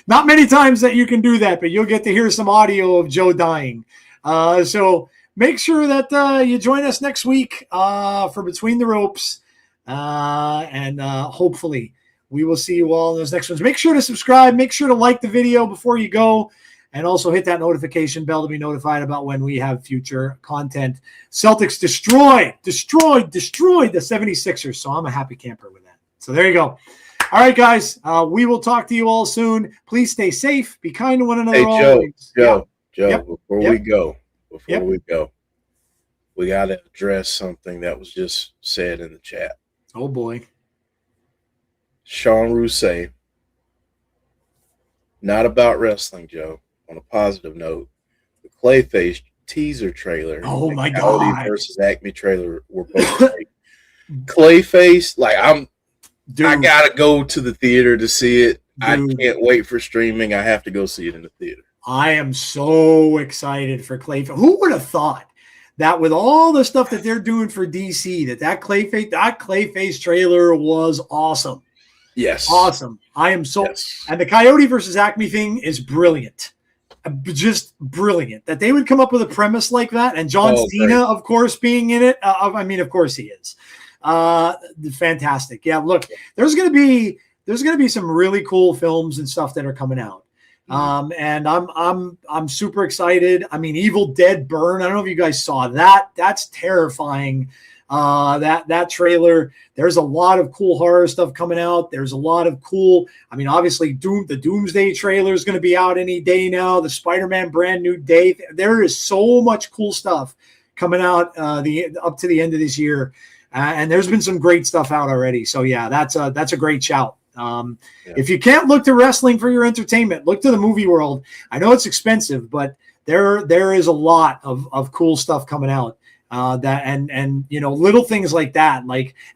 Not many times that you can do that, but you'll get to hear some audio of Joe dying. So make sure that you join us next week for Between the Ropes. And hopefully we will see you all in those next ones. Make sure to subscribe. Make sure to like the video before you go. And also hit that notification bell to be notified about when we have future content. Celtics destroyed the 76ers. So I'm a happy camper with that. So there you go. All right, guys. We will talk to you all soon. Please stay safe. Be kind to one another. Hey, always. Joe, Yep. before we go, we got to address something that was just said in the chat. Oh, boy. Sean Rousset, not about wrestling, Joe. On a positive note, the Clayface teaser trailer, Oh, my Coyote God. versus Acme trailer were both great. Clayface, like I Dude, gotta go to the theater to see it. I Dude. can't wait for streaming. I have to go see it in the theater. I am so excited for Clayface. Who would have thought that with all the stuff that they're doing for DC, that Clayface trailer was awesome. Yes. Awesome. I am so Yes. And the Coyote versus Acme thing is brilliant. Just brilliant that they would come up with a premise like that. And John Cena, great. of course, being in it. Of course he is. Fantastic. Yeah, look, there's gonna be some really cool films and stuff that are coming out. And I'm super excited. I mean, Evil Dead Burn. I don't know if you guys saw that. That's terrifying. That trailer. There's a lot of cool horror stuff coming out. There's a lot of cool. I mean, obviously, the Doomsday trailer is going to be out any day now. The Spider-Man Brand New Day. There is so much cool stuff coming out up to the end of this year, and there's been some great stuff out already. So yeah, that's a great shout. If you can't look to wrestling for your entertainment, look to the movie world. I know it's expensive, but there is a lot of cool stuff coming out. And little things like that,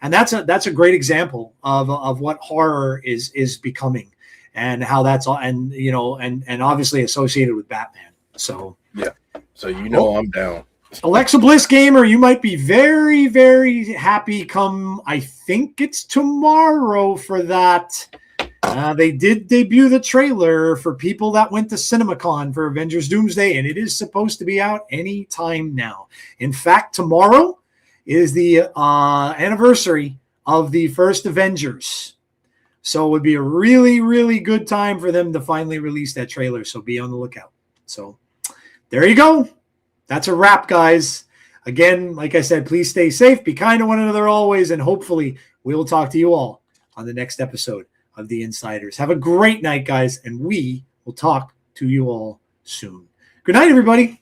and that's a great example of what horror is becoming, and how that's all, and obviously associated with Batman. So yeah, so I'm down. Alexa Bliss gamer, you might be very, very happy come, I think it's tomorrow for that. They did debut the trailer for people that went to CinemaCon for Avengers Doomsday, and it is supposed to be out any time now. In fact, tomorrow is the anniversary of the first Avengers. So it would be a really, really good time for them to finally release that trailer. So be on the lookout. So there you go. That's a wrap, guys. Again, like I said, please stay safe, be kind to one another always, and hopefully we will talk to you all on the next episode of The Insiders. Have a great night, guys, and we will talk to you all soon. Good night, everybody.